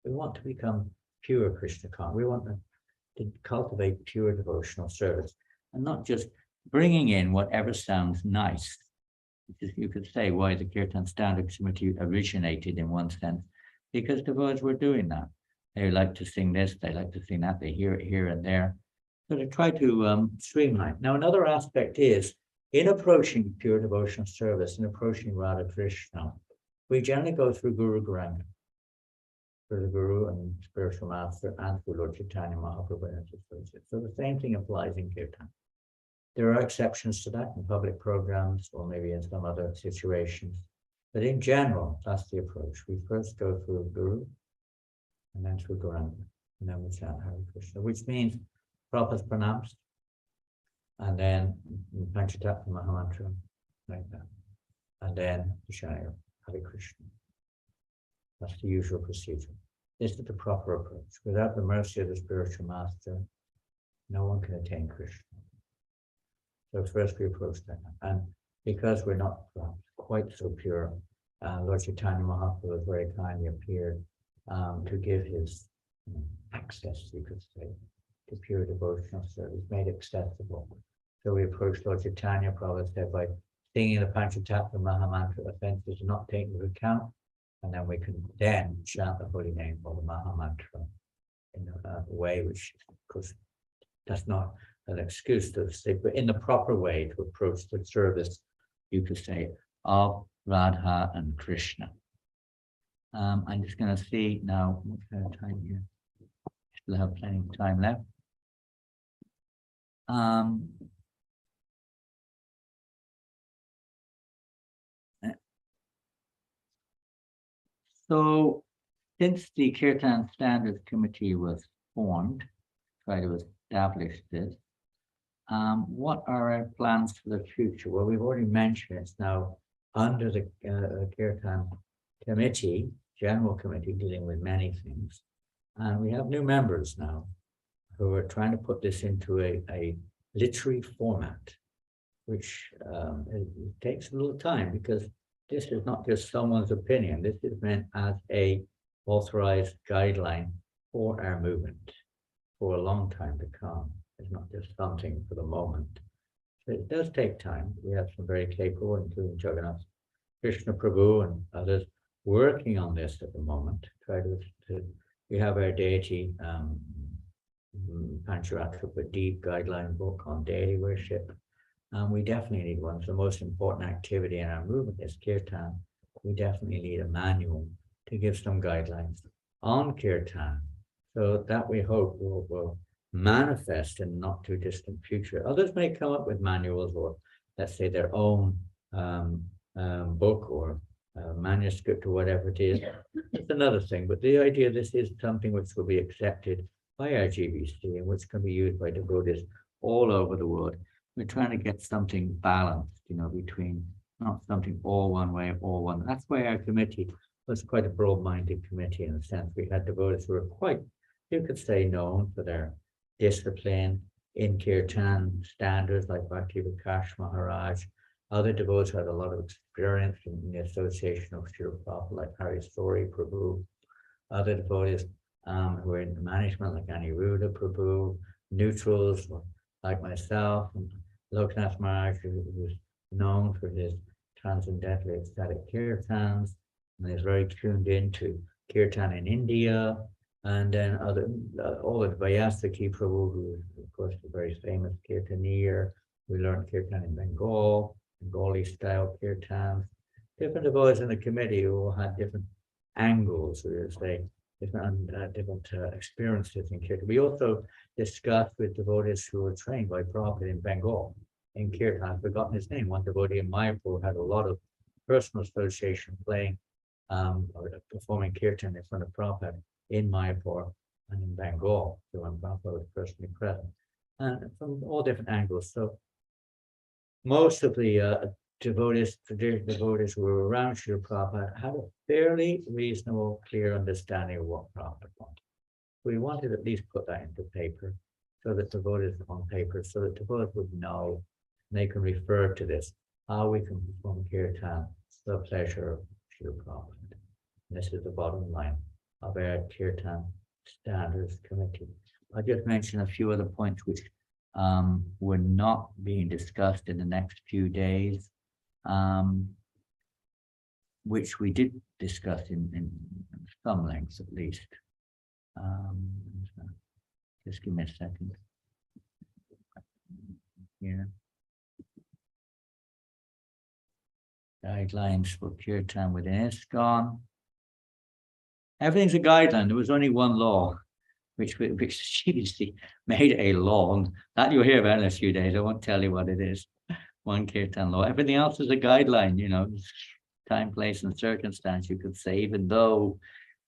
We want to become pure Krishna conscious. We want to cultivate pure devotional service, and not just bringing in whatever sounds nice. You could say why the Kirtan Standard Committee originated in one sense, because devotees were doing that. They like to sing this, they like to sing that, they hear it here and there. So to try to streamline. Now, another aspect is, in approaching pure devotional service and approaching Radha Krishna, we generally go through Guru Garanga, for the Guru and spiritual master, and through Lord Chaitanya Mahaprabhu. So the same thing applies in Kirtan. There are exceptions to that in public programs or maybe in some other situations. But in general, that's the approach. We first go through Guru and then through Garanga, and then we chant Hare Krishna, which means Prabhupada's pronounced, and then Panchatattva Mahamantra, like that. And then the Shaya, Hare Krishna. That's the usual procedure. This is the proper approach. Without the mercy of the spiritual master, no one can attain Krishna. So first we approach that. And because we're not quite so pure, Lord Chaitanya Mahaprabhu very kindly appeared to give his access, you could say, to pure devotional service, made accessible. So we approached Lord Chaitanya. Prabhupada said, by singing the Panchatattva Mahamantra, offenses are not taken into account, and then we can then chant the holy name or the Mahamantra in a way which, of course, that's not an excuse to say, but in the proper way to approach the service, you could say, of Radha and Krishna. I'm just going to see now what kind of time here. Still have plenty of time left. So, since the Kirtan Standards Committee was formed, try to establish this, what are our plans for the future? Well, we've already mentioned it's now under the Kirtan Committee, General Committee, dealing with many things. And we have new members now who are trying to put this into a literary format, which it takes a little time, because this is not just someone's opinion. This is meant as a authorized guideline for our movement for a long time to come. It's not just something for the moment. So it does take time. We have some very capable, including Jagannath Krishna Prabhu and others, working on this at the moment. We have our deity Pancharatra Deep guideline book on daily worship. We definitely need one. So the most important activity in our movement is Kirtan. We definitely need a manual to give some guidelines on Kirtan. So that we hope will manifest in the not too distant future. Others may come up with manuals or, let's say, their own book or manuscript or whatever it is. It's another thing. But the idea, this is something which will be accepted by our GBC and which can be used by devotees all over the world. We're trying to get something balanced, between not something all one way, all one. That's why our committee was quite a broad-minded committee in a sense. We had devotees who were quite, you could say, known for their discipline in Kirtan standards like Bhakti Vikash Maharaj. Other devotees had a lot of experience in the association of Srila Prabhupada, like Hari Sori Prabhu. Other devotees who were in management like Aniruddha Prabhu, neutrals like myself, and Loknath Maharaj, who was known for his transcendently ecstatic kirtans, and is very tuned into kirtan in India, And then all of Vyasaki Prabhu, who is of course a very famous kirtaneer. We learned kirtan in Bengal, Bengali style kirtans. Different devotees in the committee who all had different angles, we would say, different experiences in kirtan. We also discussed with devotees who were trained by Prabhupada in Bengal in kirtan. I've forgotten his name. One devotee in Mayapur had a lot of personal association playing or performing kirtan in front of Prabhupada in Mayapur and in Bengal, so when Prabhupada was personally present, and from all different angles. So most of the traditional devotees who were around Srila Prabhupada had a fairly reasonable, clear understanding of what Prabhupada wanted. We wanted to at least put that into paper, so that devotees on paper, so that devotees would know, and they can refer to this, how we can perform kirtan for the pleasure of Srila Prabhupada. And this is the bottom line of our Kirtan Standards Committee. I'll just mention a few other points which were not being discussed in the next few days, which we did discuss in some length at least. Just give me a second. Here. Guidelines for Kirtan within ISKCON. Everything's a guideline. There was only one law, which the GBC made a law, and that you'll hear about in a few days. I won't tell you what it is. One kirtan law. Everything else is a guideline, you know, time, place, and circumstance, you could say, even though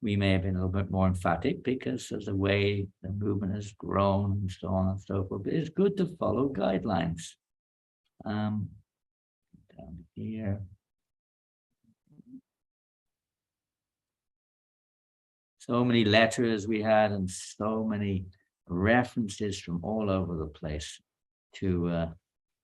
we may have been a little bit more emphatic because of the way the movement has grown and so on and so forth. But it's good to follow guidelines. Down here. So many letters we had and so many references from all over the place to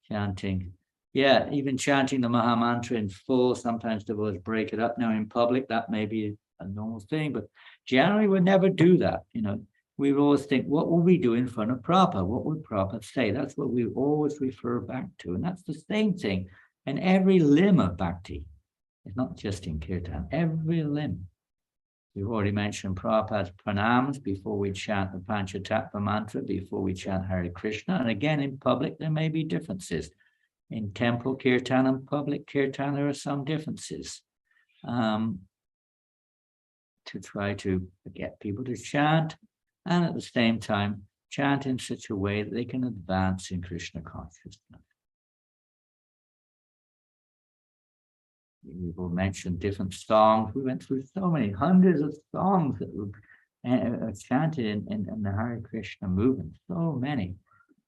chanting. Yeah, even chanting the Maha Mantra in full. Sometimes devotees break it up. Now in public, that may be a normal thing, but generally we never do that. You know, we always think, what will we do in front of Prabhupada? What would Prabhupada say? That's what we always refer back to. And that's the same thing in every limb of bhakti. It's not just in kirtan, every limb. We've already mentioned Prabhupada's pranams before we chant the Panchatattva mantra, before we chant Hare Krishna. And again, in public, there may be differences. In temple kirtan and public kirtan, there are some differences. To try to get people to chant, and at the same time, chant in such a way that they can advance in Krishna consciousness. We've all mentioned different songs. We went through so many hundreds of songs that were chanted in the Hare Krishna movement, so many.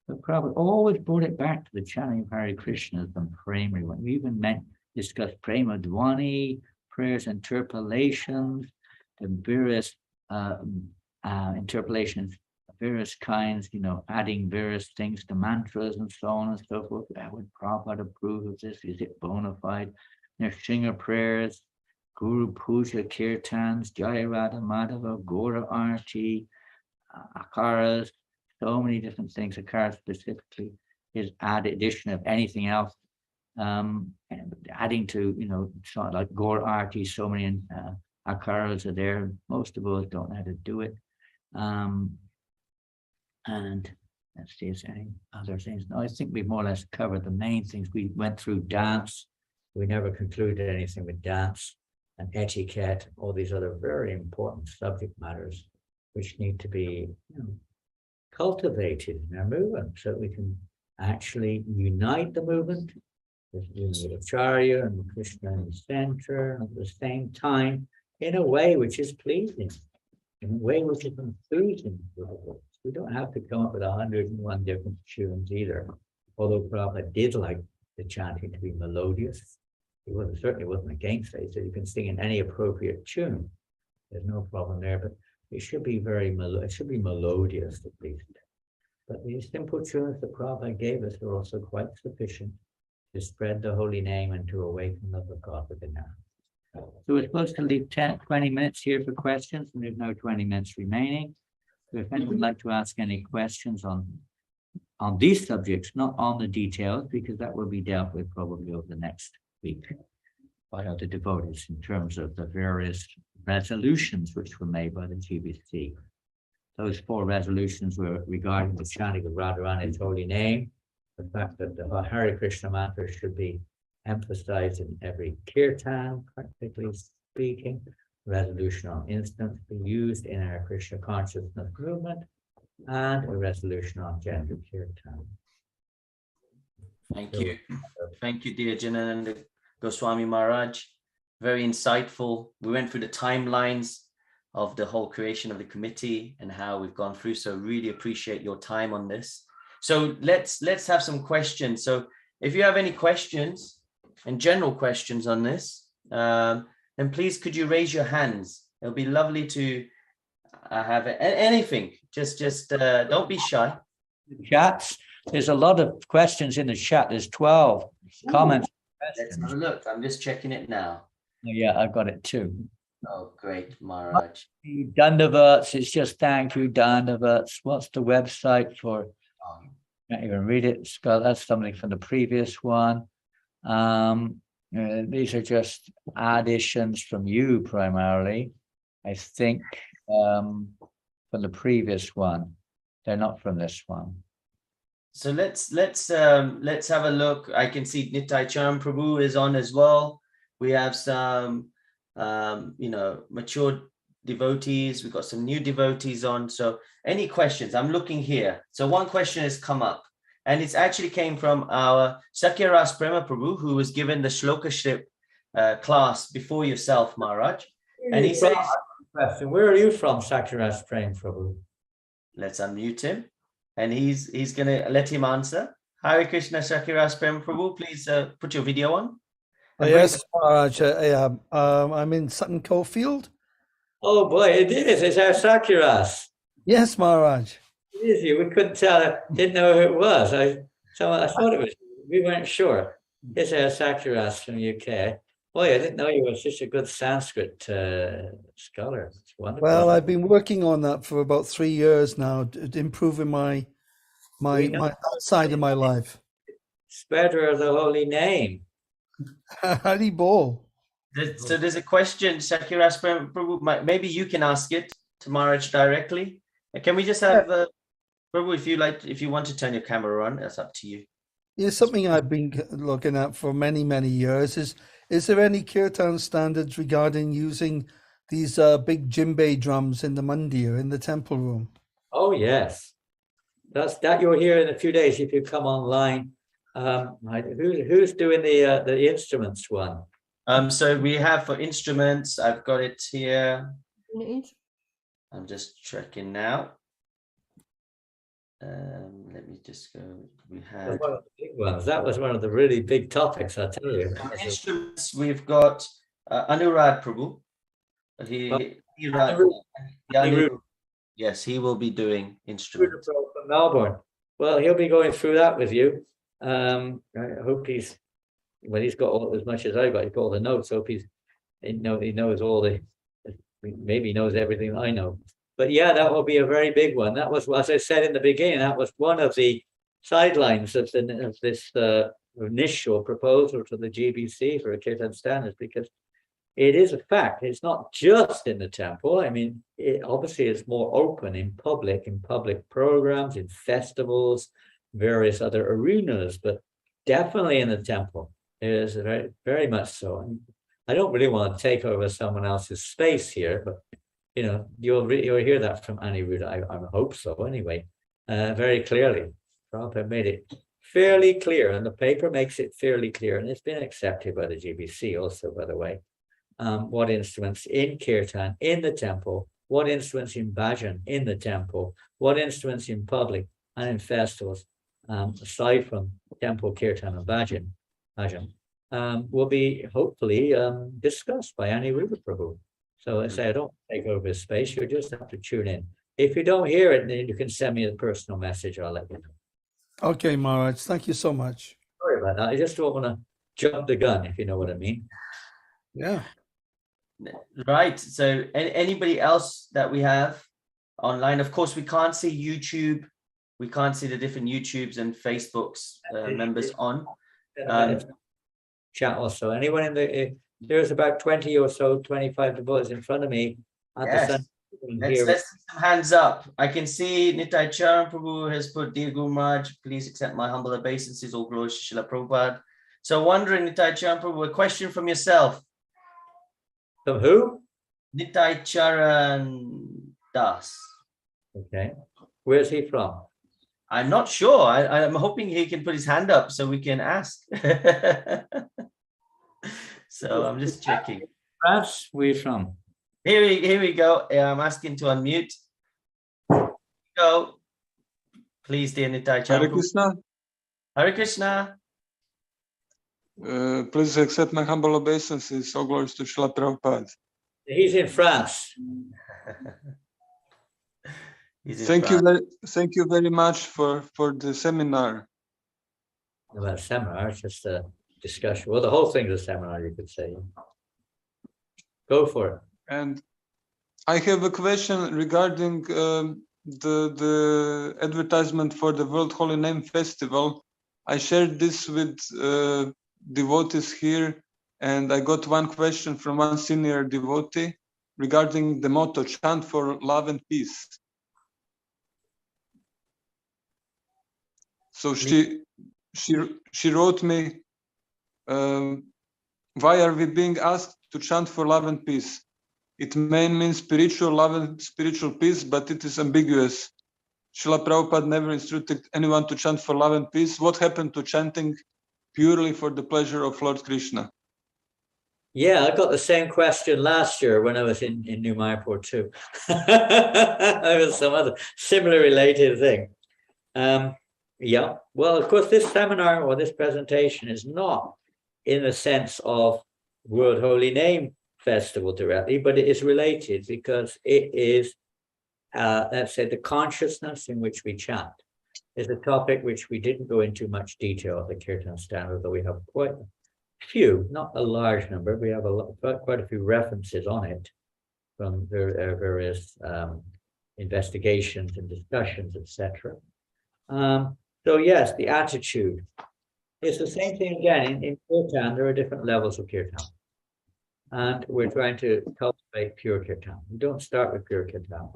But Prabhupada always brought it back to the chanting of Hare Krishna as the primary one. We even discussed Prema Dwani, prayers, interpolations, the various interpolations of various kinds, you know, adding various things to mantras and so on and so forth. Would Prabhupada approve of this? Is it bona fide? Nrsimha prayers, Guru Puja Kirtans, Jaya Radha Madhava, Gora Arti, Akaras, so many different things. Akaras specifically is addition of anything else, adding to, you know, sort of like Gora Arti, so many Akaras are there. Most of us don't know how to do it. And let's see if there's any other things. No, I think we more or less covered the main things. We went through dance. We never concluded anything with dance and etiquette, all these other very important subject matters which need to be, you know, cultivated in our movement so that we can actually unite the movement with Acharya and Krishna in the center, and at the same time in a way which is pleasing, in a way which is pleasing. We don't have to come up with 101 different tunes either, although Prabhupada did like the chanting to be melodious. He certainly wasn't against it. So you can sing in any appropriate tune. There's no problem there, but it should be melodious at least. But these simple tunes that Prabhupada gave us are also quite sufficient to spread the holy name and to awaken love of God within us. So we're supposed to leave 20 minutes here for questions, and there's now 20 minutes remaining. So if anyone would like to ask any questions on these subjects, not on the details, because that will be dealt with probably over the next week by other devotees in terms of the various resolutions which were made by the GBC those 4 resolutions were regarding the chanting of Radharani's holy name, the fact that the Hare Krishna mantra should be emphasized in every kirtan, practically speaking, resolution on instance be used in our Krishna consciousness movement, and a resolution on gender kirtan. Thank you. Thank you, dear Janananda Goswami Maharaj. Very insightful. We went through the timelines of the whole creation of the committee and how we've gone through. So really appreciate your time on this. So let's have some questions. So if you have any questions and general questions on this, then please could you raise your hands? It'll be lovely to have anything. Just don't be shy. Chats. There's a lot of questions in the chat. There's 12 comments. Let's have a look. I'm just checking it now. Yeah, I've got it too. Oh, great, Maharaj. Dandavats, it's just thank you, Dandavats. What's the website for? Can't even read it. Scott, that's something from the previous one. These are just additions from you primarily, I think, from the previous one. They're not from this one. So let's have a look. I can see Nitai Charan Prabhu is on as well. We have some mature devotees. We've got some new devotees on. So any questions? I'm looking here. So one question has come up, and it's actually came from our Sakyaras Prema Prabhu, who was given the Shlokaship class before yourself, Maharaj. And he says, where are you from, Sakyaras Prema Prabhu? Let's unmute him, and he's gonna let him answer. Hare Krishna, Sakyaras Prema Prabhu, please put your video on. Yes, Maharaj. I'm in Sutton Coldfield. Oh boy, it is. It's our Sakyaras. Yes, Maharaj. It is you. We couldn't tell. Didn't know who it was. I thought it was. We weren't sure. It's our Sakyaras from UK. Boy, I didn't know you were such a good Sanskrit scholar. It's wonderful. Well, I've been working on that for about 3 years now, improving my side of my life. Spreader of the holy name. Hari Bol. So there's a question, Sakyaras Prabhu, maybe you can ask it to Maharaj directly. Can we just have Prabhu, if you want to turn your camera on, that's up to you. It's something I've been looking at for many, many years. Is there any kirtan standards regarding using these big djembe drums in the mandir, in the temple room? Oh yes, that you'll hear in a few days if you come online. Who's doing the instruments one? So we have for instruments, I've got it here. I'm just checking now. Let me just go. We had one of the big ones. That was one of the really big topics, I tell you. Instruments, we've got Anurad Prabhu. Yes, he will be doing instruments. From Melbourne. Well, he'll be going through that with you. I hope he's got as much as I got. He's got all the notes. Hope he knows all the. Maybe he knows everything I know. But yeah, that will be a very big one. That was, as I said in the beginning, that was one of the sidelines of this initial proposal to the GBC for a Kirtan standards, because it is a fact. It's not just in the temple. I mean, it obviously is more open in public programs, in festivals, various other arenas, but definitely in the temple. It is very, very much so. And I don't really want to take over someone else's space here, but you'll hear that from Aniruddha. I hope so anyway, very clearly. Prabhupada made it fairly clear, and the paper makes it fairly clear, and it's been accepted by the GBC also, by the way. What instruments in kirtan in the temple, what instruments in bhajan in the temple, what instruments in public and in festivals, aside from temple kirtan and bhajan, will be hopefully discussed by Aniruddha Prabhu. So I say I don't take over his space. You just have to tune in. If you don't hear it, then you can send me a personal message. I'll let you know. Okay, Maharaj. Thank you so much. Sorry about that. I just don't want to jump the gun, if you know what I mean. Yeah. Right. So anybody else that we have online? Of course, we can't see YouTube. We can't see the different YouTubes and Facebooks members on. Chat also. Anyone in the... There's about 20 or so, 25 devotees in front of me at the Let's see some hands up. I can see Nitai Charan Prabhu has put, Dear Guru Maharaj, please accept my humble obeisances, all glories to Srila Prabhupada. So wondering, Nitai Charan Prabhu, a question from yourself. From who? Nitai Charan Das. Okay. Where's he from? I'm not sure. I'm hoping he can put his hand up so we can ask. So I'm just checking. France, where are you from? Here we go. I'm asking to unmute. Go. Please, dear Nitai Charan. Hare Krishna. Hare Krishna. Please accept my humble obeisances. All glories to Srila Prabhupada. He's in France. Thank you very much for the seminar. Well, a seminar, it's just a discussion. Well, the whole thing is a seminar, you could say. Go for it. And I have a question regarding the advertisement for the World Holy Name Festival. I shared this with devotees here, and I got one question from one senior devotee regarding the motto, chant for love and peace. So she wrote me, why are we being asked to chant for love and peace? It may mean spiritual love and spiritual peace, but it is ambiguous. Srila Prabhupada never instructed anyone to chant for love and peace. What happened to chanting purely for the pleasure of Lord Krishna? Yeah, I got the same question last year when I was in New Mayapur too. I was some other similar related thing. Yeah, well, of course, this seminar or this presentation is not in the sense of World Holy Name Festival directly, but it is related because it is, let's say, the consciousness in which we chant is a topic which we didn't go into much detail of the Kirtan standard, though we have quite a few, not a large number. We have quite a few references on it from various investigations and discussions, etc. So yes, the attitude is the same thing again. In Kirtan, there are different levels of Kirtan. And we're trying to cultivate pure Kirtan. We don't start with pure Kirtan.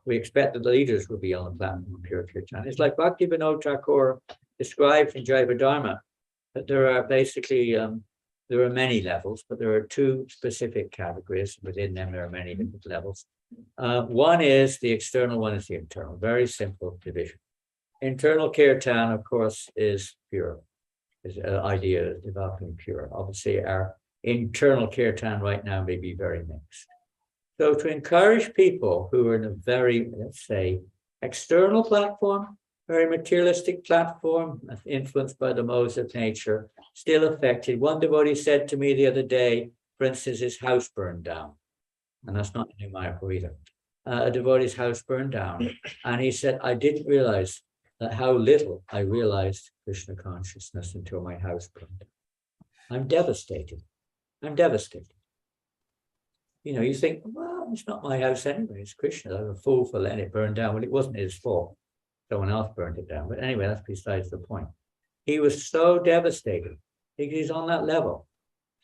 We expect that the leaders will be on the platform of pure Kirtan. It's like Bhakti Vinod Thakur described in Jaiva Dharma, that there are basically, there are many levels, but there are two specific categories. Within them, there are many different levels. One is the external, one is the internal. Very simple division. Internal Kirtan, of course, is pure. Is an idea of developing pure. Obviously, our internal Kirtan right now may be very mixed. So to encourage people who are in a very, let's say, external platform, very materialistic platform, influenced by the modes of nature, still affected. One devotee said to me the other day, for instance, his house burned down. And that's not in Mayapur either. A devotee's house burned down. And he said, I didn't realize that how little I realized Krishna consciousness until my house burned. I'm devastated. I'm devastated. You know, you think, well, it's not my house anyway, it's Krishna. I'm a fool for letting it burn down. Well, it wasn't his fault. Someone else burned it down. But anyway, that's besides the point. He was so devastated because he's on that level.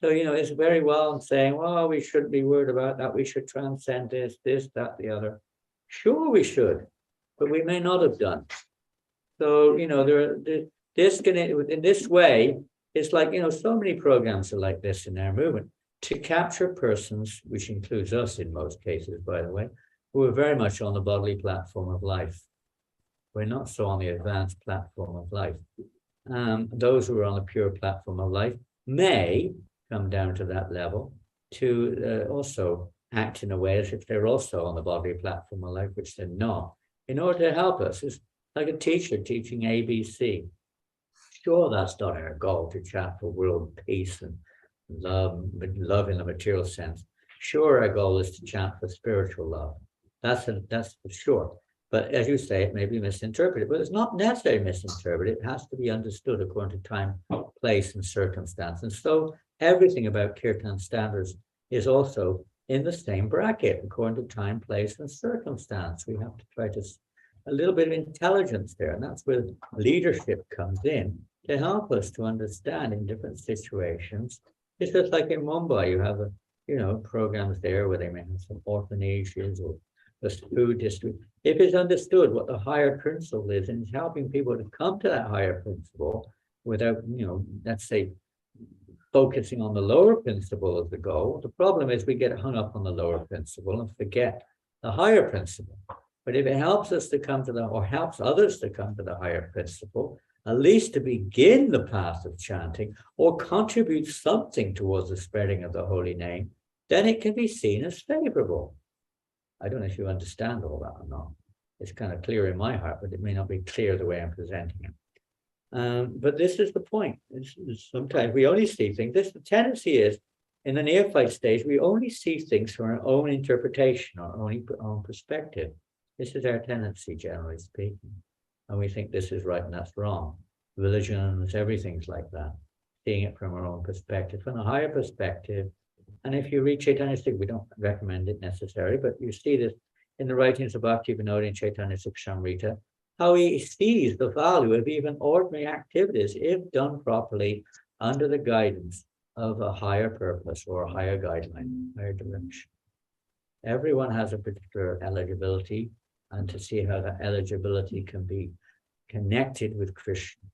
So, you know, it's very well saying, well, we shouldn't be worried about that. We should transcend this, that, the other. Sure, we should, but we may not have done. So, you know, in this way, it's like, you know, so many programs are like this in our movement to capture persons, which includes us in most cases, by the way, who are very much on the bodily platform of life. We're not so on the advanced platform of life. Those who are on the pure platform of life may come down to that level to also act in a way as if they're also on the bodily platform of life, which they're not, in order to help us. It's like a teacher teaching ABC. Sure, that's not our goal to chant for world peace and love in the material sense. Sure, our goal is to chant for spiritual love. That's for sure. But as you say, it may be misinterpreted. But it's not necessarily misinterpreted. It has to be understood according to time, place, and circumstance. And so everything about Kirtan standards is also in the same bracket, according to time, place, and circumstance. We have to try to a little bit of intelligence there. And that's where leadership comes in to help us to understand in different situations. It's just like in Mumbai, you have programs there where they may have some orphanages or the food distribution. If it's understood what the higher principle is and it's helping people to come to that higher principle without, let's say, focusing on the lower principle as the goal. The problem is we get hung up on the lower principle and forget the higher principle. But if it helps us to come to or helps others to come to the higher principle, at least to begin the path of chanting or contribute something towards the spreading of the holy name, then it can be seen as favorable. I don't know if you understand all that or not. It's kind of clear in my heart, but it may not be clear the way I'm presenting it. But this is the point. Sometimes we only see things. The tendency is, in the neophyte stage, we only see things from our own interpretation, our own perspective. This is our tendency, generally speaking. And we think this is right and that's wrong. Religions, everything's like that. Seeing it from our own perspective, from a higher perspective. And if you read Chaitanya Sik, we don't recommend it necessarily, but you see this in the writings of Bhaktivinoda and Chaitanya Sukshamrita, how he sees the value of even ordinary activities if done properly under the guidance of a higher purpose or a higher guideline, higher direction. Everyone has a particular eligibility, and to see how that eligibility can be connected with Krishna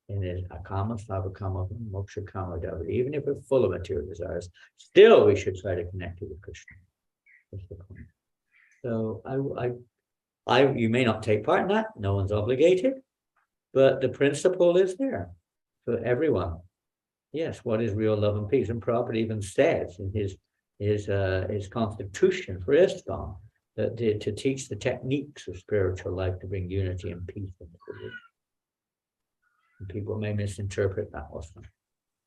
in his akama, sabakama, moksha kama, even if we're full of material desires, still we should try to connect it with Krishna. That's the point. So you may not take part in that, no one's obligated, but the principle is there for everyone. Yes, what is real love and peace? And Prabhupada even says in his constitution for ISKCON that to teach the techniques of spiritual life to bring unity and peace into the world. And people may misinterpret that also.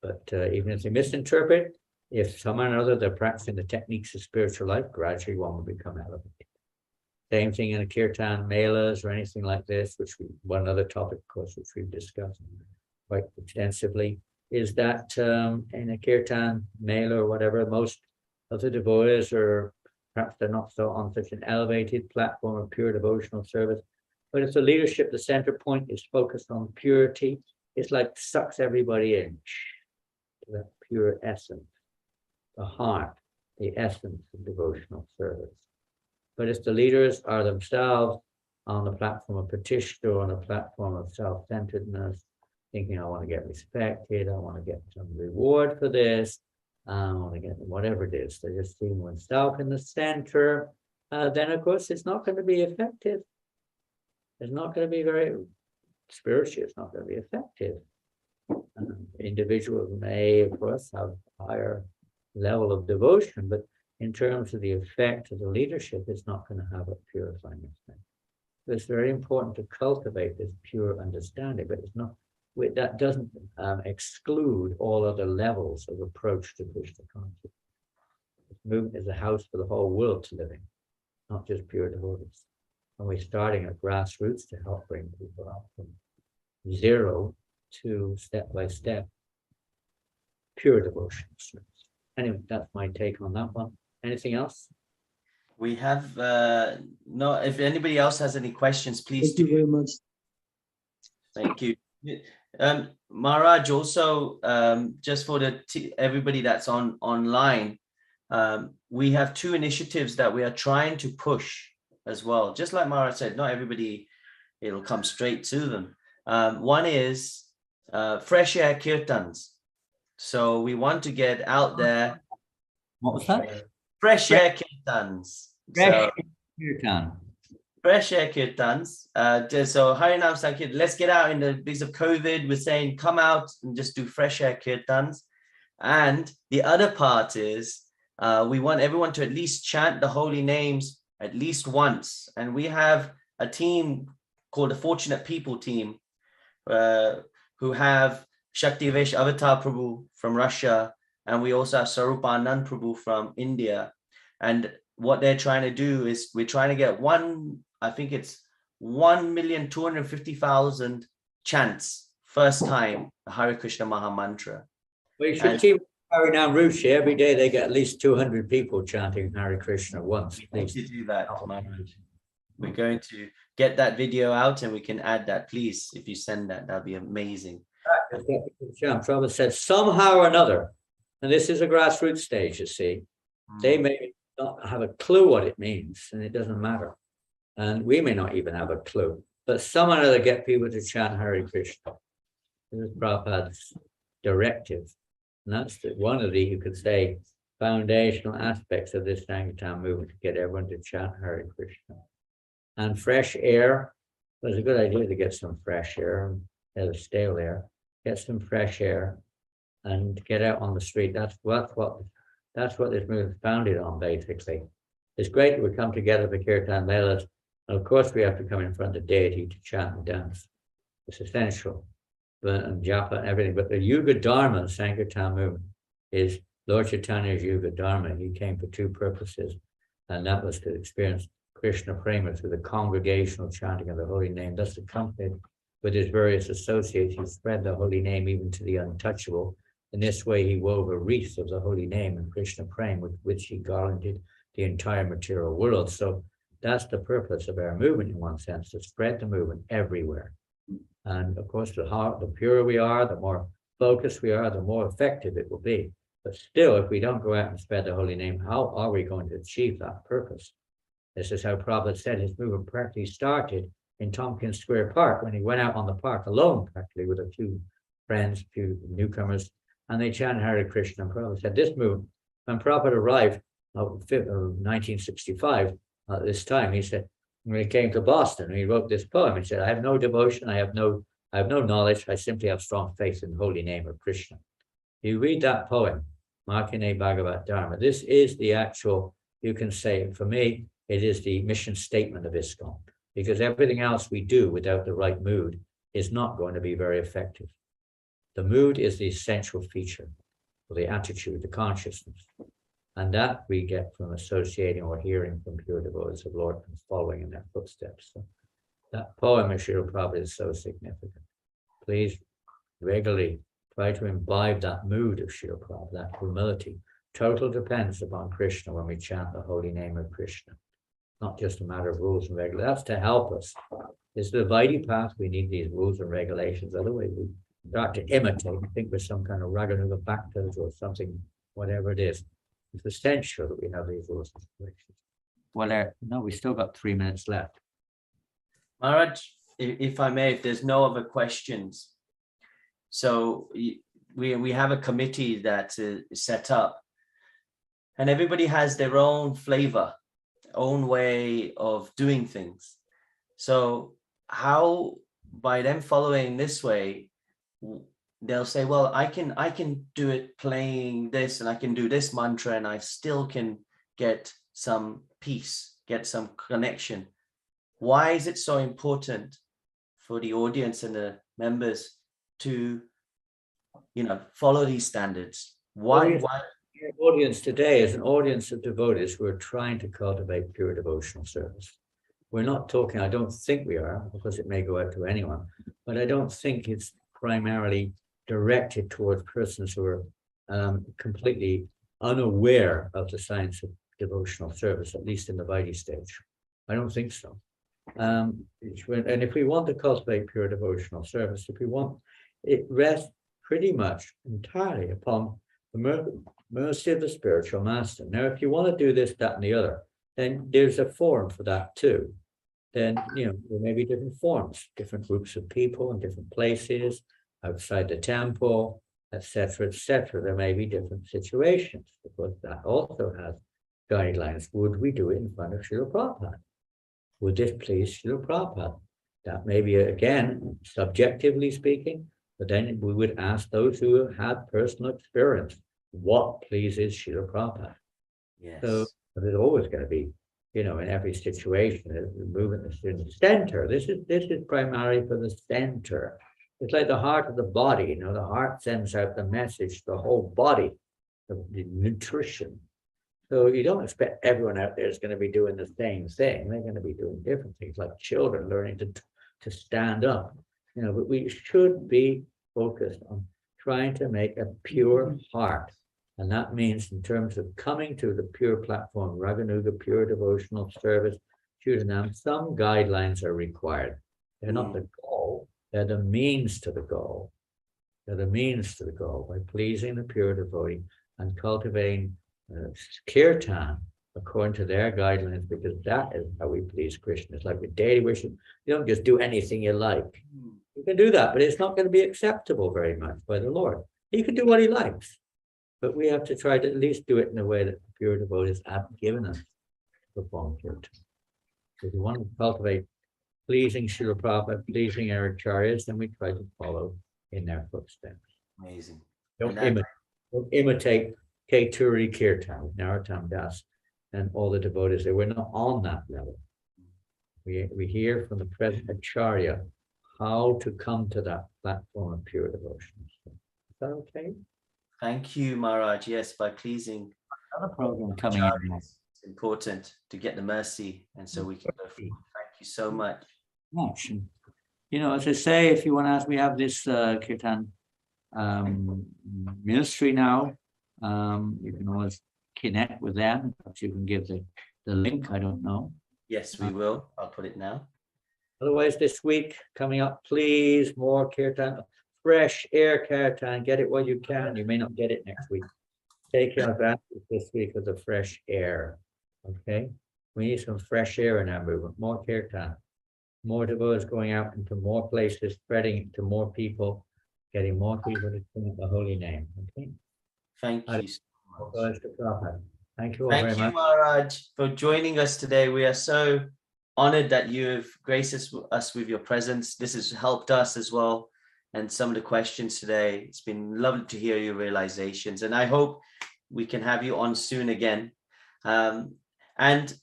But even if they misinterpret, if somehow or other they're practicing the techniques of spiritual life, gradually one will become elevated. Same thing in a kirtan melas or anything like this, one other topic, of course, which we've discussed quite extensively, is that in a kirtan mela or whatever, most of the devotees are perhaps they're not so on such an elevated platform of pure devotional service. But if the leadership, the center point is focused on purity, it's like sucks everybody in to that pure essence, the heart, the essence of devotional service. But if the leaders are themselves on the platform of petition or on a platform of self-centeredness, thinking I want to get respected, I want to get some reward for this, I want to get whatever it is, they're just seeing oneself in the center, then of course it's not going to be effective. It's not going to be very spiritual, it's not going to be effective. Individuals may, of course, have a higher level of devotion, but in terms of the effect of the leadership, it's not going to have a purifying effect. It's very important to cultivate this pure understanding, but it's not. That doesn't exclude all other levels of approach to Krishna consciousness. This movement is a house for the whole world to live in, not just pure devotees. And we're starting at grassroots to help bring people up from zero to step by step pure devotion. Anyway, that's my take on that one. Anything else? We have no. If anybody else has any questions, please. Thank you very much. Thank you. Maharaj, also just for everybody that's online, we have two initiatives that we are trying to push as well. Just like Maharaj said, not everybody, it'll come straight to them. One is fresh air kirtans. So we want to get out there. What was that? Fresh air kirtans. Fresh air kirtans. So Harinam Sankirtan, let's get out because of COVID, we're saying come out and just do fresh air kirtans. And the other part is we want everyone to at least chant the holy names at least once. And we have a team called the Fortunate People team who have Shaktivesh Avatar Prabhu from Russia, and we also have Sarupanand Prabhu from India. And what they're trying to do is we're trying to get 1,250,000 chants first time, the Hare Krishna Maha Mantra. Well, you should keep Harinam Ruchi. Every day they get at least 200 people chanting Hare Krishna once. We need to do that. We're going to get that video out and we can add that, please. If you send that, that'd be amazing. Prabhupada said somehow or another, and this is a grassroots stage, you see, they may not have a clue what it means, and it doesn't matter. And we may not even have a clue, but someone ought to get people to chant Hare Krishna. This is Prabhupada's directive. And that's one of the, you could say, foundational aspects of this Sankirtan movement, to get everyone to chant Hare Krishna. And fresh air, it was a good idea to get some fresh air, instead of stale air. Get some fresh air and get out on the street. That's what this movement is founded on, basically. It's great that we come together for Kirtan Melas, and of course we have to come in front of deity to chant and dance. It's essential, and japa and everything. But the Yuga Dharma Sankirtan movement is Lord Chaitanya's Yuga Dharma. He came for two purposes, and that was to experience Krishna Prema through the congregational chanting of the holy name. Thus accompanied with his various associates, he spread the holy name even to the untouchable. In this way, he wove a wreath of the holy name and Krishna Prema, with which he garlanded the entire material world. So that's the purpose of our movement, in one sense, to spread the movement everywhere. And of course, the purer we are, the more focused we are, the more effective it will be. But still, if we don't go out and spread the holy name, how are we going to achieve that purpose? This is how Prabhupada said his movement practically started in Tompkins Square Park, when he went out on the park alone, practically with a few friends, a few newcomers, and they chanted Hare Krishna. And Prabhupada said this movement, when Prabhupada arrived in 1965, at this time, he said, when he came to Boston, he wrote this poem. He said, I have no devotion, I have no knowledge, I simply have strong faith in the holy name of Krishna. You read that poem, Makine Bhagavat Dharma. This is the actual, you can say, for me, it is the mission statement of ISKCON, because everything else we do without the right mood is not going to be very effective. The mood is the essential feature, or the attitude, the consciousness. And that we get from associating or hearing from pure devotees of Lord and following in their footsteps. So that poem of Srila Prabhupada is so significant. Please regularly try to imbibe that mood of Srila Prabhupada, that humility. Total dependence upon Krishna when we chant the holy name of Krishna. Not just a matter of rules and regulations. That's to help us. It's the Vaidhi path. We need these rules and regulations. Otherwise, we start to imitate. We think we're some kind of Raganuga Bhaktas or something, whatever it is. It's essential that we have these rules and regulations. Well, no, we still got 3 minutes left. Maharaj, if I may, if there's no other questions. So we have a committee that is set up, and everybody has their own flavor, own way of doing things. So how, by them following this way, they'll say, well, I can do it playing this, and I can do this mantra, and I still can get some peace, get some connection. Why is it so important for the audience and the members to, follow these standards? Why? The audience today is an audience of devotees who are trying to cultivate pure devotional service. We're not talking, I don't think we are, because it may go out to anyone, but I don't think it's primarily directed towards persons who are completely unaware of the science of devotional service, at least in the Vaidhi stage. I don't think so. And if we want to cultivate pure devotional service, it rests pretty much entirely upon the mercy of the spiritual master. Now, if you want to do this, that, and the other, then there's a forum for that too. Then, there may be different forms, different groups of people in different places, outside the temple, etc., etc. There may be different situations, because that also has guidelines. Would we do it in front of Srila Prabhupada? Would this please Srila Prabhupada? That may be, again, subjectively speaking, but then we would ask those who have had personal experience, what pleases Srila Prabhupada? Yes. So there's always going to be, in every situation, the movement is in the center. This is primarily for the center. It's like the heart of the body. The heart sends out the message to the whole body, the nutrition. So you don't expect everyone out there is going to be doing the same thing. They're going to be doing different things, like children learning to stand up. But we should be focused on trying to make a pure heart. And that means, in terms of coming to the pure platform, Raganuga, pure devotional service, Chudanam, some guidelines are required. They're not the goal, they're the means to the goal. They're the means to the goal by pleasing the pure devotee and cultivating kirtan according to their guidelines, because that is how we please Krishna. It's like with daily worship. You don't just do anything you like. You can do that, but it's not going to be acceptable very much by the Lord. He can do what he likes, but we have to try to at least do it in a way that the pure devotees have given us to perform kirtan. If we want to cultivate pleasing Srila Prabhupada, pleasing our acharyas, then we try to follow in their footsteps. Amazing. Don't imitate Keturi Kirtan, Narottam Das, and all the devotees. They were not on that level. We hear from the present acharya how to come to that platform of pure devotion. So, is that okay? Thank you, Maharaj. Yes, by pleasing. Another program coming in. It's important to get the mercy, and so we can go forward. Thank you so much. Much. You know, as I say, if you want to ask, we have this kirtan ministry now. You can always connect with them. Perhaps you can give the link. I don't know. Yes, we will. I'll put it now. Otherwise, this week coming up, please, more kirtan, fresh air kirtan. Get it while you can. You may not get it next week. Take advantage this week of the fresh air. Okay, we need some fresh air in our movement. More kirtan, more devotees going out into more places, spreading it to more people, getting more people to chant the holy name. Okay. Thank you so much. Thank you all Thank very you, much. Maharaj, for joining us today. We are so honored that you have graced us with your presence. This has helped us as well. And some of the questions today, it's been lovely to hear your realizations. And I hope we can have you on soon again. And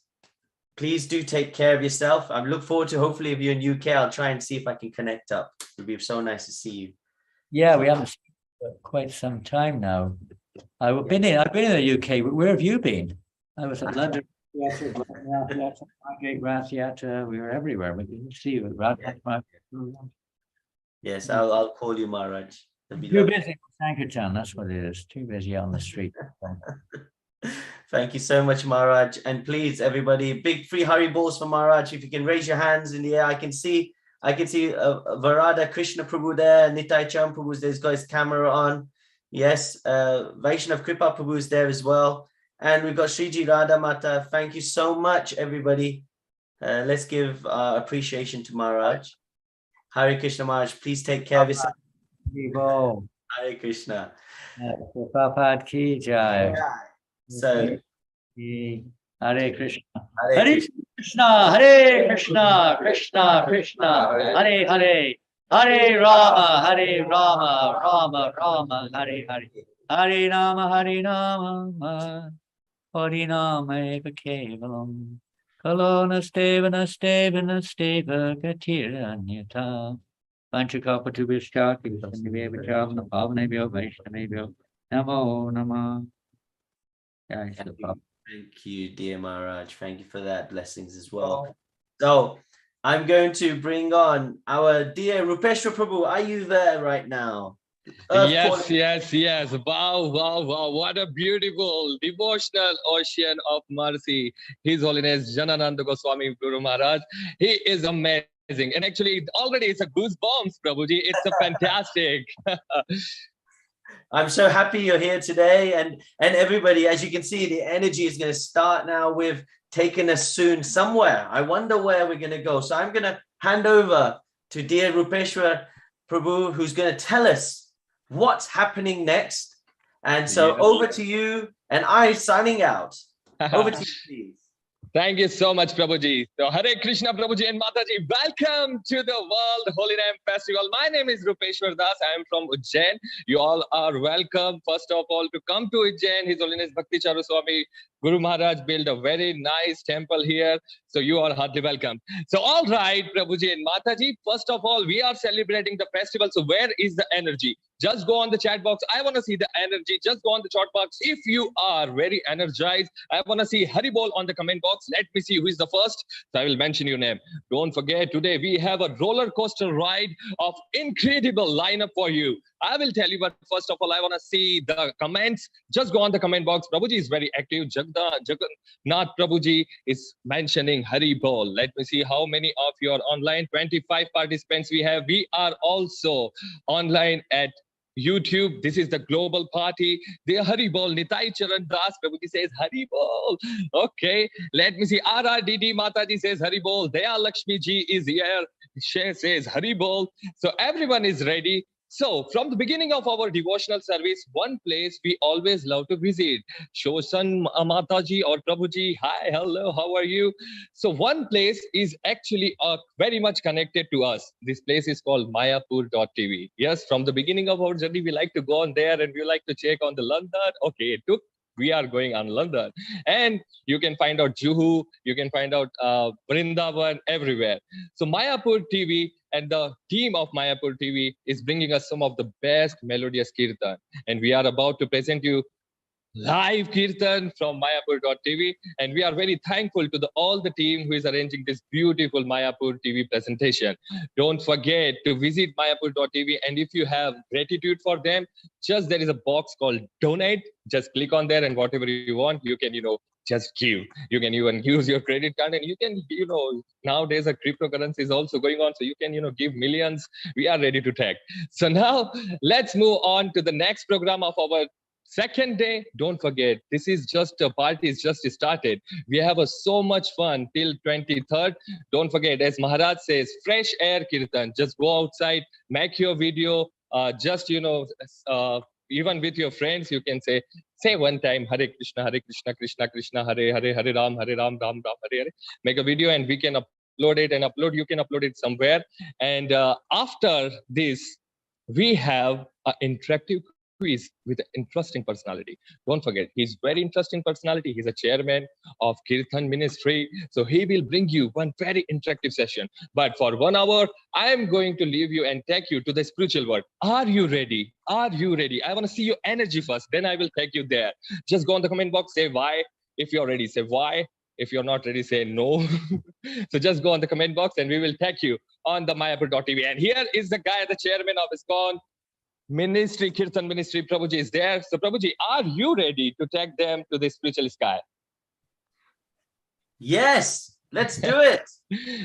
please do take care of yourself. I look forward to, hopefully, if you're in UK, I'll try and see if I can connect up. It'd be so nice to see you. Yeah, we haven't seen you for quite some time now. I've been in the UK. Where have you been? I was at London. Rath Yatra. We were everywhere. We didn't see you at Rath Yatra. Yes, I'll call you, Maharaj. Too busy with Sankirtan, that's what it is. Too busy on the street. Thank you so much, Maharaj. And please, everybody, big free Hari balls for Maharaj. If you can raise your hands in the air, I can see Varada Krishna Prabhu there, Nitai Chand Prabhu's there, he's got his camera on. Yes, Vaishnav Kripa Prabhu is there as well. And we've got Sriji Radha Mata. Thank you so much, everybody. Let's give appreciation to Maharaj. Hare Krishna, Maharaj. Please take care of yourself. Hare Krishna. Prabhupada ki jai. So, Hare Krishna. Hare Krishna. Hare Krishna. Krishna Krishna. Hare Hare. Hare Rama, Rama Rama, Hare Hare. Hare Rama, Hare Nama eva kevalam. Kalona steva gatiranyata. Panchakapatubhishta kisannivevacham napavanebhyo vaishnavebhyo. Namo Nama. Thank you, dear Maharaj. Thank you for that. Blessings as well. So, I'm going to bring on our dear Rupeshwar Prabhu. Are you there right now? Yes. Wow. What a beautiful devotional ocean of mercy. His Holiness Janananda Goswami Guru Maharaj. He is amazing. And actually, already it's a goosebumps, Prabhuji. It's a fantastic. I'm so happy you're here today. And everybody, as you can see, the energy is going to start now with taking us soon somewhere. I wonder where we're going to go. So I'm going to hand over to dear Rupeshwar Prabhu, who's going to tell us what's happening next. And so over to you, and I signing out. Over to you, please. Thank you so much, Prabhuji. So Hare Krishna, Prabhuji and Mataji. Welcome to the World Holy Name Festival. My name is Rupeshwar Das. I am from Ujjain. You all are welcome, first of all, to come to Ujjain. His Holiness Bhakti Charu Swami Guru Maharaj built a very nice temple here. So you are heartily welcome. So all right, Prabhuji and Mataji, first of all, we are celebrating the festival. So where is the energy? Just go on the chat box. I want to see the energy. Just go on the chat box. If you are very energized, I want to see Haribol on the comment box. Let me see who is the first. So I will mention your name. Don't forget, today we have a roller coaster ride of incredible lineup for you. I will tell you, but first of all, I want to see the comments. Just go on the comment box. Prabhuji is very active. Jagannath Prabhuji is mentioning Haribol. Let me see how many of you are online. 25 participants we have. We are also online at YouTube, this is the global party. The Haribol, Nitai Charan Das Prabhuji says Haribol. Okay, let me see. RRDD Mataji says Haribol. Daya Lakshmi ji is here. She says Haribol. So everyone is ready. So from the beginning of our devotional service, one place we always love to visit. Shoshan Mataji or Prabhuji, hi, hello, how are you? So one place is actually very much connected to us. This place is called Mayapur.tv. Yes, from the beginning of our journey, we like to go on there and we like to check on the London. Okay, we are going on London. And you can find out Juhu, you can find out Vrindavan, everywhere. So Mayapur TV and the team of Mayapur TV is bringing us some of the best melodious kirtan. And we are about to present you live kirtan from Mayapur.tv. And we are very thankful to all the team who is arranging this beautiful Mayapur TV presentation. Don't forget to visit Mayapur.tv. And if you have gratitude for them, just there is a box called donate. Just click on there and whatever you want, you can, just give. You can even use your credit card and you can, nowadays a cryptocurrency is also going on. So you can, give millions. We are ready to take. So now let's move on to the next program of our second day. Don't forget, this is just a party, it's just started. We have so much fun till 23rd. Don't forget, as Maharaj says, fresh air kirtan. Just go outside, make your video, even with your friends, you can say one time, Hare Krishna, Krishna Krishna, Hare Hare, Hare Ram, Ram Ram, Hare Hare. Make a video and we can upload it and you can upload it somewhere. And after this, we have an interactive quiz with an interesting personality. Don't forget, he's very interesting personality. He's a chairman of Kirtan Ministry. So he will bring you one very interactive session. But for 1 hour, I am going to leave you and take you to the spiritual world. Are you ready? Are you ready? I want to see your energy first. Then I will take you there. Just go on the comment box, say why. If you're ready, say why. If you're not ready, say no. So just go on the comment box and we will take you on the Mayapur.tv. And here is the guy, the chairman of ISKCON Ministry, Kirtan Ministry. Prabhuji is there. So Prabhuji, are you ready to take them to the spiritual sky? Yes, let's do it.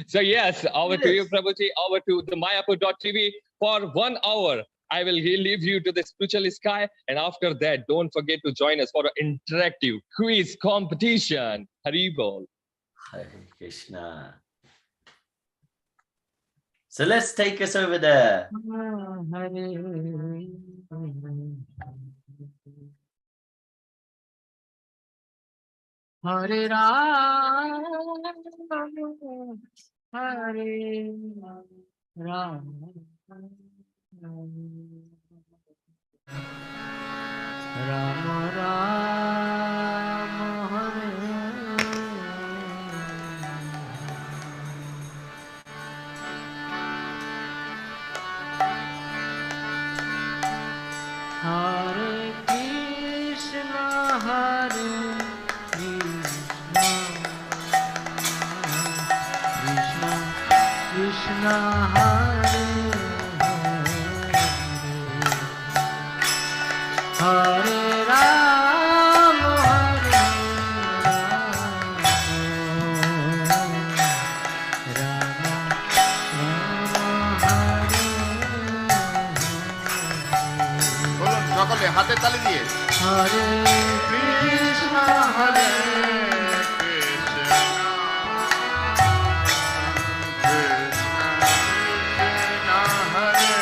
So yes, over to you, Prabhuji, over to the Mayapur.tv for 1 hour. I will leave you to the spiritual sky. And after that, don't forget to join us for an interactive quiz competition. Haribol. Hare Krishna. So let's take us over there. Hare Ram, Hare Ram, Ram Ram, Hare Hare Krishna, Hare Krishna, Krishna Krishna, Hare Hare, Hare Ram, Hare সকলে হাতে তালি দিয়ে Hare Krishna, Hare Krishna, Krishna Hare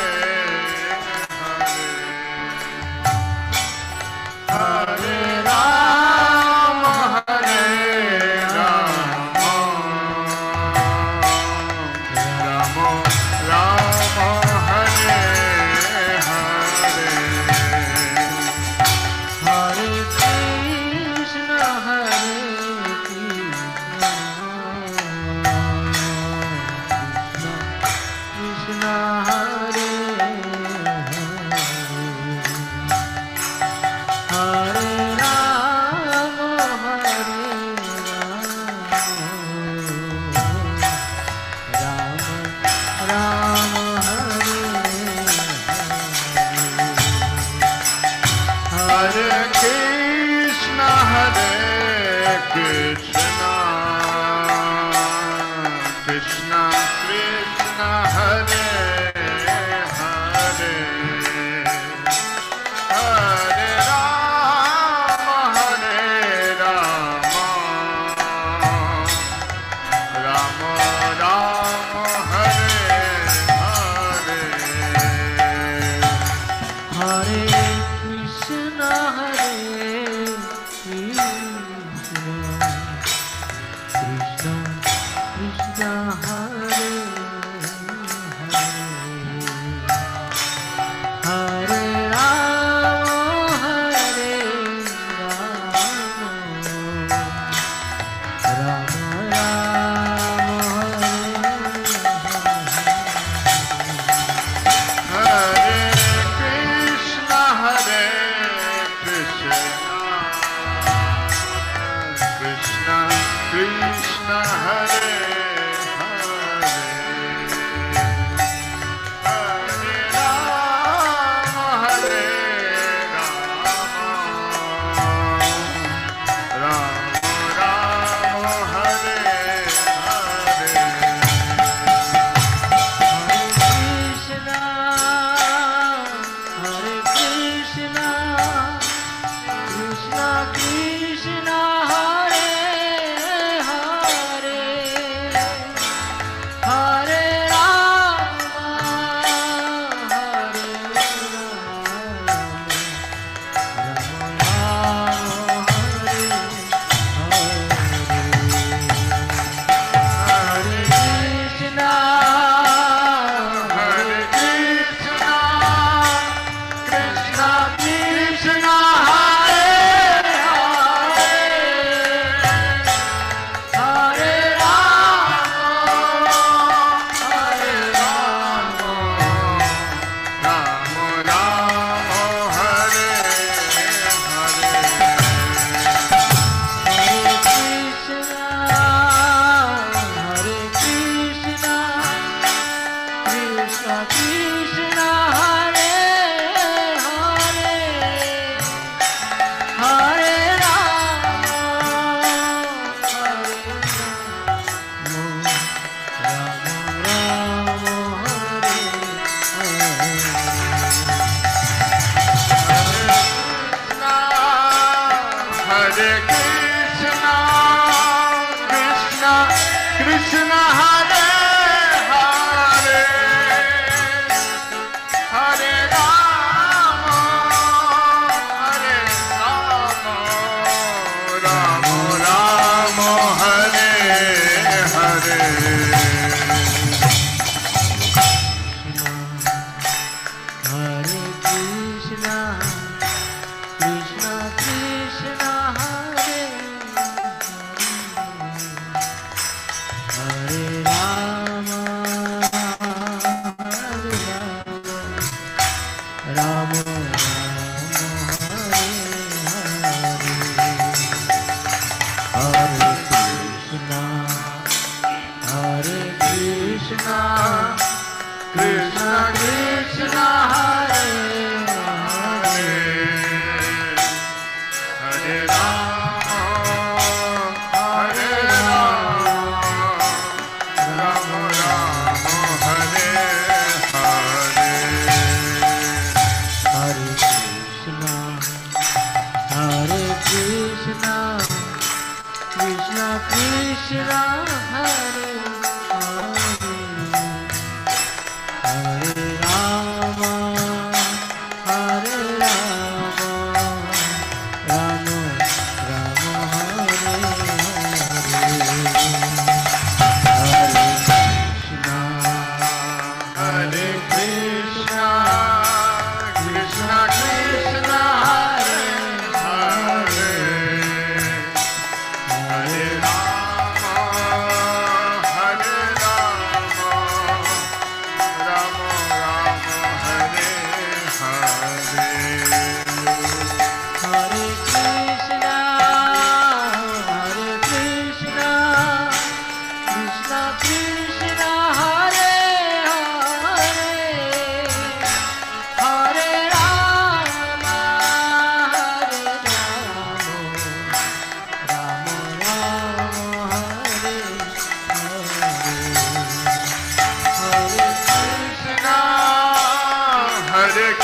Hare, Hare Ram, Hare Ram, Ram Ram, Hare Hare. Hare Krishna, Hare Krishna, Krishna Hare Hare, Hare Ram, Hare Ram, Ram Ram, Hare Krishna, Hare Krishna, Krishna Krishna, Hare Hare, Hare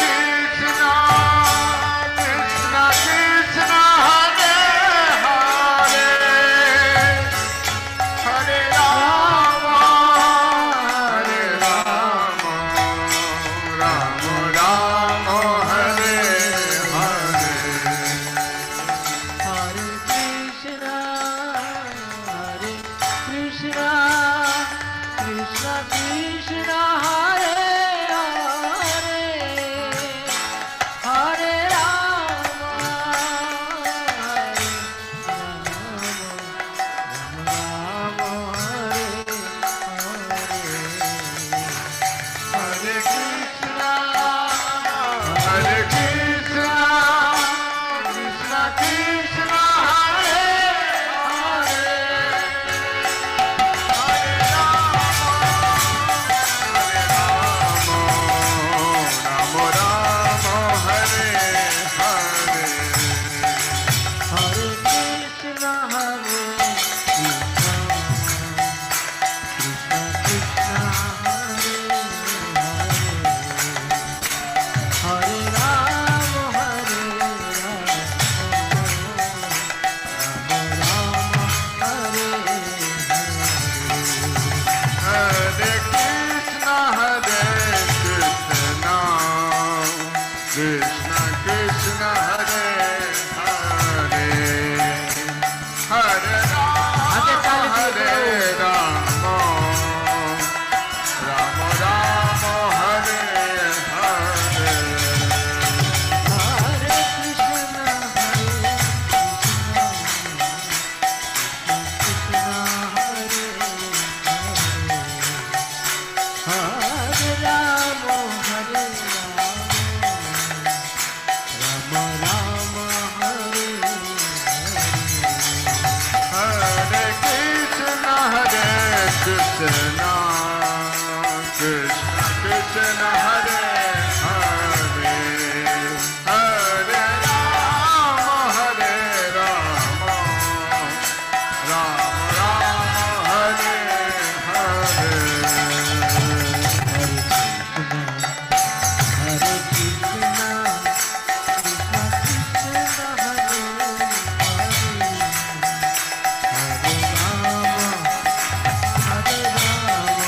Krishna Krishna Krishna Hare Hare Hare Rama Hare Rama Rama Rama Hare Hare Hare Krishna Krishna Krishna Hare Hare Hare Rama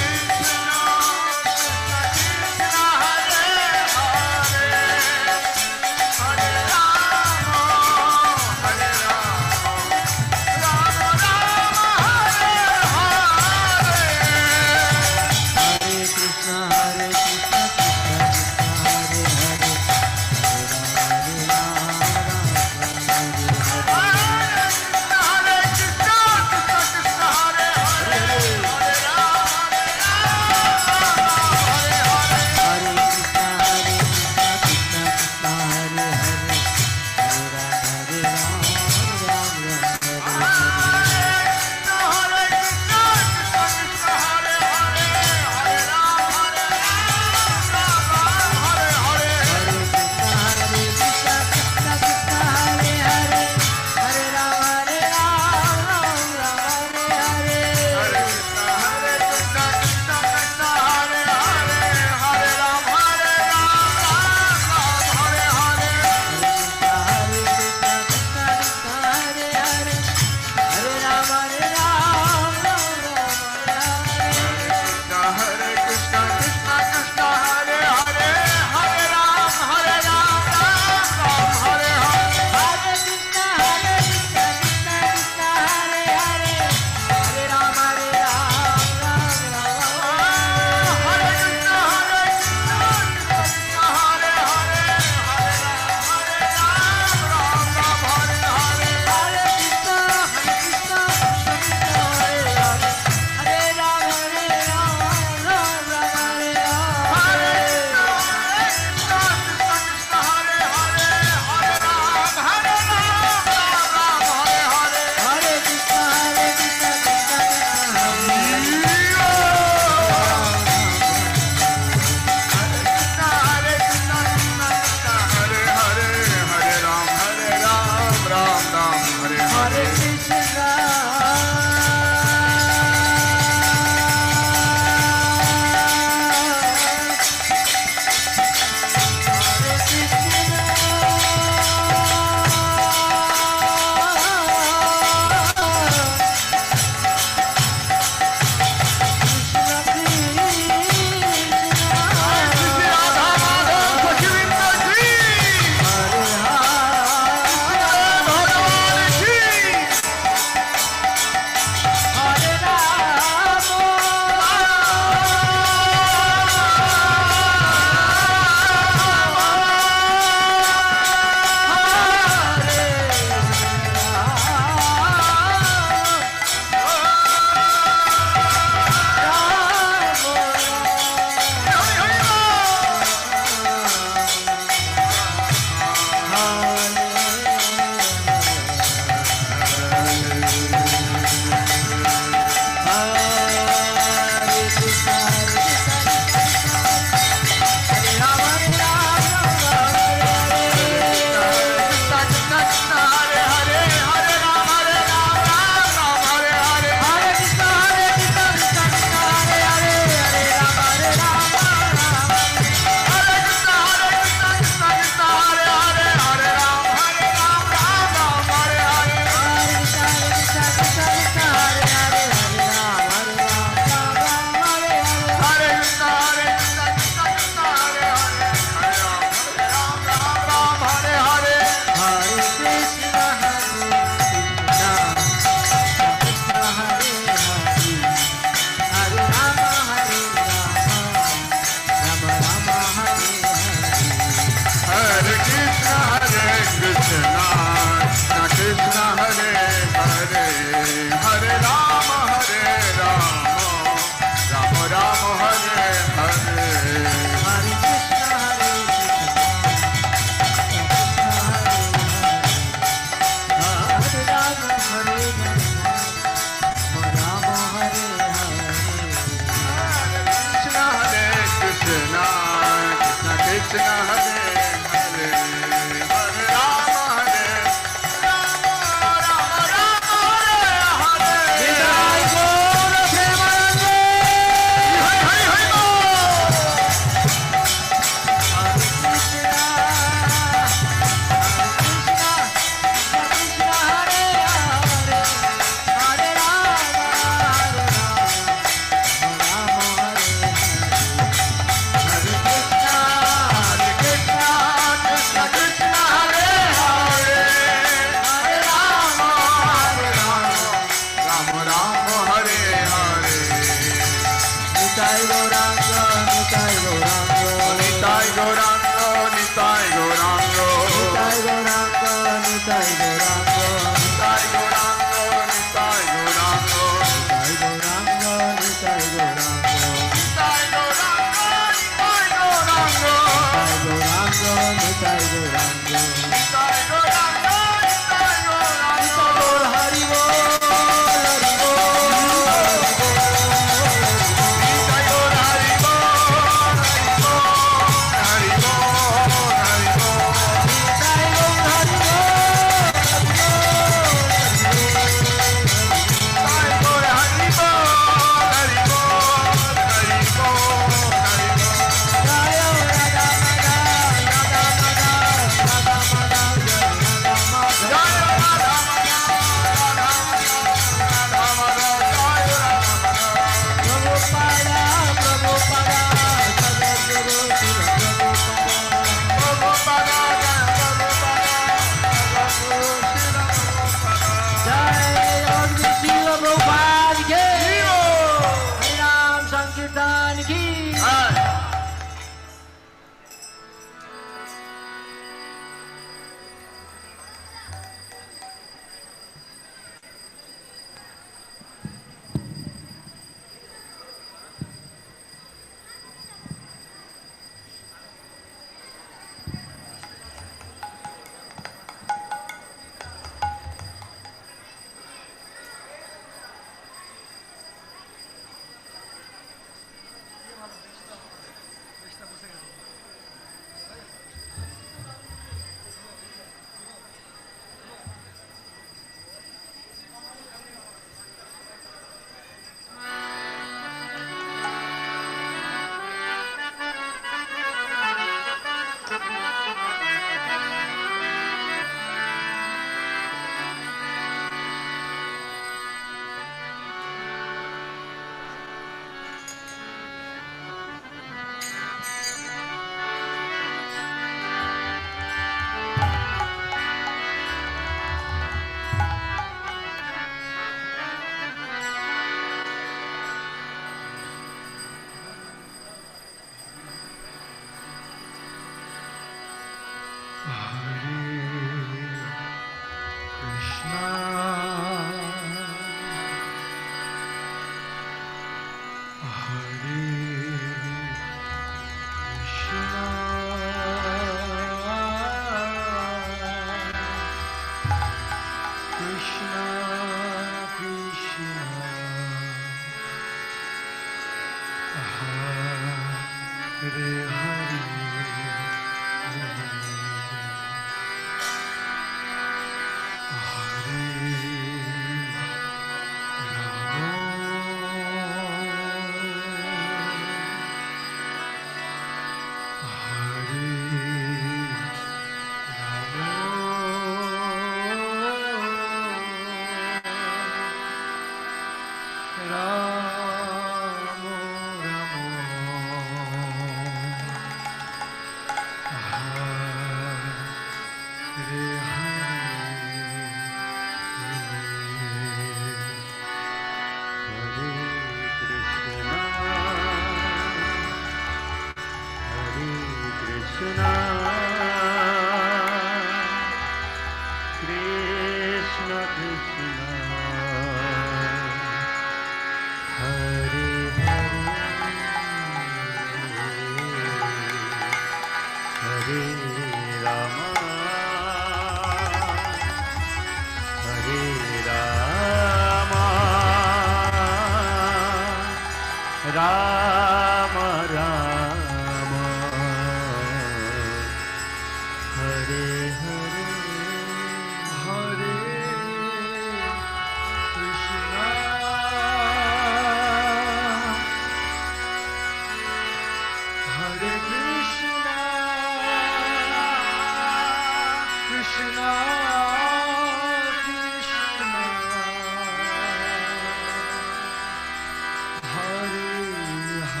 Hare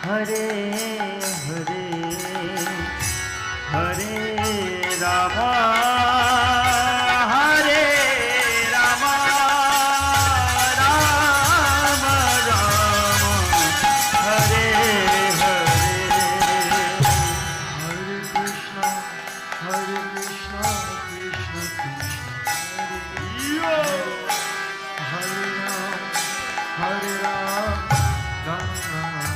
Hare Hare Hare Rama Hare Rama Rama Rama Hare Hare Hare Krishna Krishna Krishna Hare Hare Ram Ram Ram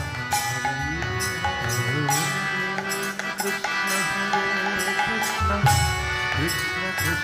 Krishna Krishna Krishna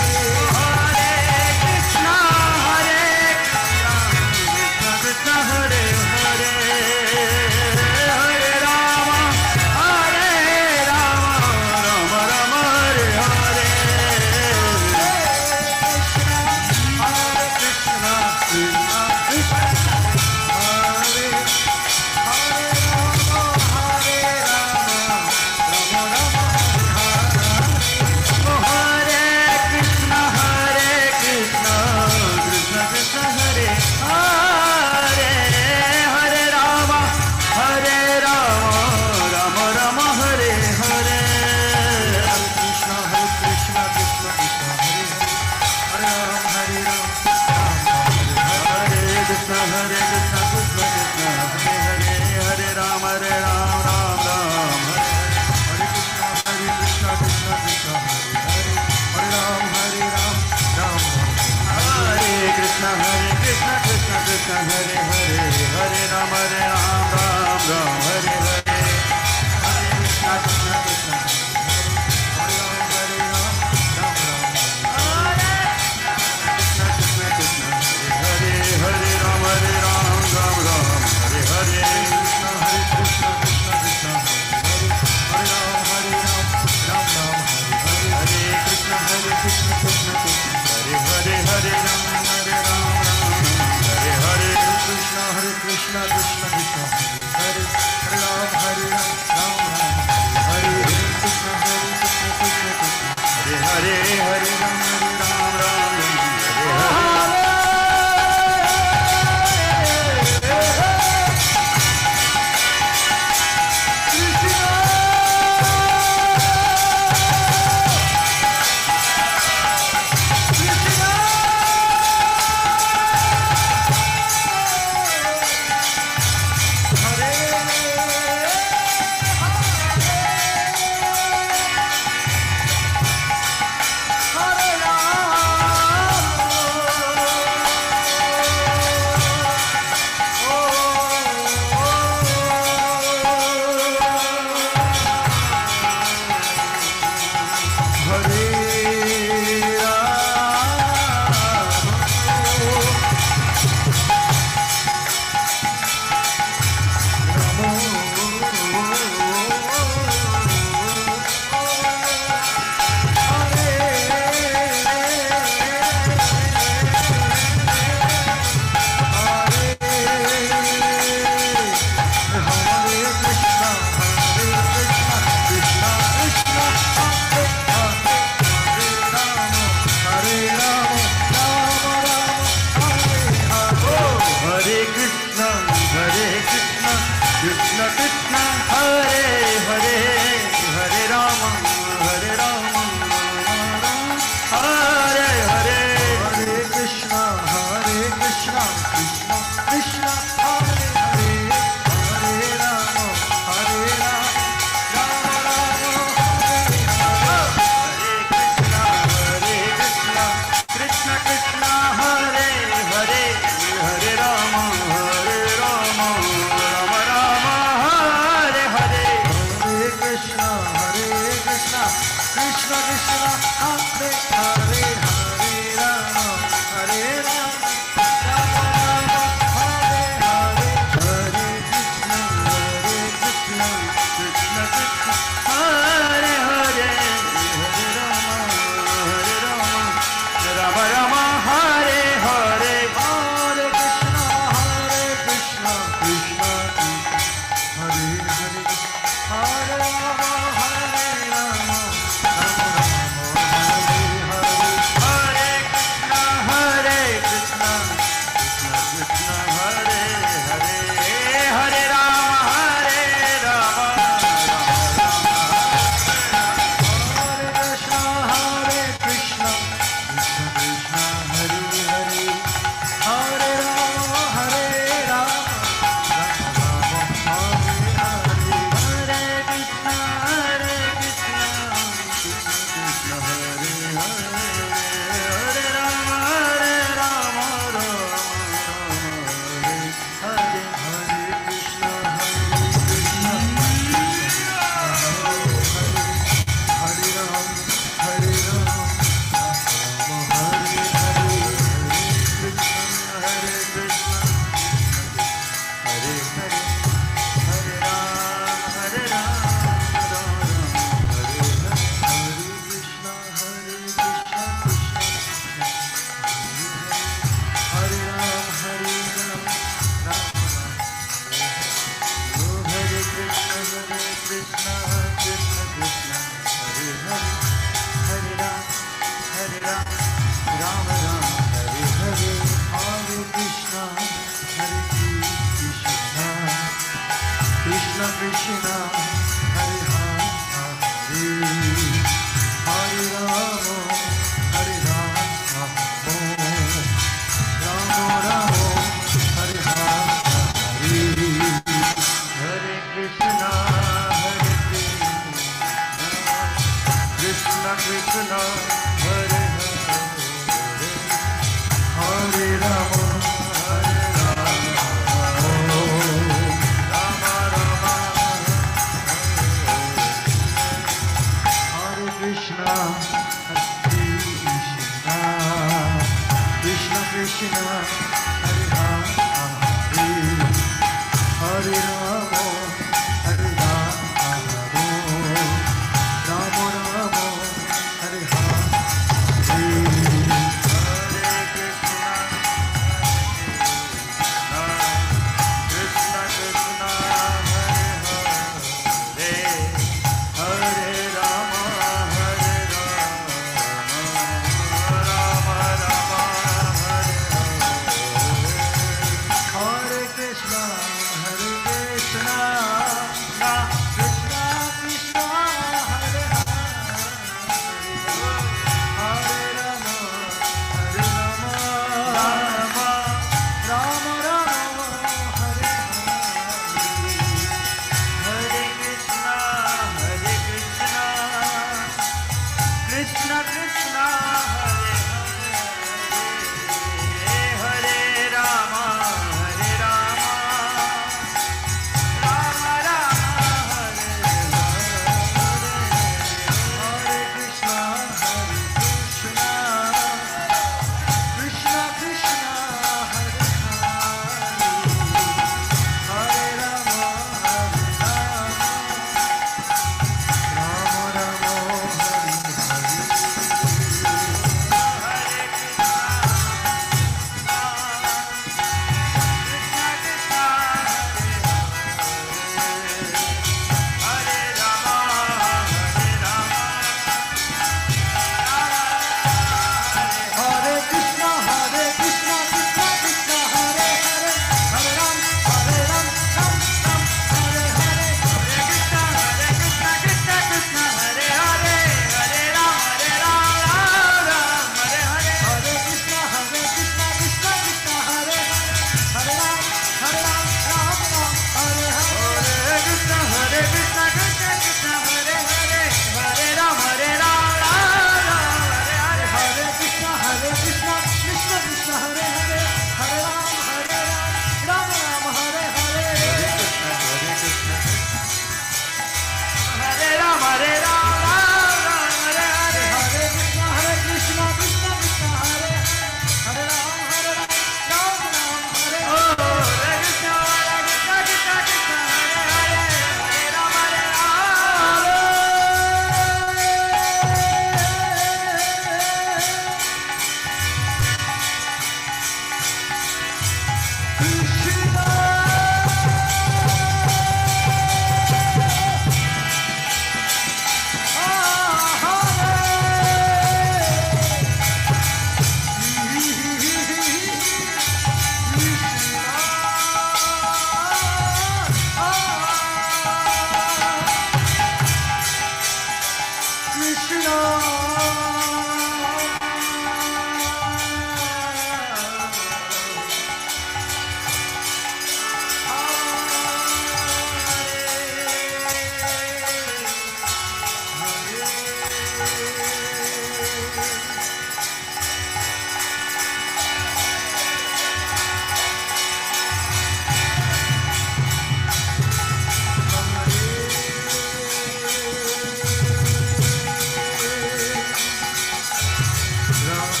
Hare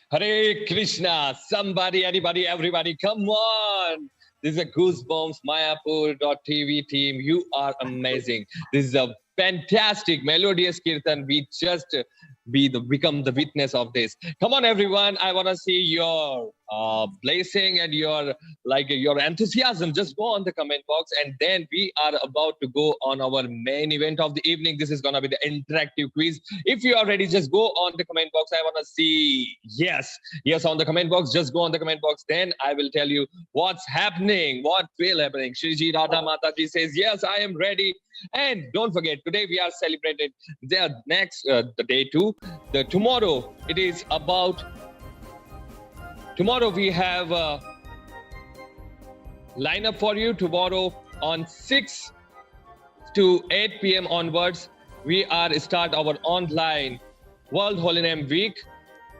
Hare Krishna. Somebody, anybody, everybody, come on. This is a Goosebumps Mayapur.tv team. You are amazing. This is a fantastic melodious kirtan. We just become the witness of this. Come on, everyone. I want to see your blessing and your enthusiasm. Just go on the comment box, and then we are about to go on our main event of the evening. This is gonna be the interactive quiz. If you are ready, just go on the comment box. I want to see yes on the comment box. Just go on the comment box. Then I will tell you what's happening, what will happening. Shriji Radha Mataji says yes, I am ready. And don't forget, today we are celebrating the next the day 2. Tomorrow it is about. Tomorrow we have a lineup for you. Tomorrow on 6 to 8 p.m. onwards, we are start our online World Holy Name Week.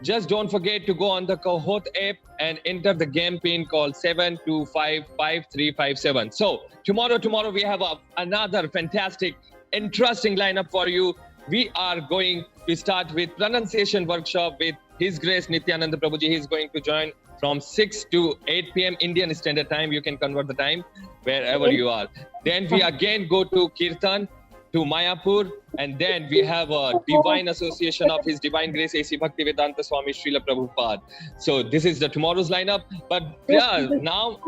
Just don't forget to go on the Kahoot app and enter the game pin called 7255357. So tomorrow we have another fantastic, interesting lineup for you. We are going to start with pronunciation workshop with His Grace Nityananda Prabhuji. He is going to join from 6 to 8 p.m. Indian Standard Time. You can convert the time wherever you are. Then we again go to Kirtan, to Mayapur, and then we have a divine association of His Divine Grace A.C. Bhaktivedanta Swami Srila Prabhupada. So this is the tomorrow's lineup. But yeah, now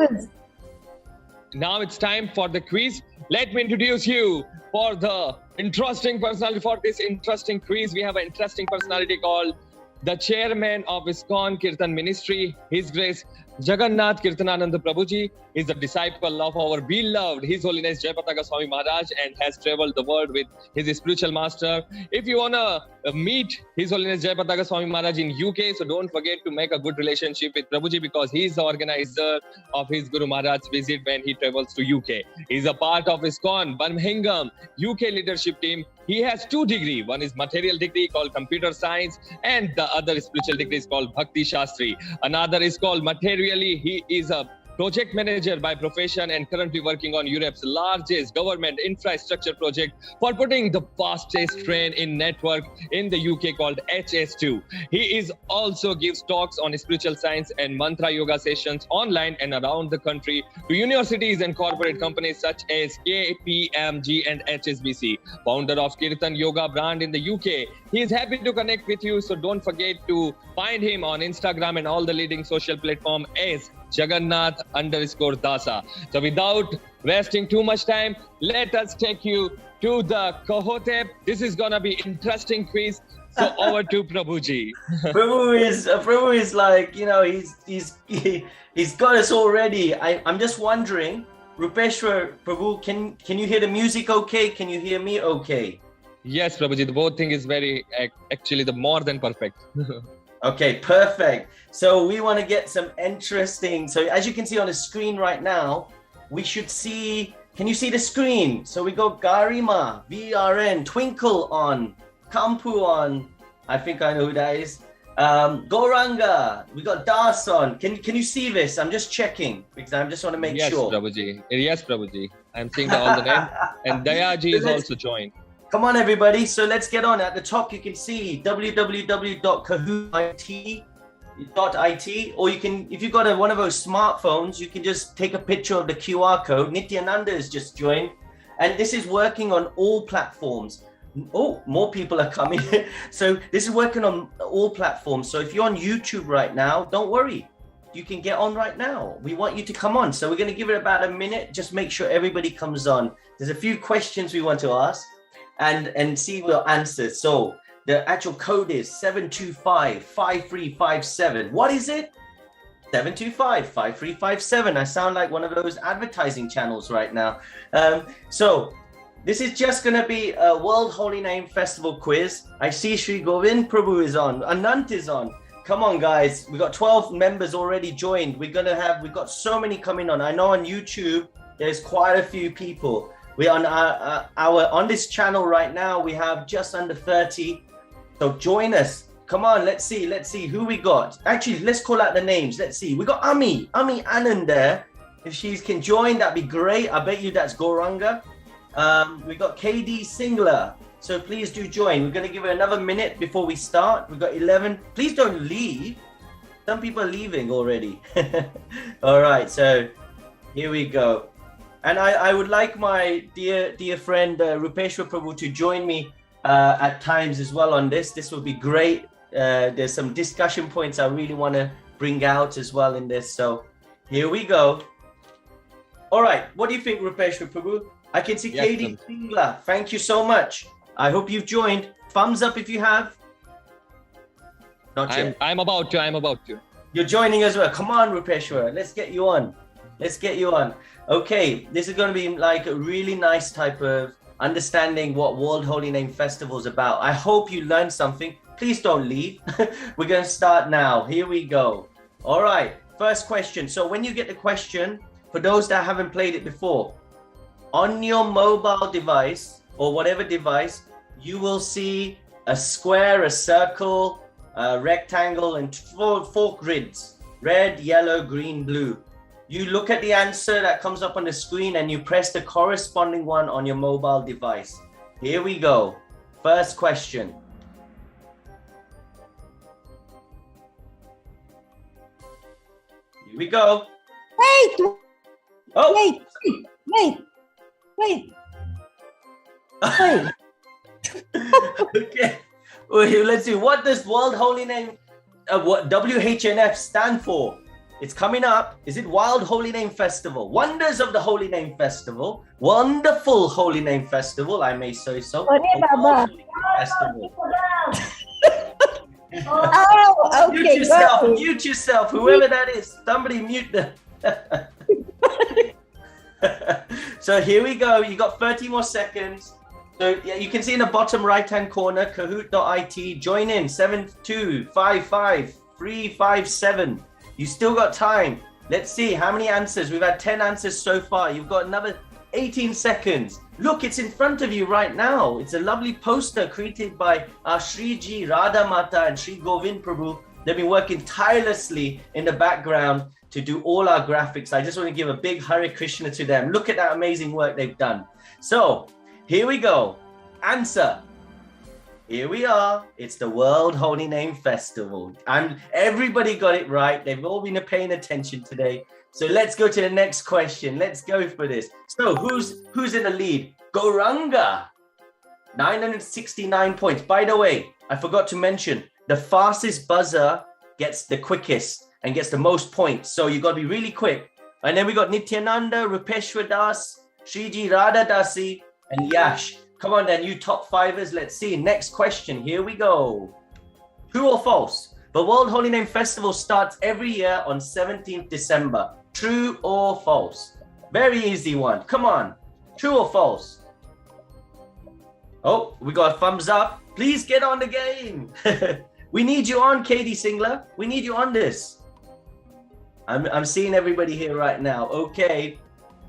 it's time for the quiz. Let me introduce you for the interesting personality. For this interesting quiz, we have an interesting personality called the chairman of ISKCON Kirtan Ministry, His Grace Jagannath Kirtanananda Prabhuji. Is a disciple of our beloved His Holiness Jayapataaka Swami Maharaj and has traveled the world with his spiritual master. If you want to meet His Holiness Jayapataaka Swami Maharaj in UK, so don't forget to make a good relationship with Prabhuji, because he is the organizer of his Guru Maharaj's visit when he travels to UK. He is a part of ISKCON Birmingham UK leadership team. He has 2 degrees. One is material degree called computer science, and the other spiritual degree is called Bhakti Shastri. Another is called materially. He is a project manager by profession and currently working on Europe's largest government infrastructure project for putting the fastest train in network in the UK called HS2. He is also gives talks on spiritual science and mantra yoga sessions online and around the country to universities and corporate companies such as KPMG and HSBC. Founder of Kirtan Yoga brand in the UK. He is happy to connect with you, so don't forget to find him on Instagram and all the leading social platforms as Jagannath_Dasa. So without wasting too much time, let us take you to the Kahoot app. This is gonna be interesting quiz. So over to Prabhuji. Prabhu is like, you know, he's got us already. I'm just wondering, Rupeshwar Prabhu, can you hear the music okay? Can you hear me okay? Yes, Prabhuji, the both thing is very actually the more than perfect. Okay, perfect. So we want to get some interesting. So as you can see on the screen right now, we should see. Can you see the screen? So we got Garima, VRN, Twinkle on, Kampu on. I think I know who that is. Goranga. We got Das on. Can you see this? I'm just checking because I just want to make sure. Yes, Prabhuji. I'm seeing all the name. And Dayaji is also joined. Come on, everybody. So let's get on. At the top, you can see www.kahoot.it, or you can, if you've got one of those smartphones, you can just take a picture of the QR code. Nityananda has just joined, and this is working on all platforms. Oh, more people are coming. So this is working on all platforms. So if you're on YouTube right now, don't worry. You can get on right now. We want you to come on. So we're going to give it about a minute. Just make sure everybody comes on. There's a few questions we want to ask and see your answers. So the actual code is 7255357. What is it? 7255357. I sound like one of those advertising channels right now. So this is just going to be a World Holy Name Festival quiz. I see Sri Govind Prabhu is on. Anant is on. Come on, guys. We got 12 members already joined. We've got so many coming on. I know on YouTube, there's quite a few people. We're on on this channel right now. We have just under 30. So join us. Come on, let's see who we got. Actually, let's call out the names. Let's see. We got Ami Anand there. If she can join, that'd be great. I bet you that's Goranga. We got KD Singler. So please do join. We're going to give it another minute before we start. We've got 11. Please don't leave. Some people are leaving already. All right, so here we go. And I would like my dear friend Rupeshwar Prabhu to join me at times as well on this. This will be great. There's some discussion points I really want to bring out as well in this. So here we go. All right, what do you think, Rupeshwar Prabhu? I can see Katie Singla. Thank you so much. I hope you've joined. Thumbs up if you have. Not yet. I'm about to. You're joining as well. Come on, Rupeshwar. Let's get you on. Okay, this is going to be like a really nice type of understanding what World Holy Name Festival is about. I hope you learned something. Please don't leave. We're going to start now. Here we go. All right, first question. So when you get the question, for those that haven't played it before, on your mobile device or whatever device, you will see a square, a circle, a rectangle, and four grids: red, yellow, green, blue. You look at the answer that comes up on the screen and you press the corresponding one on your mobile device. Here we go. First question. Here we go. Wait! Oh! Wait! Okay. Well, let's see. What does World Holy Name, what WHNF stand for? It's coming up. Is it Wild Holy Name Festival? Wonders of the Holy Name Festival. Wonderful Holy Name Festival, I may say so. Festival. Oh, okay. Mute yourself, whoever that is. Somebody mute them. So here we go. You got 30 more seconds. So yeah, you can see in the bottom right-hand corner, Kahoot.it. Join in 7255357. You still got time. Let's see how many answers. We've had 10 answers so far. You've got another 18 seconds. Look, it's in front of you right now. It's a lovely poster created by Shriji Radha Mata and Sri Govind Prabhu. They've been working tirelessly in the background to do all our graphics. I just want to give a big Hare Krishna to them. Look at that amazing work they've done. So here we go. Answer. Here we are. It's the World Holy Name Festival. And everybody got it right. They've all been paying attention today. So let's go to the next question. Let's go for this. So who's in the lead? Gauranga. 969 points. By the way, I forgot to mention, the fastest buzzer gets the quickest and gets the most points. So you got to be really quick. And then we got Nityananda, Rupeshwar Das, Shriji Radha Dasi, and Yash. Come on then, you top fivers. Let's see. Next question. Here we go. True or false? The World Holy Name Festival starts every year on 17th December. True or false? Very easy one. Come on. True or false? Oh, we got a thumbs up. Please get on the game. We need you on, Katie Singler. We need you on this. I'm seeing everybody here right now. Okay.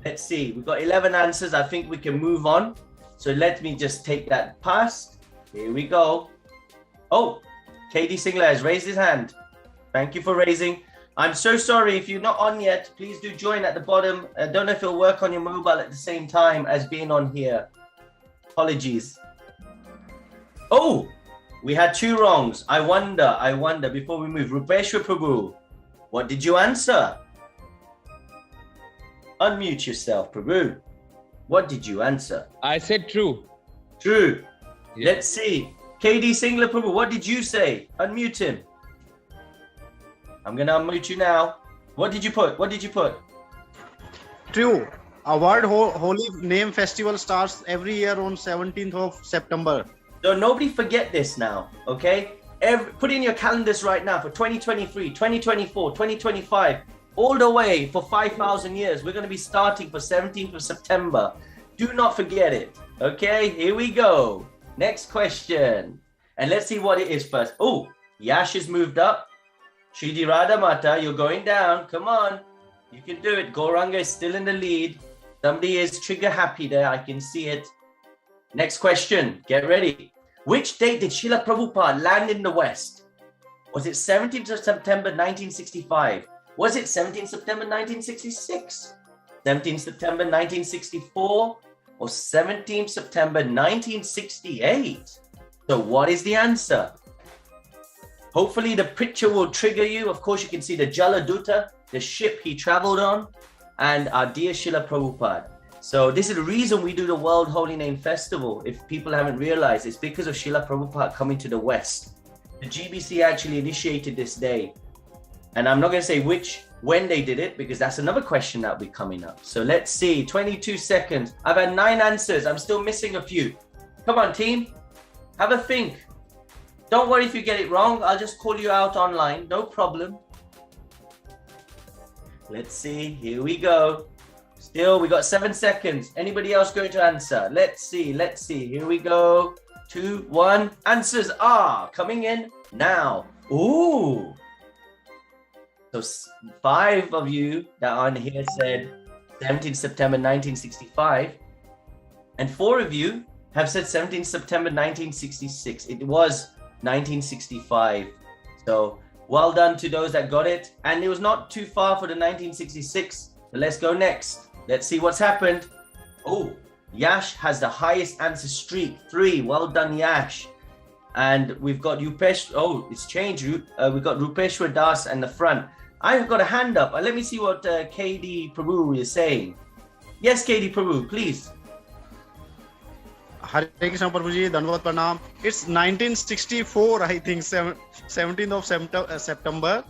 Let's see. We've got 11 answers. I think we can move on. So let me just take that past. Here we go. Oh, Katie Singler has raised his hand. Thank you for raising. I'm so sorry if you're not on yet. Please do join at the bottom. I don't know if it'll work on your mobile at the same time as being on here. Apologies. Oh, we had two wrongs. I wonder before we move. Rupeshwar Prabhu, what did you answer? Unmute yourself, Prabhu. What did you answer? I said true. True. Yeah. Let's see. KD Singla Prabhu, what did you say? Unmute him. I'm going to unmute you now. What did you put? True. A World Holy Name Festival starts every year on 17th of September. So nobody forget this now, okay? Put in your calendars right now for 2023, 2024, 2025. All the way for 5,000 years. We're going to be starting for 17th of September. Do not forget it. Okay, here we go. Next question. And let's see what it is first. Oh, Yash has moved up. Shriji Radha Mata, you're going down. Come on. You can do it. Gauranga is still in the lead. Somebody is trigger happy there. I can see it. Next question. Get ready. Which date did Srila Prabhupada land in the West? Was it 17th of September 1965? Was it 17th September 1966, 17th September 1964, or 17th September 1968? So what is the answer? Hopefully the picture will trigger you. Of course, you can see the Jaladuta, the ship he traveled on, and our dear Srila Prabhupada. So this is the reason we do the World Holy Name Festival. If people haven't realized, it's because of Srila Prabhupada coming to the West. The GBC actually initiated this day. And I'm not going to say when they did it, because that's another question that will be coming up. So let's see, 22 seconds. I've had 9 answers. I'm still missing a few. Come on, team. Have a think. Don't worry if you get it wrong. I'll just call you out online. No problem. Let's see. Here we go. Still, we got 7 seconds. Anybody else going to answer? Let's see. Let's see. Here we go. 2, 1. Answers are coming in now. Ooh. So 5 of you that are on here said 17 September 1965. And 4 of you have said 17 September 1966. It was 1965. So well done to those that got it. And it was not too far for the 1966. So let's go next. Let's see what's happened. Oh, Yash has the highest answer streak, 3. Well done, Yash. And we've got Rupesh. Oh, it's changed. We've got Rupeshwar Das in the front. I've got a hand up. Let me see what KD Prabhu is saying. Yes, KD Prabhu, please. Hare Krishna Prabhuji, Dandavat Pranam. It's 1964, I think, 17th of September,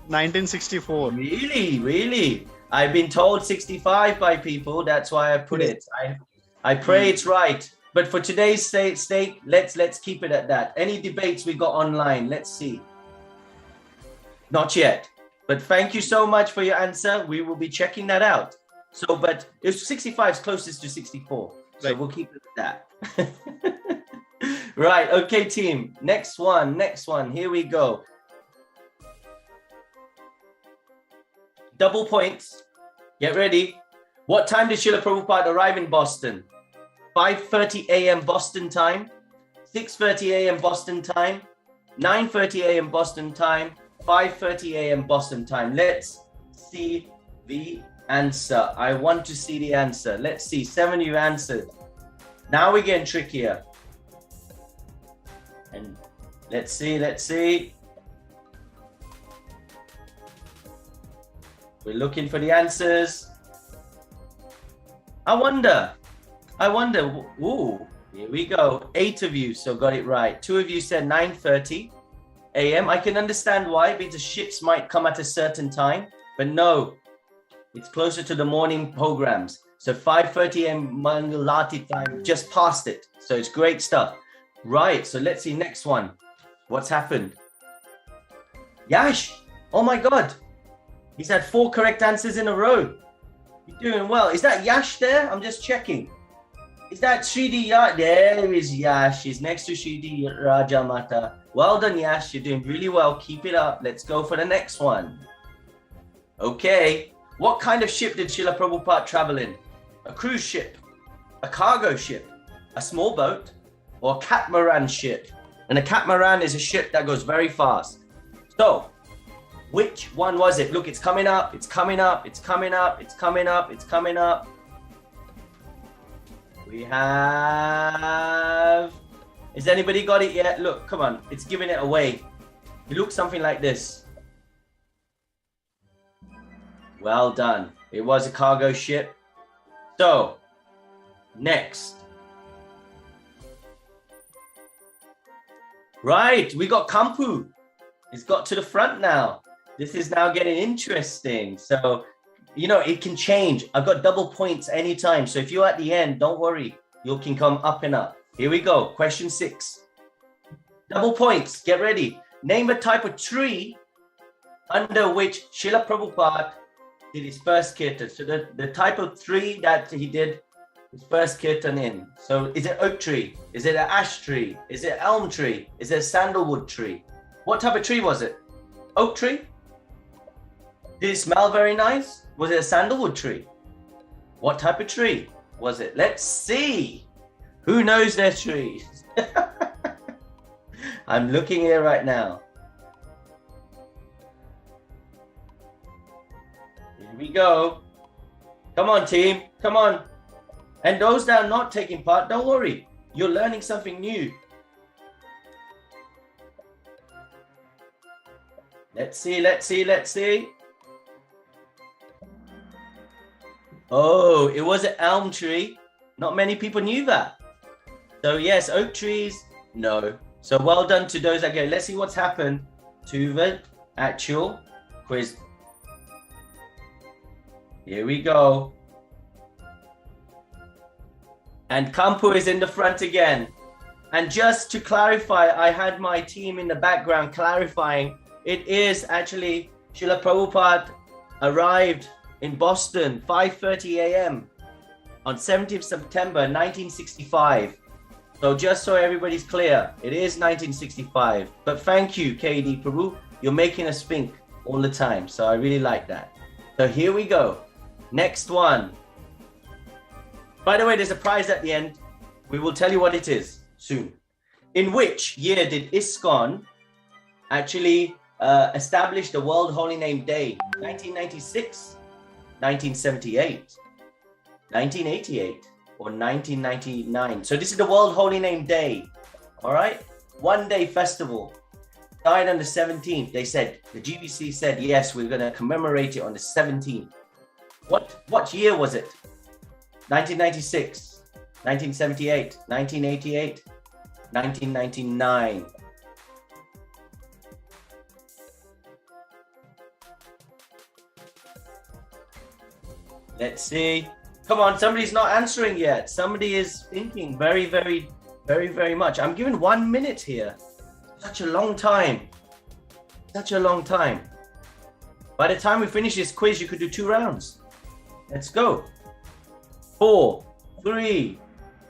1964. Really? Really? I've been told 65 by people. That's why I put it. I pray it's right. But for today's sake, let's keep it at that. Any debates we got online, let's see. Not yet. But thank you so much for your answer. We will be checking that out. So, but if 65 is closest to 64. So we'll keep it at that. Right. Okay, team. Next one. Here we go. Double points. Get ready. What time did Srila Prabhupada arrive in Boston? 5:30 a.m. Boston time, 6:30 a.m. Boston time, 9:30 a.m. Boston time, 5:30 a.m. Boston time. Let's see the answer. I want to see the answer. Let's see. 7 you answered. Now we're getting trickier. And let's see. We're looking for the answers. I wonder. Ooh, here we go. 8 of you so got it right. 2 of you said 9:30 a.m. I can understand why, because the ships might come at a certain time, but no, it's closer to the morning programs. So 5:30 a.m. Mangalati time, just past it. So it's great stuff. Right, so let's see next one. What's happened? Yash, oh my God. He's had 4 correct answers in a row. You're doing well. Is that Yash there? I'm just checking. Is that Shridi Yash? There is Yash. He's next to Shridi Rajamata. Well done, Yash. You're doing really well. Keep it up. Let's go for the next one. Okay. What kind of ship did Srila Prabhupada travel in? A cruise ship, a cargo ship, a small boat, or a catamaran ship? And a catamaran is a ship that goes very fast. So, which one was it? Look, it's coming up. It's coming up. It's coming up. It's coming up. It's coming up. We have... Has anybody got it yet? Look, come on. It's giving it away. It looks something like this. Well done. It was a cargo ship. So, next. Right, we got Kampu. It's got to the front now. This is now getting interesting. So, you know, it can change. I've got double points anytime. So if you're at the end, don't worry. You can come up and up. Here we go. Question 6. Double points. Get ready. Name a type of tree under which Srila Prabhupada did his first kirtan. So the type of tree that he did his first kirtan in. So is it oak tree? Is it an ash tree? Is it elm tree? Is it a sandalwood tree? What type of tree was it? Oak tree? Did it smell very nice? Was it a sandalwood tree? What type of tree was it? Let's see. Who knows their trees? I'm looking here right now. Here we go. Come on, team. Come on. And those that are not taking part, don't worry. You're learning something new. Let's see, let's see, let's see. Oh, it was an elm tree. Not many people knew that. So yes, oak trees, no. So well done to those. Okay, let's see what's happened to the actual quiz. Here we go. And Kampu is in the front again. And just to clarify, I had my team in the background clarifying, it is actually Srila Prabhupada arrived in Boston 5:30 a.m. on 17th September 1965. So just so everybody's clear, it is 1965. But thank you, KD Prabhu. You're making us think all the time. So I really like that. So here we go. Next one. By the way, there's a prize at the end. We will tell you what it is soon. In which year did ISKCON actually establish the World Holy Name Day? 1996, 1978, 1988, or 1999? So this is the World Holy Name Day. All right, 1 day festival. Died on the 17th. They said, the GBC said, yes, we're going to commemorate it on the 17th. What year was it? 1996, 1978, 1988, 1999. Let's see. Come on, somebody's not answering yet. Somebody is thinking very, very, very, very much. I'm giving 1 minute here. Such a long time. Such a long time. By the time we finish this quiz, you could do 2 rounds. Let's go. 4, 3.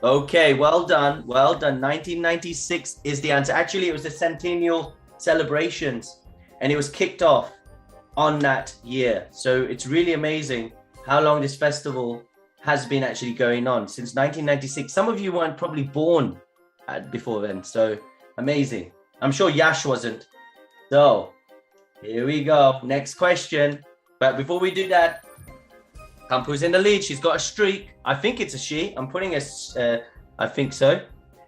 Okay, well done. Well done. 1996 is the answer. Actually, it was the centennial celebrations, and it was kicked off on that year. So it's really amazing how long this festival has been actually going on since 1996. Some of you weren't probably born before then. So amazing. I'm sure Yash wasn't. So here we go. Next question. But before we do that, Kampu's in the lead. She's got a streak. I think it's a she. I'm putting a, I think so.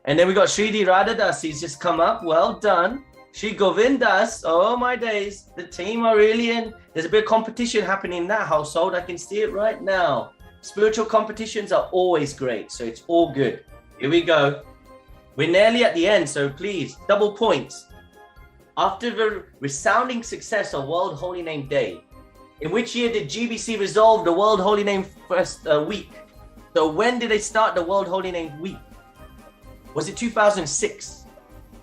And then we got Shridi Radhadas. He's just come up. Well done. Shri Govindas. Oh my days. The team are really in. There's a bit of competition happening in that household. I can see it right now. Spiritual competitions are always great. So it's all good. Here we go. We're nearly at the end. So please, double points. After the resounding success of World Holy Name Day, in which year did GBC resolve the World Holy Name First Week? So when did they start the World Holy Name Week? Was it 2006,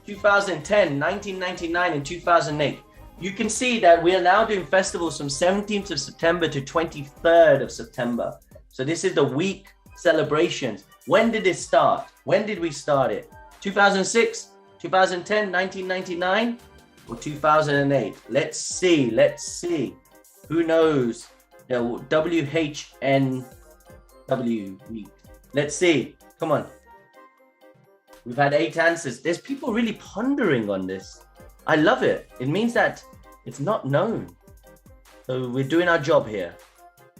2010, 1999, and 2008? You can see that we are now doing festivals from 17th of September to 23rd of September. So this is the week celebrations. When did it start? When did we start it? 2006, 2010, 1999, or 2008? Let's see, let's see. Who knows? The WHNW week. Let's see. Come on. We've had 8 answers. There's people really pondering on this. I love it. It means that it's not known. So we're doing our job here.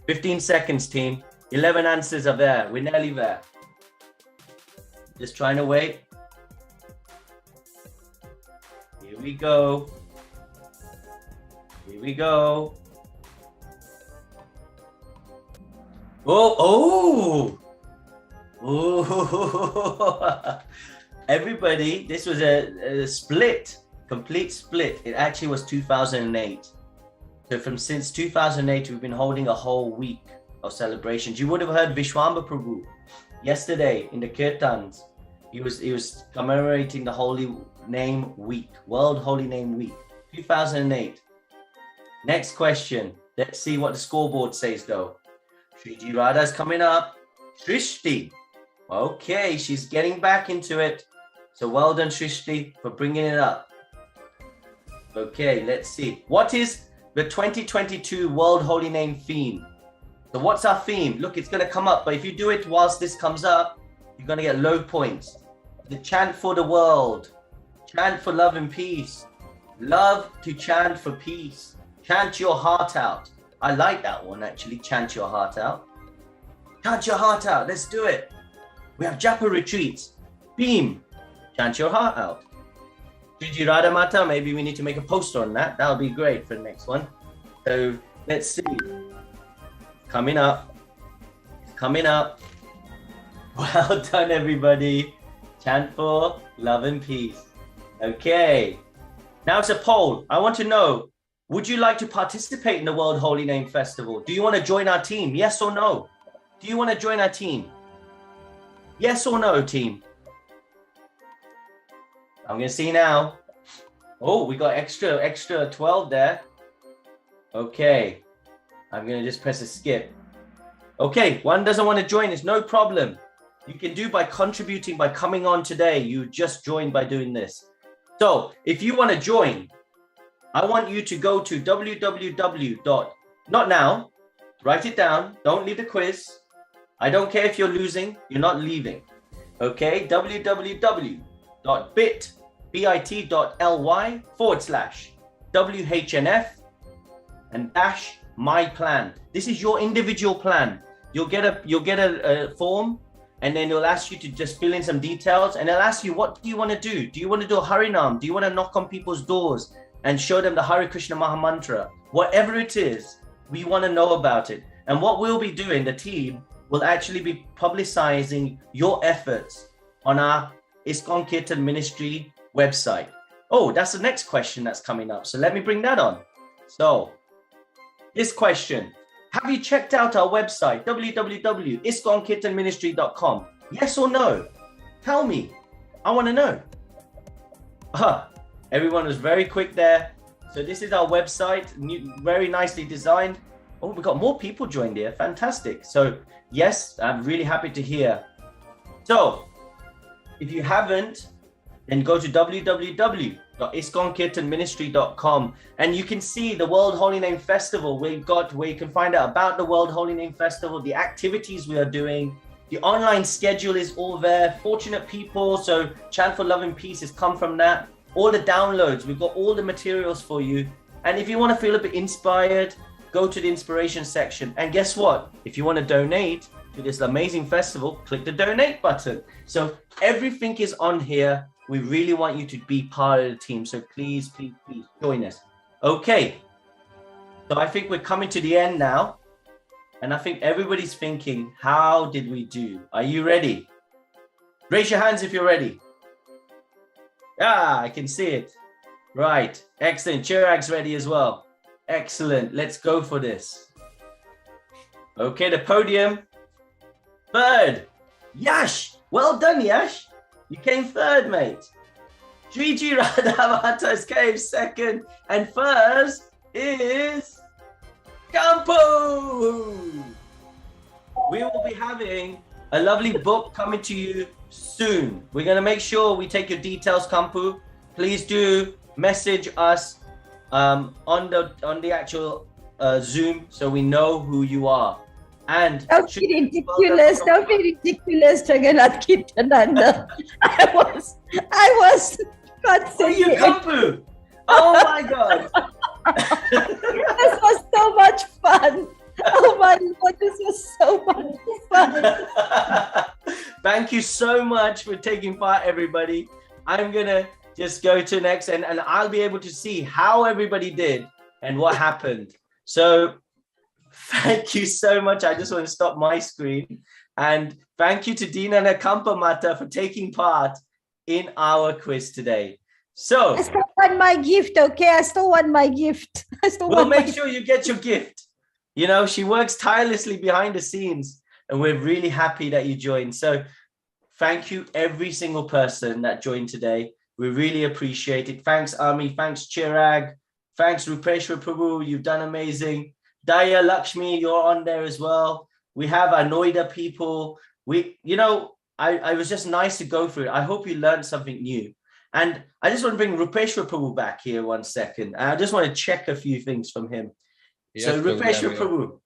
15 seconds, team. 11 answers are there. We're nearly there. Just trying to wait. Here we go. Here we go. Oh. Everybody, this was a split, complete split. It actually was 2008. So since 2008, we've been holding a whole week of celebrations. You would have heard Vishwamba Prabhu yesterday in the Kirtans. He was commemorating the Holy Name Week, World Holy Name Week, 2008. Next question. Let's see what the scoreboard says though. Shriji Radha's coming up. Shrishti. Okay, she's getting back into it. So well done, Shrishti, for bringing it up. Okay, let's see. What is the 2022 World Holy Name theme? So what's our theme? Look, it's going to come up, but if you do it whilst this comes up, you're going to get low points. The chant for the world. Chant for love and peace. Love to chant for peace. Chant your heart out. I like that one, actually. Chant your heart out. Chant your heart out. Let's do it. We have Japa retreats. Beam. Chant your heart out. Sriji Radha Mata, maybe we need to make a poster on that. That'll be great for the next one. So let's see. Coming up. Coming up. Well done, everybody. Chant for love and peace. Okay. Now it's a poll. I want to know, would you like to participate in the World Holy Name Festival? Do you want to join our team? Yes or no? Do you want to join our team? Yes or no, team? I'm going to see now. Oh, we got extra 12 there. Okay. I'm going to just press a skip. Okay, one doesn't want to join. It's no problem. You can do by contributing, by coming on today. You just joined by doing this. So if you want to join, I want you to go to not now, write it down. Don't leave the quiz. I don't care if you're losing, you're not leaving. Okay, www.bit.ly/WHNF and dash my plan. This is your individual plan. You'll get a form, and then it'll ask you to just fill in some details, and it'll ask you, what do you want to do? Do you want to do a Harinam? Do you want to knock on people's doors and show them the Hare Krishna Mahamantra? Whatever it is, we want to know about it. And what we'll be doing, the team, will actually be publicizing your efforts on our ISKCON Kirtan Ministry website. Oh, that's the next question that's coming up. So let me bring that on. So this question, have you checked out our website, www.iskonkirtanministry.com? Yes or no? Tell me. I want to know. Everyone was very quick there. So this is our website, very nicely designed. Oh, we got more people joined here. Fantastic. So yes, I'm really happy to hear. So if you haven't, then go to www.iskonkirtanministry.com and you can see the World Holy Name Festival where you can find out about the World Holy Name Festival, the activities we are doing. The online schedule is all there. Fortunate people, so Chant for Love and Peace has come from that. All the downloads, we've got all the materials for you. And if you want to feel a bit inspired, go to the inspiration section. And guess what? If you want to donate to this amazing festival, click the donate button. So everything is on here. We really want you to be part of the team. So please, please, please join us. Okay. So I think we're coming to the end now. And I think everybody's thinking, how did we do? Are you ready? Raise your hands if you're ready. Yeah, I can see it. Right. Excellent. Chirag's ready as well. Excellent. Let's go for this. Okay, the podium. Third. Yash. Well done, Yash. You came third, mate. Sriji Radha Mata's came second. And first is Kampu. We will be having a lovely book coming to you soon. We're going to make sure we take your details, Kampu. Please do message us on the actual Zoom so we know who you are. And don't be ridiculous, Jagannath Kirtananda. I was can't say you Kampu. Oh my God. This was so much fun. Oh my God, this was so much fun. Thank you so much for taking part, everybody. I'm gonna just go to next and I'll be able to see how everybody did and what happened. So thank you so much. I just want to stop my screen. And thank you to Dina Nakampa Mata for taking part in our quiz today. So I still want my gift, okay? I still want my gift. We'll make sure you get your gift. You know, she works tirelessly behind the scenes and we're really happy that you joined. So thank you every single person that joined today. We really appreciate it. Thanks, Ami. Thanks, Chirag. Thanks, Rupeshwar Prabhu. You've done amazing. Daya Lakshmi, you're on there as well. We have our Noida people. I was just nice to go through it. I hope you learned something new. And I just want to bring Rupeshwar Prabhu back here 1 second. I just want to check a few things from him. Yes, so Rupeshwar Prabhu,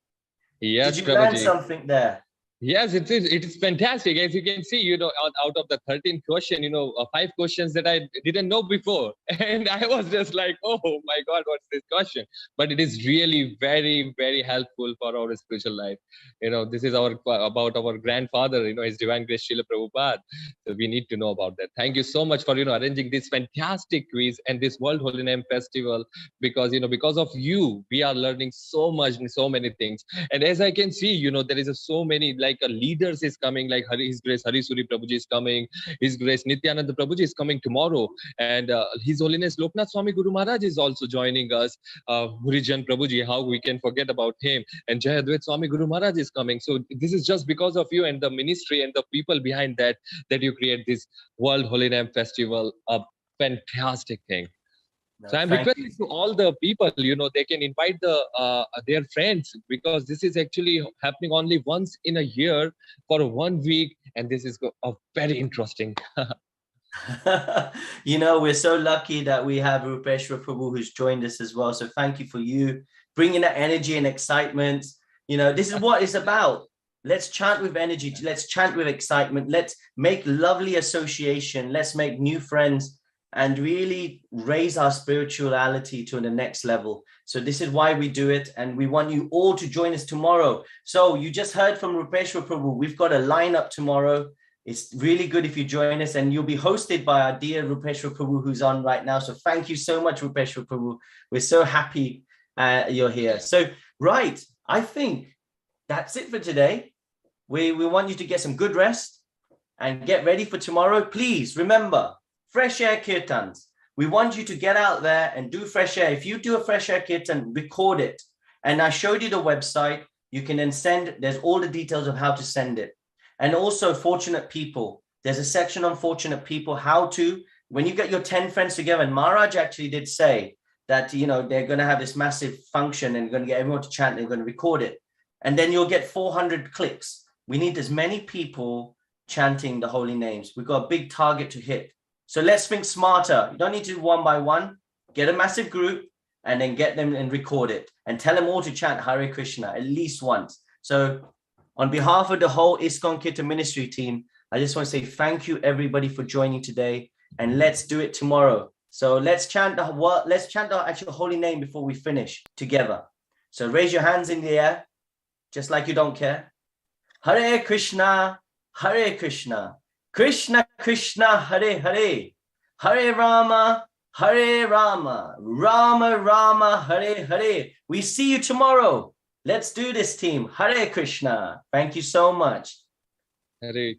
yes, did you learn something there? Yes, it is. It is fantastic. As you can see, out of the 13 question, 5 questions that I didn't know before. And I was just like, oh my God, what's this question? But it is really very, very helpful for our spiritual life. This is about our grandfather, His Divine Grace Srila Prabhupada. So we need to know about that. Thank you so much for, arranging this fantastic quiz and this World Holy Name Festival, because, because of you, we are learning so much and so many things. And as I can see, there is so many, leaders is coming, like His Grace Hari Suri Prabhuji is coming, His Grace Nityananda Prabhuji is coming tomorrow, and His Holiness Loknath Swami Guru Maharaj is also joining us. Hurijan Prabhuji, how we can forget about him, and Jayadvaita Swami Guru Maharaj is coming. So this is just because of you and the ministry and the people behind that you create this World Holy Name Festival, a fantastic thing. So I'm requesting to all the people, they can invite their friends, because this is actually happening only once in a year for 1 week, and this is very interesting. We're so lucky that we have Rupeshwar Prabhu who's joined us as well. So thank you for you bringing that energy and excitement. This is what it's about. Let's chant with energy. Let's chant with excitement. Let's make lovely association. Let's make new friends, and really raise our spirituality to the next level. So this is why we do it, and we want you all to join us tomorrow. So you just heard from Rupeshwar Prabhu. We've got a lineup tomorrow. It's really good if you join us, and you'll be hosted by our dear Rupeshwar Prabhu, who's on right now. So thank you so much, Rupeshwar Prabhu. We're so happy you're here. So, right, I think that's it for today. We want you to get some good rest and get ready for tomorrow. Please remember, fresh air kirtans. We want you to get out there and do fresh air. If you do a fresh air kirtan, record it. And I showed you the website. You can then send, there's all the details of how to send it. And also fortunate people. There's a section on fortunate people, how to, when you get your 10 friends together, and Maharaj actually did say that, they're going to have this massive function and going to get everyone to chant, they're going to record it. And then you'll get 400 clicks. We need as many people chanting the holy names. We've got a big target to hit. So let's think smarter. You don't need to do one by one. Get a massive group and then get them and record it and tell them all to chant Hare Krishna at least once. So on behalf of the whole ISKCON Kirtan Ministry team, I just want to say thank you everybody for joining today, and let's do it tomorrow. So let's chant the actual holy name before we finish together. So raise your hands in the air, just like you don't care. Hare Krishna, Hare Krishna. Krishna Krishna Hare Hare, Hare Rama, Hare Rama, Rama Rama Hare Hare. We see you tomorrow. Let's do this, team. Hare Krishna. Thank you so much. Hare